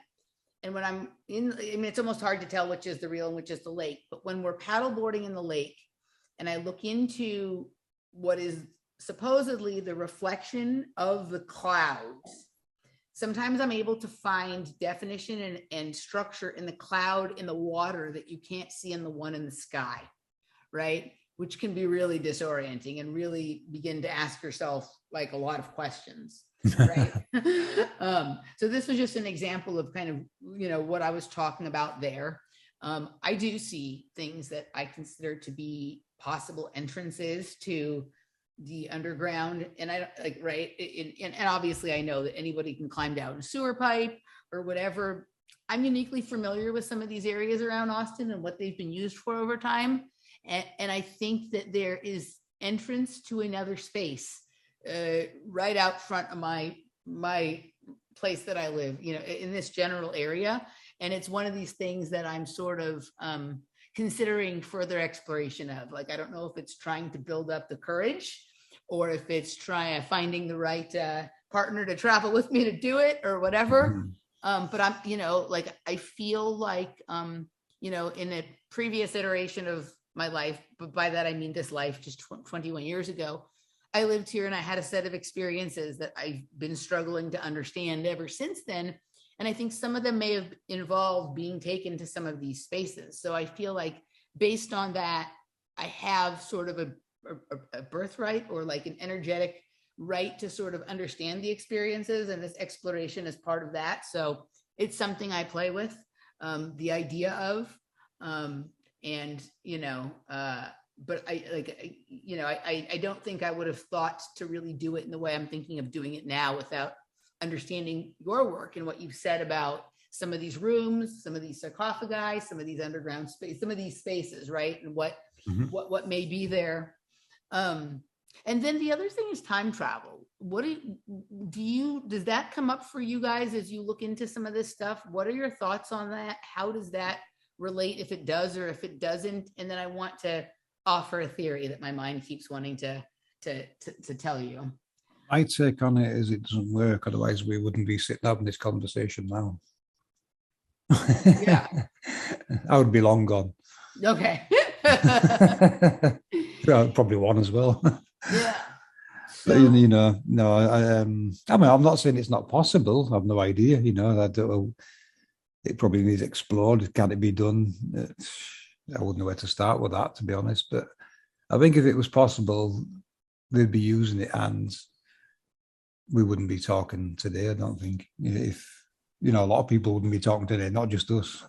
And when I'm it's almost hard to tell which is the real and which is the lake. But when we're paddleboarding in the lake and I look into what is supposedly the reflection of the clouds, sometimes I'm able to find definition and structure in the cloud in the water that you can't see in the one in the sky, right? Which can be really disorienting and really begin to ask yourself like a lot of questions. Right. So this was just an example of kind of, what I was talking about there. I do see things that I consider to be possible entrances to the underground. And I like, right. And obviously I know that anybody can climb down a sewer pipe or whatever. I'm uniquely familiar with some of these areas around Austin and what they've been used for over time. And I think that there is entrance to another space right out front of my place that I live, in this general area. And it's one of these things that I'm sort of considering further exploration of. Like, I don't know if it's trying to build up the courage or if it's finding the right partner to travel with me to do it or whatever. But I'm, I feel like, in a previous iteration of my life, but by that I mean this life just 21 years ago, I lived here and I had a set of experiences that I've been struggling to understand ever since then. And I think some of them may have involved being taken to some of these spaces. So I feel like based on that, I have sort of a birthright or like an energetic right to sort of understand the experiences, and this exploration is part of that. So it's something I play with, the idea of, but I don't think I would have thought to really do it in the way I'm thinking of doing it now without understanding your work and what you've said about some of these rooms, some of these sarcophagi, some of these underground space, some of these spaces, right? And what may be there. And then the other thing is time travel. What does that come up for you guys as you look into some of this stuff? What are your thoughts on that? How does that relate, if it does or if it doesn't? And then I want to offer a theory that my mind keeps wanting to tell you. My take on it is it doesn't work. Otherwise, we wouldn't be sitting having this conversation now. Yeah. I would be long gone. Okay. Yeah, probably one as well. Yeah. So, no, I mean, I'm not saying it's not possible. I've no idea. I don't know. It probably needs explored. Can it be done? I wouldn't know where to start with that, to be honest. But I think if it was possible, they'd be using it, and we wouldn't be talking today. I don't think. If a lot of people wouldn't be talking today, not just us.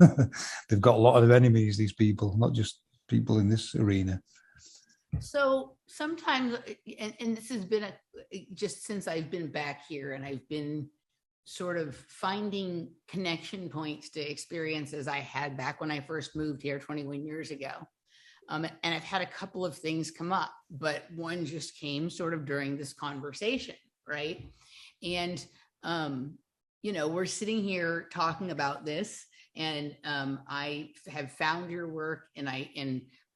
They've got a lot of enemies, these people, not just people in this arena. So sometimes, and this has been just since I've been back here, and I've been sort of finding connection points to experiences I had back when I first moved here 21 years ago. And I've had a couple of things come up, but one just came sort of during this conversation, right? And, we're sitting here talking about this, and I have found your work, and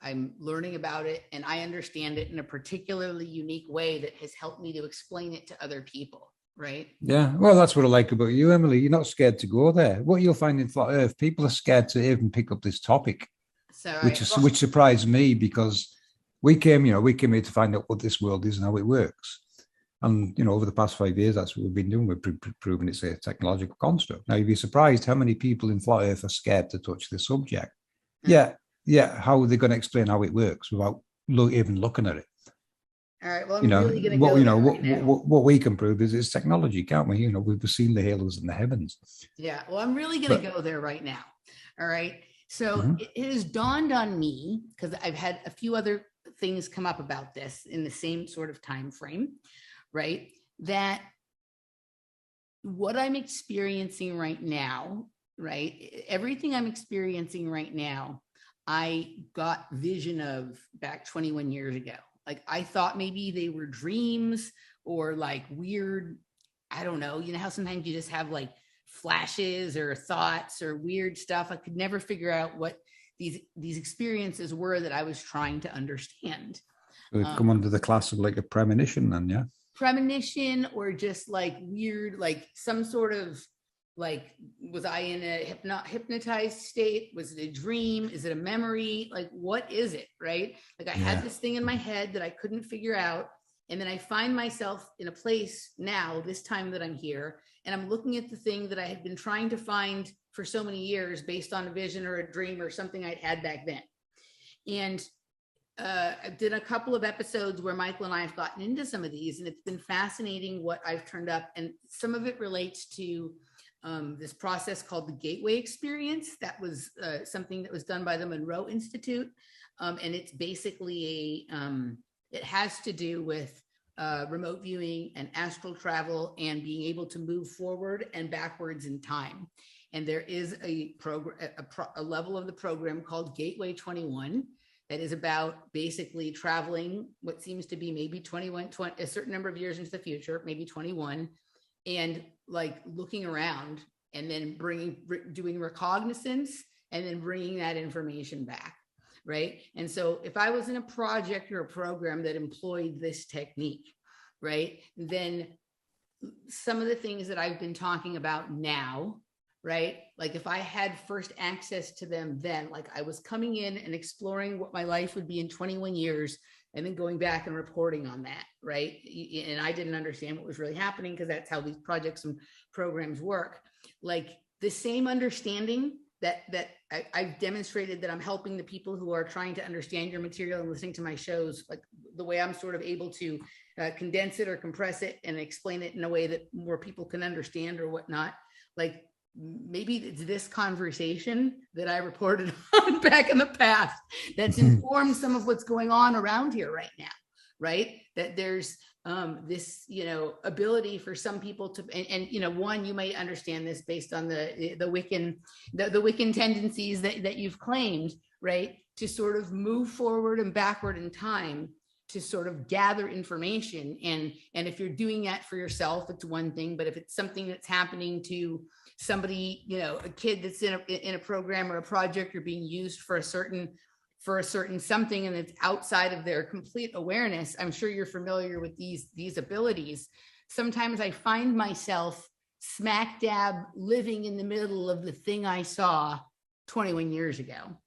I'm learning about it, and I understand it in a particularly unique way that has helped me to explain it to other people, right? Yeah, well, that's what I like about you, Emily. You're not scared to go there. What you'll find in Flat Earth, people are scared to even pick up this topic, So, which surprised me, because we came here to find out what this world is and how it works. And, over the past 5 years, that's what we've been doing. We've proven it's a technological construct. Now, you'd be surprised how many people in Flat Earth are scared to touch the subject. Yeah. How are they going to explain how it works without even looking at it? All right. Well, I'm really going to go what we can prove is technology, can't we? We've seen the halos in the heavens. Yeah. Well, I'm really going to go there right now. All right. So it has dawned on me, because I've had a few other things come up about this in the same sort of time frame, right? That what I'm experiencing right now, right? Everything I'm experiencing right now, I got vision of back 21 years ago. Like, I thought maybe they were dreams or like weird, I don't know, how sometimes you just have like flashes or thoughts or weird stuff. I could never figure out what these experiences were that I was trying to understand. So they come under the class of like a premonition then, yeah? Premonition, or just like weird, like some sort of like, was I in a hypnotized state? Was it a dream? Is it a memory? Like, what is it, right? Like, I had this thing in my head that I couldn't figure out. And then I find myself in a place now, this time that I'm here, and I'm looking at the thing that I had been trying to find for so many years based on a vision or a dream or something I'd had back then. And I did a couple of episodes where Michael and I have gotten into some of these, and it's been fascinating what I've turned up. And some of it relates to this process called the Gateway Experience. That was something that was done by the Monroe Institute. And it's basically it has to do with remote viewing and astral travel and being able to move forward and backwards in time. And there is a level of the program called Gateway 21 that is about basically traveling what seems to be maybe 20, a certain number of years into the future, maybe 21, and like looking around and then doing recognizance and then bringing that information back, right? And so if I was in a project or a program that employed this technique, right, then some of the things that I've been talking about now, right, like if I had first access to them then, like I was coming in and exploring what my life would be in 21 years and then going back and reporting on that, right? And I didn't understand what was really happening, because that's how these projects and programs work. Like the same understanding that I've demonstrated that I'm helping the people who are trying to understand your material and listening to my shows, like the way I'm sort of able to condense it or compress it and explain it in a way that more people can understand or whatnot. Like maybe it's this conversation that I reported on back in the past that's informed some of what's going on around here right now, right? That there's this, ability for some people to, and one, you might understand this based on the Wiccan tendencies that you've claimed, right? To sort of move forward and backward in time to sort of gather information. And if you're doing that for yourself, it's one thing, but if it's something that's happening to somebody, a kid that's in a program or a project or being used for a certain something, and it's outside of their complete awareness, I'm sure you're familiar with these abilities. Sometimes I find myself smack dab living in the middle of the thing I saw 21 years ago.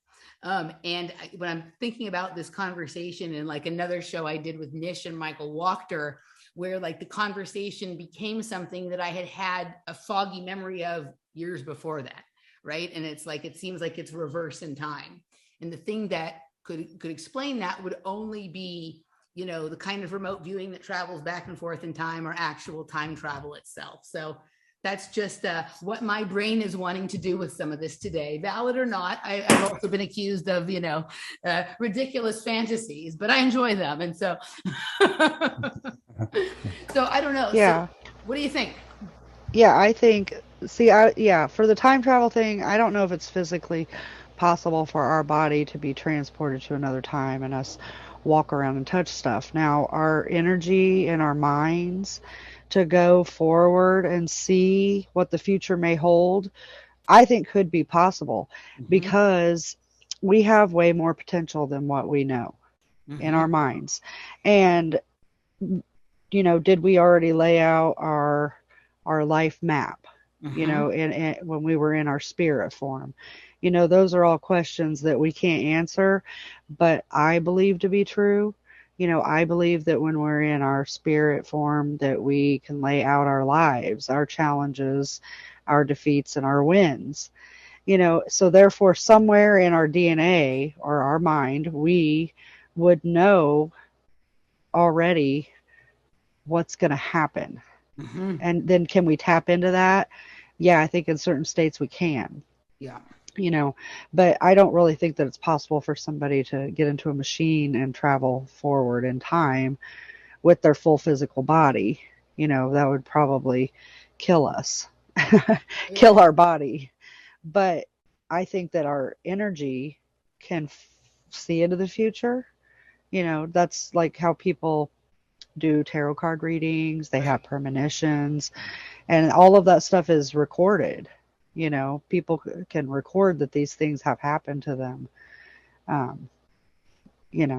When I'm thinking about this conversation and like another show I did with Nish and Michael Wachter, where like the conversation became something that I had a foggy memory of years before that, right? And it's like, it seems like it's reverse in time. And the thing that could explain that would only be, the kind of remote viewing that travels back and forth in time or actual time travel itself. So that's just what my brain is wanting to do with some of this today. Valid or not, I've also been accused of, ridiculous fantasies, but I enjoy them. And so, so I don't know. Yeah. So what do you think? Yeah, I think, for the time travel thing, I don't know if it's physically possible for our body to be transported to another time and us walk around and touch stuff. Now, our energy and our minds to go forward and see what the future may hold, I think could be possible Mm-hmm. because we have way more potential than what we know in Mm-hmm. our minds. And did we already lay out our life map, Mm-hmm. when we were in our spirit form? Those are all questions that we can't answer, but I believe to be true. I believe that when we're in our spirit form that we can lay out our lives, our challenges, our defeats and our wins. So therefore somewhere in our DNA or our mind, we would know already what's going to happen. Mm-hmm. And then can we tap into that? Yeah, I think in certain states we can, Yeah. you know, but I don't really think that it's possible for somebody to get into a machine and travel forward in time with their full physical body. That would probably kill us, kill Yeah. our body. But I think that our energy can see into the future. That's like how people do tarot card readings, they Right. have premonitions, and all of that stuff is recorded. People can record that these things have happened to them, um,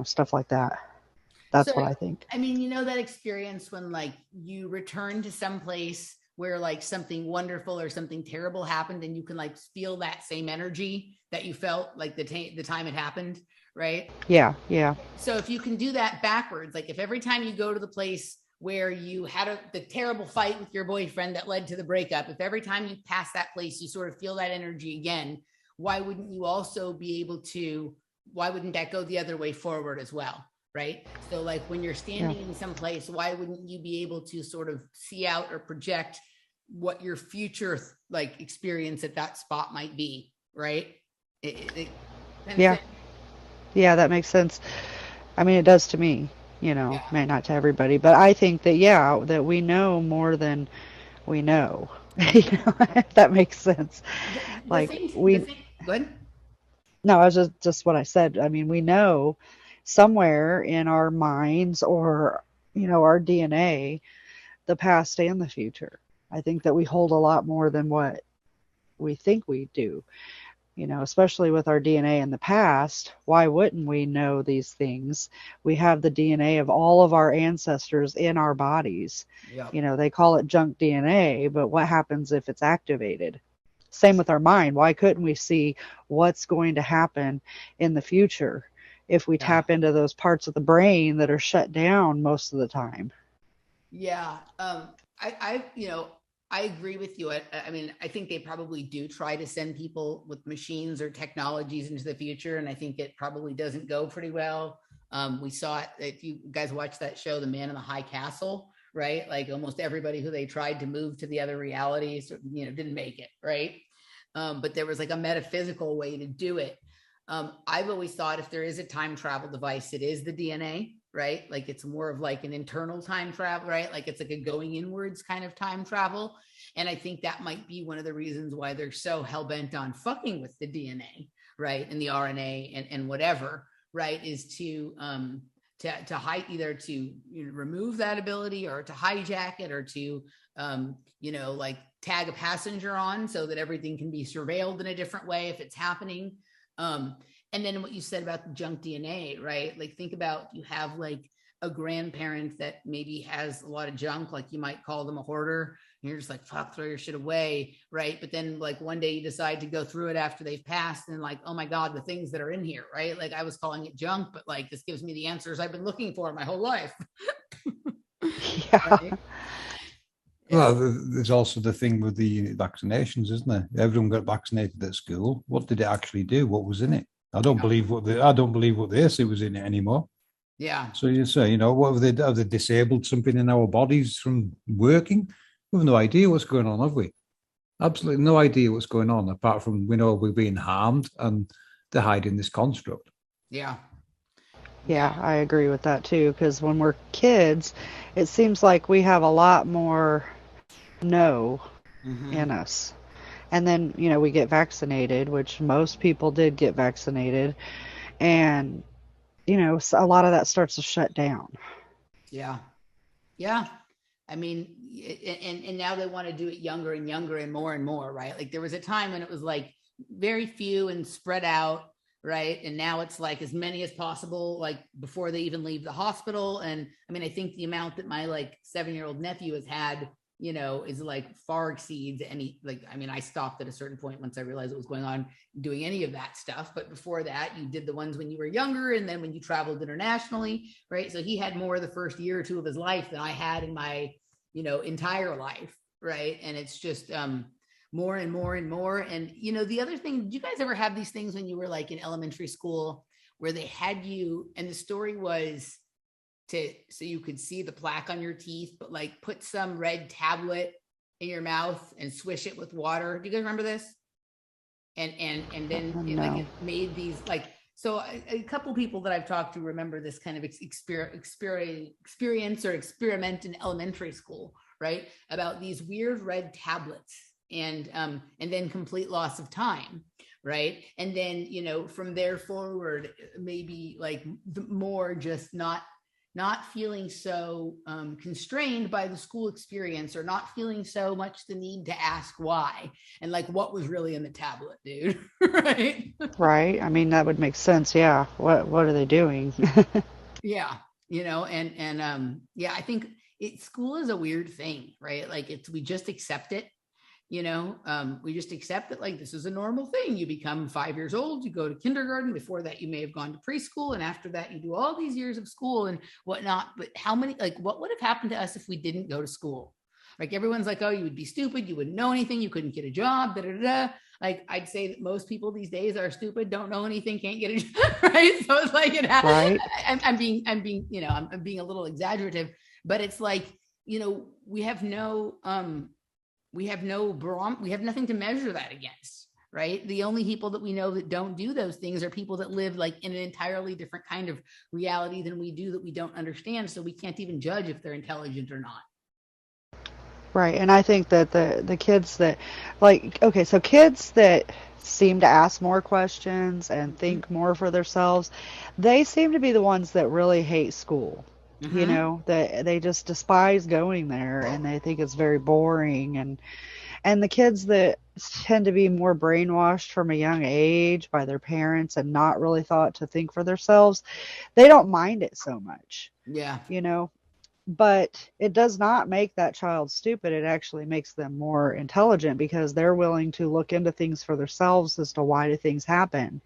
stuff like that. So, That's what I think. I mean, that experience when like you return to some place where like something wonderful or something terrible happened and you can like feel that same energy that you felt like the time it happened, right? Yeah, yeah, So if you can do that backwards, like if every time you go to the place where you had the terrible fight with your boyfriend that led to the breakup, if every time you pass that place you sort of feel that energy again, why wouldn't you also be able to, why wouldn't that go the other way forward as well? Right. So like when you're yeah, standing in some place, why wouldn't you be able to sort of see out or project what your future like experience at that spot might be? Right. That makes yeah, sense. yeah, that makes sense. I mean, it does to me, Yeah. may not to everybody, but I think that, yeah, that we know more than we know. If that makes sense. The Like thing, the we thing, good. No, I was just what I said. I mean, we know somewhere in our minds or, our DNA, the past and the future. I think that we hold a lot more than what we think we do, especially with our DNA in the past. Why wouldn't we know these things? We have the DNA of all of our ancestors in our bodies. Yep. They call it junk DNA, but what happens if it's activated? Same with our mind. Why couldn't we see what's going to happen in the future if we Yeah. tap into those parts of the brain that are shut down most of the time? Yeah. I agree with you. I mean, I think they probably do try to send people with machines or technologies into the future, and I think it probably doesn't go pretty well. We saw it if you guys watch that show, The Man in the High Castle, right? Like almost everybody who they tried to move to the other realities, didn't make it, right? But there was like a metaphysical way to do it. I've always thought if there is a time travel device, it is the DNA, right? Like it's more of like an internal time travel, right? Like it's like a going inwards kind of time travel. And I think that might be one of the reasons why they're so hell bent on fucking with the DNA, right? And the RNA and whatever, right? Is to hide, either to remove that ability or to hijack it or to like tag a passenger on so that everything can be surveilled in a different way if it's happening. And then what you said about the junk DNA, right? Like think about, you have like a grandparent that maybe has a lot of junk, like you might call them a hoarder, and you're just like, fuck, throw your shit away, right? But then like one day you decide to go through it after they've passed and like, oh my God, the things that are in here, right? Like I was calling it junk, but like this gives me the answers I've been looking for my whole life. Yeah. Right? Yeah. Well, there's also the thing with the vaccinations, isn't there? Everyone got vaccinated at school. What did it actually do? What was in it? Yeah. I don't believe what they say was in it anymore. Yeah. So you say, what have they disabled something in our bodies from working? We have no idea what's going on, have we? Absolutely no idea what's going on, apart from we know we're being harmed and they're hiding this construct. Yeah. Yeah. Yeah, I agree with that too, because when we're kids, it seems like we have a lot more know Mm-hmm. in us. And then, we get vaccinated, which most people did get vaccinated. And, so a lot of that starts to shut down. Yeah. Yeah. I mean, and now they want to do it younger and younger and more, right? Like there was a time when it was like very few and spread out, right? And now it's like as many as possible, like before they even leave the hospital. And I mean, I think the amount that my like 7-year-old nephew has had, is like far exceeds any, like, I mean, I stopped at a certain point once I realized what was going on doing any of that stuff. But before that, you did the ones when you were younger and then when you traveled internationally, right? So he had more the first year or two of his life than I had in my, entire life, right? And it's just more and more and more. And, the other thing, did you guys ever have these things when you were like in elementary school where they had you, and the story was so you could see the plaque on your teeth, but like put some red tablet in your mouth and swish it with water. Do you guys remember this? And then No. it made these like, so a couple people that I've talked to remember this kind of experience or experiment in elementary school, right? About these weird red tablets and then complete loss of time, right? And then, from there forward, maybe like more just not feeling so constrained by the school experience, or not feeling so much the need to ask why and like what was really in the tablet, dude. Right? Right. I mean, that would make sense. Yeah. What are they doing? Yeah. Yeah, I think school is a weird thing, right? Like we just accept it. We just accept that like this is a normal thing. You become 5 years old, you go to kindergarten. Before that, you may have gone to preschool, and after that, you do all these years of school and whatnot. But what would have happened to us if we didn't go to school? Like everyone's like, oh, you would be stupid, you wouldn't know anything, you couldn't get a job, da da da. Like I'd say that most people these days are stupid, don't know anything, can't get a job, right? So it's like Right. I'm being, I'm being a little exaggerative, but it's like, we have we have nothing to measure that against, right? The only people that we know that don't do those things are people that live like in an entirely different kind of reality than we do, that we don't understand. So we can't even judge if they're intelligent or not. Right. And I think that the kids that so kids that seem to ask more questions and think more for themselves, they seem to be the ones that really hate school. That they just despise going there, and they think it's very boring. And the kids that tend to be more brainwashed from a young age by their parents and not really thought to think for themselves, they don't mind it so much. Yeah. But it does not make that child stupid. It actually makes them more intelligent because they're willing to look into things for themselves as to why do things happen.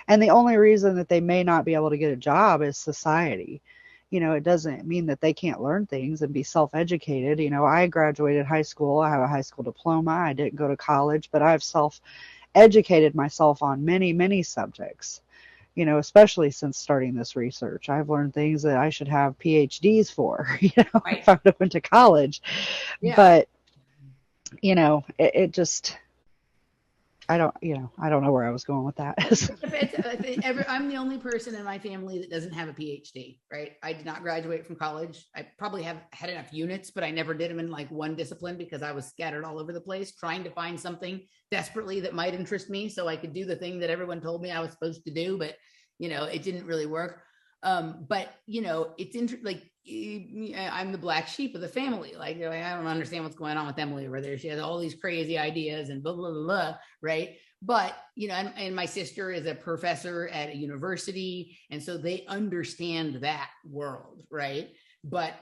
And the only reason that they may not be able to get a job is society. It doesn't mean that they can't learn things and be self-educated. I graduated high school. I have a high school diploma. I didn't go to college, but I've self-educated myself on many, many subjects. Especially since starting this research. I've learned things that I should have PhDs for, Right. if I went to college. Yeah. But, it just, I don't know where I was going with that. I'm the only person in my family that doesn't have a PhD, right? I did not graduate from college. I probably have had enough units, but I never did them in like one discipline because I was scattered all over the place trying to find something desperately that might interest me so I could do the thing that everyone told me I was supposed to do, but it didn't really work. But it's like I'm the black sheep of the family. Like, I don't understand what's going on with Emily over there. She has all these crazy ideas and blah, blah, blah, blah, right? But, and my sister is a professor at a university. And so they understand that world, right? But,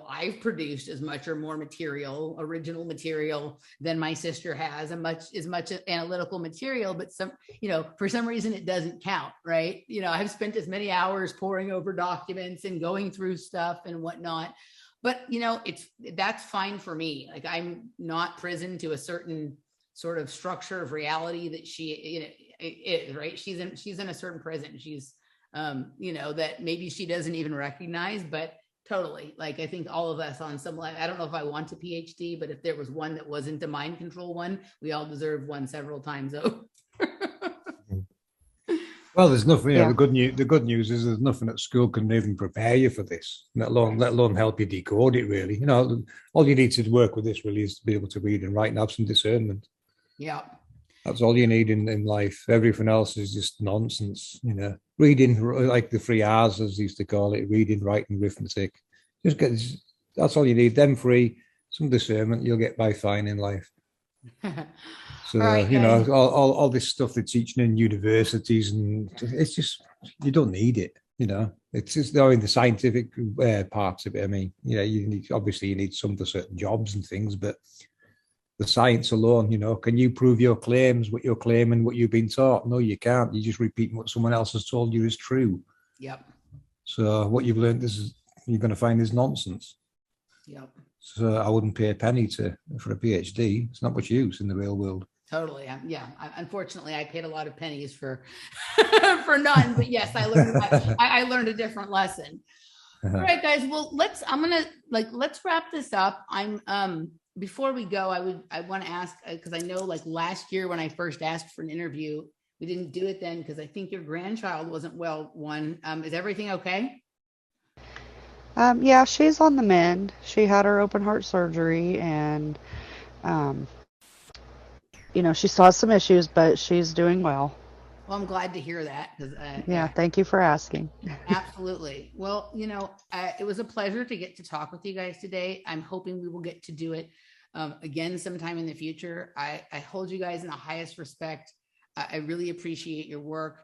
I've produced as much or more original material than my sister has, as much analytical material, but for some reason it doesn't count, right? I've spent as many hours poring over documents and going through stuff and whatnot, but that's fine for me. Like I'm not prisoned to a certain sort of structure of reality that she is, right? She's in a certain prison. She's, that maybe she doesn't even recognize, but totally. Like, I think all of us on some level, I don't know if I want a PhD, but if there was one that wasn't a mind control one, we all deserve one several times over. Well, there's nothing, Yeah. the good news is there's nothing at school can even prepare you for this, let alone help you decode it, really. All you need to work with this really is to be able to read and write and have some discernment. Yeah. That's all you need in life. Everything else is just nonsense, you know. Reading, like the 3 R's, as they used to call it, reading, writing, arithmetic. Just get, that's all you need. Them three, some discernment, you'll get by fine in life. All So, right, you know, guys. all this stuff they're teaching in universities, and it's just, you don't need it, you know. It's just, though, in the scientific parts of it, I mean, you know, you need, obviously you need some for certain jobs and things, but the science alone, you know, can you prove your claims, what you're claiming, what you've been taught? No, you can't. You're just repeating what someone else has told you is true. Yep. So what you've learned is, you're going to find is nonsense. Yep. So I wouldn't pay a penny for a PhD. It's not much use in the real world. Totally. Yeah. Unfortunately, I paid a lot of pennies for for none. But yes, I learned. I learned a different lesson. All right, guys. Well, let's wrap this up. Before we go, I want to ask, because I know like last year when I first asked for an interview, we didn't do it then because I think your grandchild wasn't well. Is everything okay? Yeah, she's on the mend. She had her open heart surgery, and she still has some issues, but she's doing well. Well, I'm glad to hear that because yeah, thank you for asking. Absolutely. Well, it was a pleasure to get to talk with you guys today. I'm hoping we will get to do it again sometime in the future. I hold you guys in the highest respect. I really appreciate your work.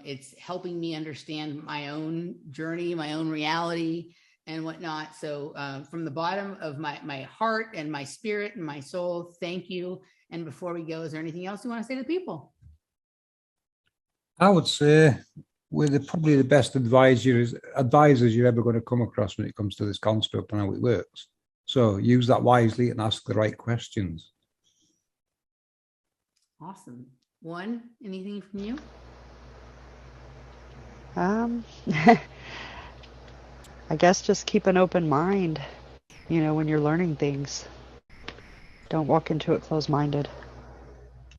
It's helping me understand my own journey, my own reality and whatnot. So from the bottom of my heart and my spirit and my soul, thank you. And before we go, is there anything else you want to say to people? I would say we're probably the best advisors you're ever going to come across when it comes to this construct and how it works. So use that wisely and ask the right questions. Awesome. Anything from you? I guess just keep an open mind, when you're learning things. Don't walk into it closed-minded.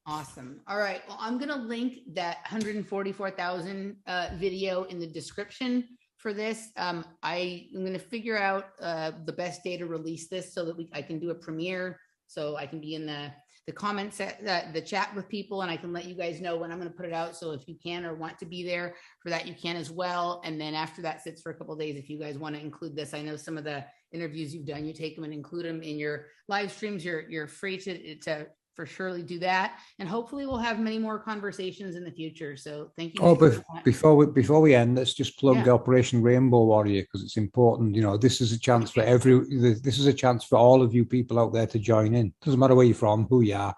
Awesome. All right. Well, I'm going to link that 144,000 video in the description for this. I'm going to figure out the best day to release this so that I can do a premiere. So I can be in the comments, the chat with people, and I can let you guys know when I'm going to put it out. So if you can or want to be there for that, you can as well. And then after that sits for a couple of days, if you guys want to include this, I know some of the interviews you've done, you take them and include them in your live streams. You're free to for surely do that, and hopefully we'll have many more conversations in the future. So thank you. Before we end, let's just plug Operation Rainbow Warrior, because it's important. This is a chance this is a chance for all of you people out there to join in. Doesn't matter where you're from, who you are,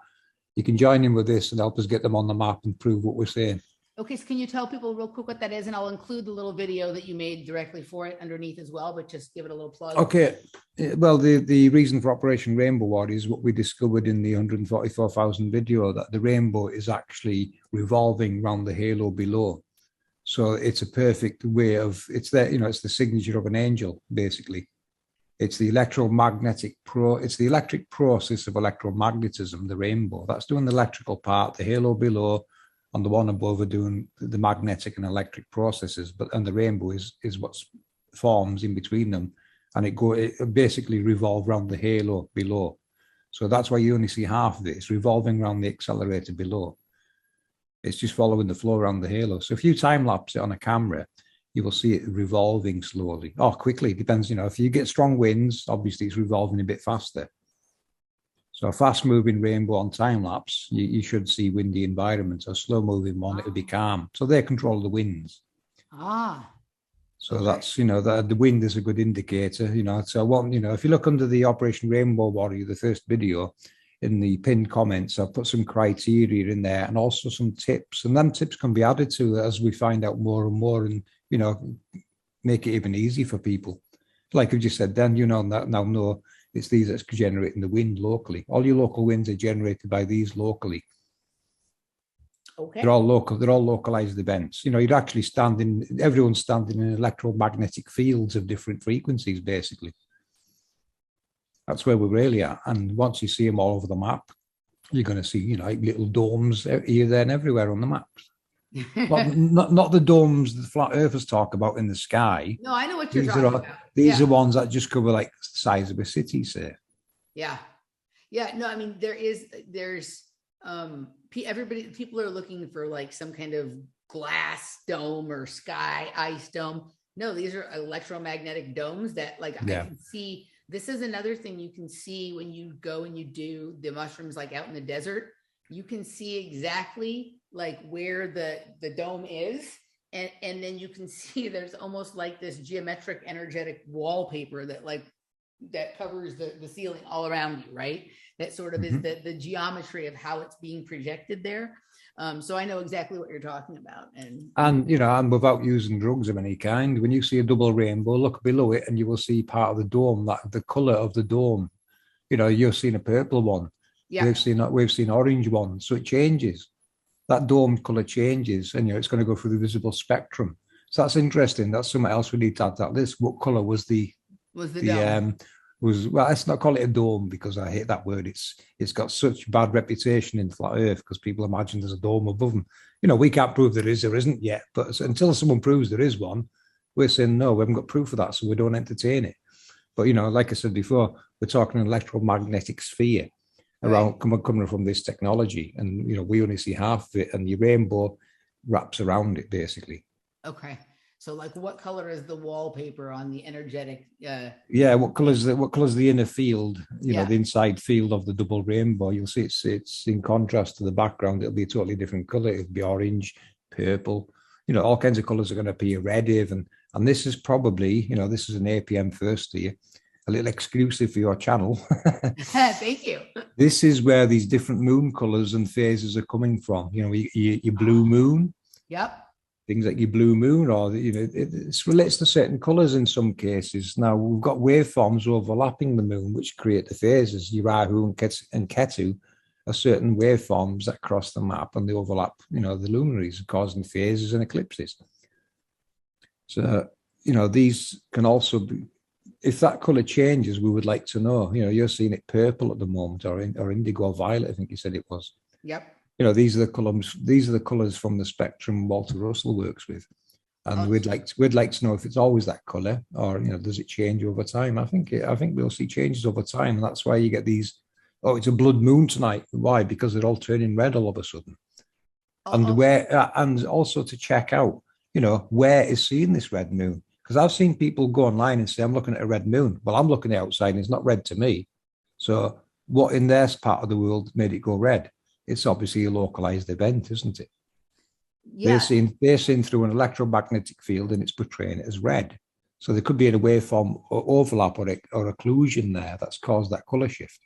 you can join in with this and help us get them on the map and prove what we're saying. Okay, so can you tell people real quick what that is? And I'll include the little video that you made directly for it underneath as well, but just give it a little plug. Okay. Well, the reason for Operation Rainbow Warrior is what we discovered in the 144,000 video, that the rainbow is actually revolving around the halo below. So it's a perfect way of, it's the signature of an angel, basically. It's the it's the electric process of electromagnetism, the rainbow. That's doing the electrical part, the halo below, and the one above are doing the magnetic and electric processes, and the rainbow is what forms in between them, and it basically revolves around the halo below. So that's why you only see half of it. It's revolving around the accelerator below. It's just following the flow around the halo. So if you time lapse it on a camera, you will see it revolving slowly or quickly. It depends, if you get strong winds, obviously it's revolving a bit faster. So a fast-moving rainbow on time-lapse, you should see windy environments. A slow-moving one, it'll be calm. So they control the winds. So okay. That's, the wind is a good indicator, So if you look under the Operation Rainbow Warrior, the first video, in the pinned comments, I've put some criteria in there and also some tips. And then tips can be added to as we find out more and more and, make it even easy for people. Like you just said, then, now know it's these that's generating the wind locally. All your local winds are generated by these locally. Okay. They're all local. They're all localized events. You're actually everyone's standing in electromagnetic fields of different frequencies, basically. That's where we're really at. And once you see them all over the map, you're going to see, like little domes here, there, and everywhere on the maps. not the domes the flat earthers talk about in the sky. No, I know what you're talking about. These are ones that just cover like the size of a city, say. Yeah. No, I mean, there's people are looking for like some kind of glass dome or sky ice dome. No, these are electromagnetic domes that like I can see. This is another thing you can see when you go and you do the mushrooms like out in the desert. You can see exactly like where the dome is. And then you can see there's almost like this geometric energetic wallpaper that covers the ceiling all around you, right? That sort of is the geometry of how it's being projected there. So I know exactly what you're talking about. And you know, and without using drugs of any kind, when you see a double rainbow, look below it and you will see part of the dome, that the color of the dome. You know, you've seen a purple one. Yeah. We've seen orange ones. So it changes. That dome color changes, and you know, it's going to go through the visible spectrum. So that's interesting. That's something else we need to add to that list. What color was the dome? Well, let's not call it a dome because I hate that word. It's got such bad reputation in flat Earth because people imagine there's a dome above them. You know, we can't prove there is or isn't yet, but until someone proves there is one, we're saying no, we haven't got proof of that, so we don't entertain it. But you know, like I said before, we're talking an electromagnetic sphere around coming from this technology, and you know, we only see half of it, and your rainbow wraps around it basically. Okay. So like what color is the wallpaper on the energetic? What color's the inner field, you know, the inside field of the double rainbow? You'll see it's in contrast to the background. It'll be a totally different color. It'll be orange, purple, you know, all kinds of colors are going to appear red even. And this is probably, you know, this is an APM first here, a little exclusive for your channel. Thank you. This is where these different moon colors and phases are coming from. You know, your blue moon. Yep. Things like your blue moon, or you know, it relates to certain colors in some cases. Now we've got waveforms overlapping the moon, which create the phases. Your Rahu and Ketu are certain waveforms that cross the map and they overlap, you know, the luminaries, causing phases and eclipses. So, you know, these can also be, if that color changes, we would like to know. You know, you're seeing it purple at the moment, or indigo violet, I think you said it was. Yep. You know, these are the columns. These are the colors from the spectrum Walter Russell works with, and we'd like to know if it's always that color, or you know, does it change over time? I think we'll see changes over time, and that's why you get these. Oh, it's a blood moon tonight. Why? Because they're all turning red all of a sudden. And also to check out, you know, where is seeing this red moon? Because I've seen people go online and say, I'm looking at a red moon. Well, I'm looking outside and it's not red to me. So what in their part of the world made it go red? It's obviously a localized event, isn't it? Yeah. They're seen through an electromagnetic field and it's portraying it as red. So there could be a waveform or overlap or occlusion there that's caused that color shift.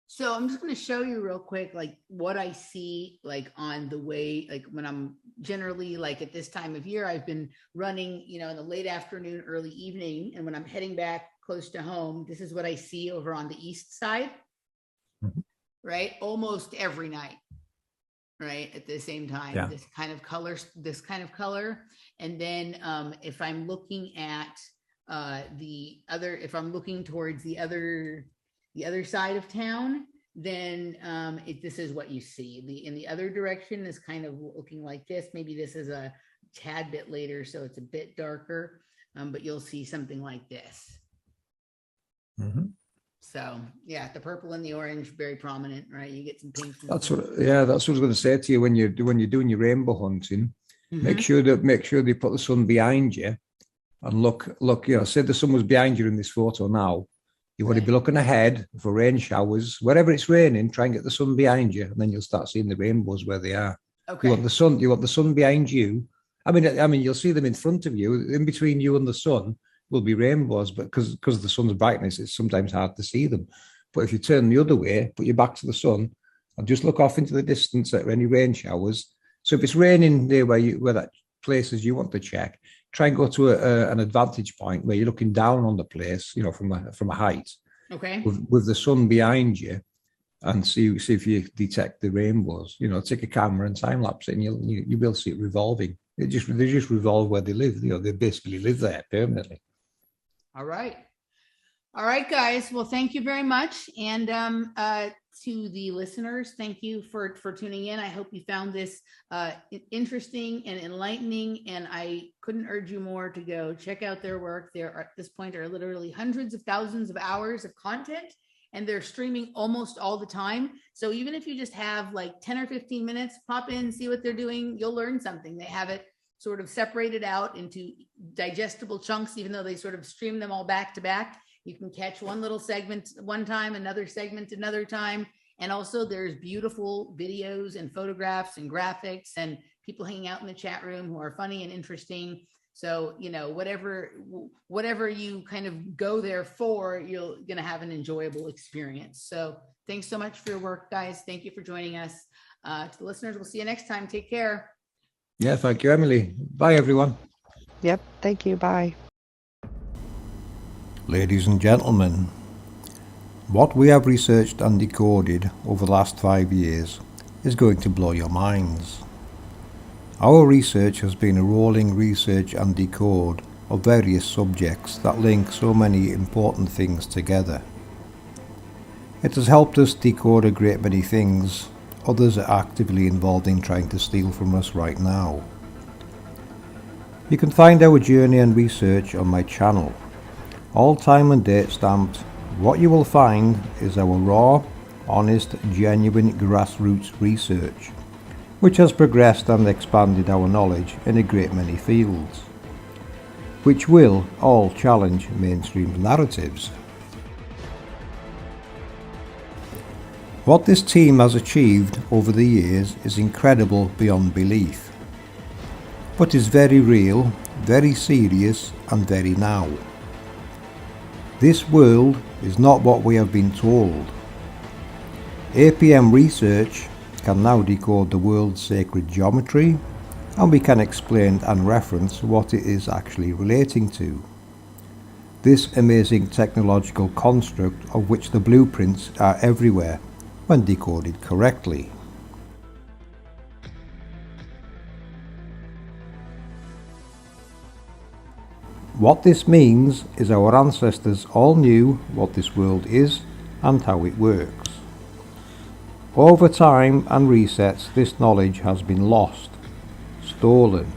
So I'm just going to show you real quick, like what I see, like on the way, like when I'm generally like at this time of year, I've been running, you know, in the late afternoon, early evening. And when I'm heading back close to home, this is what I see over on the east side, right? Almost every night, right? At the same time, this kind of color. And then if I'm looking at if I'm looking towards the other side of town, then this is what you see. In the other direction is kind of looking like this. Maybe this is a tad bit later, so it's a bit darker, but you'll see something like this. So yeah, the purple and the orange, very prominent, right? You get some pink. That's what I was going to say to you when you're doing your rainbow hunting. Make sure they put the sun behind you, and look. You know, say the sun was behind you in this photo now. You want to be looking ahead for rain showers. Wherever it's raining, try and get the sun behind you, and then you'll start seeing the rainbows where they are. Okay. You want the sun behind you. I mean, you'll see them in front of you. In between you and the sun will be rainbows, but because of the sun's brightness, it's sometimes hard to see them. But if you turn the other way, put your back to the sun, and just look off into the distance at any rain showers. So if it's raining there where that places you want to check, try and go to an advantage point where you're looking down on the place, you know, from a height. Okay. With the sun behind you, and see if you detect the rainbows. You know, take a camera and time lapse it, and you'll be able to see it revolving. They just revolve where they live. You know, they basically live there permanently. All right, guys. Well, thank you very much, and to the listeners, thank you for tuning in. I hope you found this interesting and enlightening, and I couldn't urge you more to go check out their work. There are, at this point, are literally hundreds of thousands of hours of content, and they're streaming almost all the time. So even if you just have like 10 or 15 minutes, pop in, see what they're doing, you'll learn something. They have it sort of separated out into digestible chunks, even though they sort of stream them all back to back. You can catch one little segment one time, another segment another time. And also there's beautiful videos and photographs and graphics and people hanging out in the chat room who are funny and interesting. So, you know, whatever you kind of go there for, you're going to have an enjoyable experience. So thanks so much for your work, guys. Thank you for joining us. To the listeners, we'll see you next time. Take care. Yeah, thank you, Emily. Bye, everyone. Yep. Thank you. Bye. Ladies and gentlemen, what we have researched and decoded over the last 5 years is going to blow your minds. Our research has been a rolling research and decode of various subjects that link so many important things together. It has helped us decode a great many things others are actively involved in trying to steal from us right now. You can find our journey and research on my channel, all time and date stamped. What you will find is our raw, honest, genuine grassroots research, which has progressed and expanded our knowledge in a great many fields, which will all challenge mainstream narratives. What this team has achieved over the years is incredible beyond belief, but is very real, very serious and very now. This world is not what we have been told. APM Research can now decode the world's sacred geometry, and we can explain and reference what it is actually relating to. This amazing technological construct of which the blueprints are everywhere when decoded correctly. What this means is our ancestors all knew what this world is and how it works. Over time and resets, this knowledge has been lost, stolen,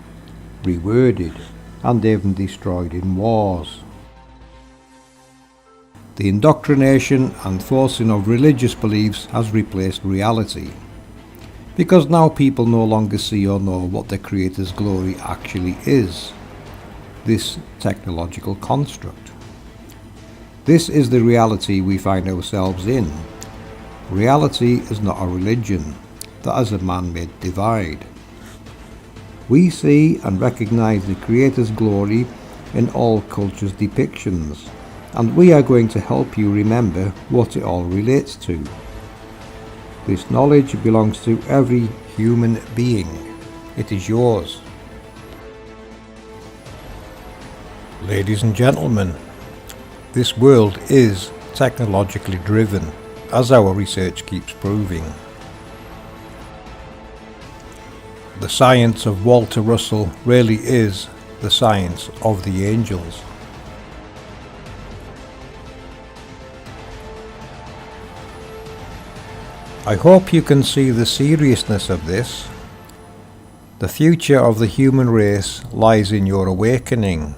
reworded, and even destroyed in wars. The indoctrination and forcing of religious beliefs has replaced reality, because now people no longer see or know what the Creator's glory actually is, this technological construct. This is the reality we find ourselves in. Reality is not a religion that has a man-made divide. We see and recognize the Creator's glory in all cultures' depictions, and we are going to help you remember what it all relates to. This knowledge belongs to every human being. It is yours. Ladies and gentlemen, this world is technologically driven, as our research keeps proving. The science of Walter Russell really is the science of the angels. I hope you can see the seriousness of this. The future of the human race lies in your awakening.